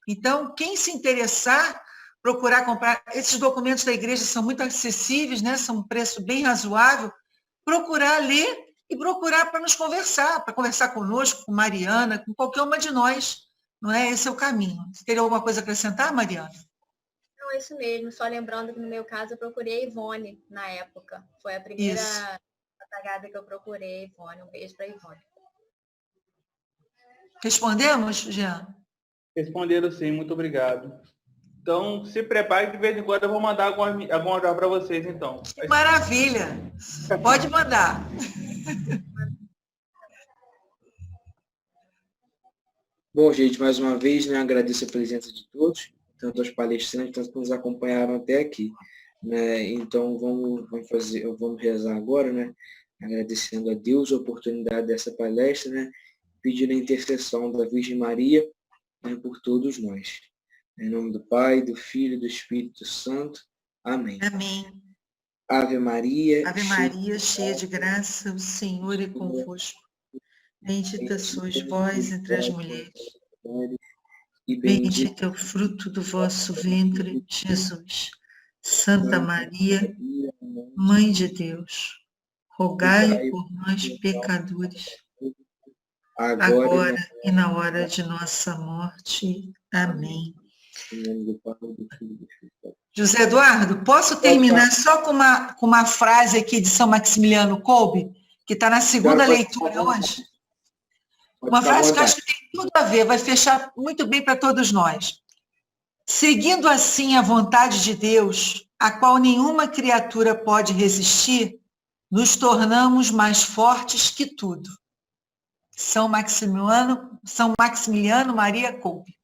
Então, quem se interessar, procurar comprar, esses documentos da igreja são muito acessíveis, né? São um preço bem razoável, procurar ler e procurar para nos conversar, para conversar conosco, com Mariana, com qualquer uma de nós, não é? Esse é o caminho. Você teria alguma coisa a acrescentar, Mariana? Não, é isso mesmo. Só lembrando que no meu caso eu procurei a Ivone na época. Foi a primeira consagrada que eu procurei, Ivone. Um beijo para Ivone. Respondemos, Jean? Responderam sim, muito obrigado. Então, se prepare, de vez em quando eu vou mandar alguma para vocês, então. Que maravilha! Pode mandar. Bom, gente, mais uma vez, né, agradeço a presença de todos, tanto aos palestrantes, tanto que nos acompanharam até aqui. Né? Então, vamos rezar agora, né? Agradecendo a Deus a oportunidade dessa palestra, né? Pedindo a intercessão da Virgem Maria, né, por todos nós. Em nome do Pai, do Filho e do Espírito Santo. Amém. Amém. Ave Maria. Ave Maria, cheia de graça, o Senhor é convosco. Bendita sois vós entre as mulheres. E bendito é o fruto do vosso ventre, Jesus. Santa Maria, Mãe de Deus, rogai por nós, pecadores, agora e na hora de nossa morte. Amém. José Eduardo, posso terminar só com uma frase aqui de São Maximiliano Kolbe, que está na segunda leitura hoje? Uma frase que eu acho que tem tudo a ver, vai fechar muito bem para todos nós. Seguindo assim a vontade de Deus, a qual nenhuma criatura pode resistir, nos tornamos mais fortes que tudo. São Maximiliano Maria Kolbe.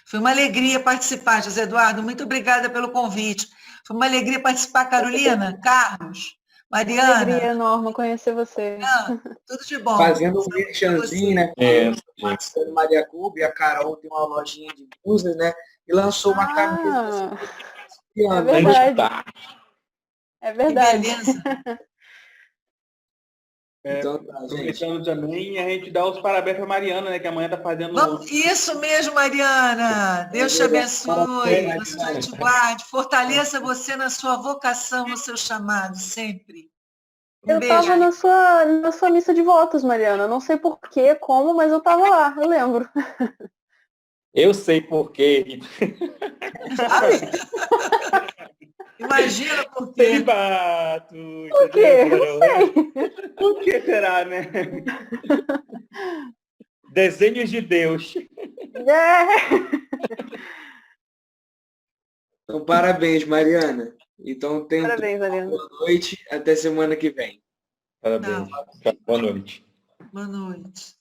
Foi uma alegria participar, José Eduardo. Muito obrigada pelo convite. Foi uma alegria participar, Carolina, Carlos, Mariana. Alegria, Norma, conhecer você. Tudo de bom. Fazendo um merchanzinho, né? Maria Kolbe, a Carol tem uma lojinha de blusas, né? E lançou uma camisa. É verdade. É verdade. Que beleza. Então, aproveitando também, a gente dá os parabéns para Mariana, né? Que amanhã está fazendo... Isso mesmo, Mariana. Deus te abençoe, Deus te guarde, fortaleça você na sua vocação, no seu chamado, sempre. Eu estava na sua missa de votos, Mariana. Não sei por quê, como, mas eu estava lá, eu lembro. Eu sei por quê. Imagina por quê. Por quê? Não sei. Por que será, né? Desenhos de Deus. Então, parabéns, Mariana. Então, tenha Parabéns, Mariana. boa noite. Até semana que vem. Parabéns. Boa noite. Boa noite.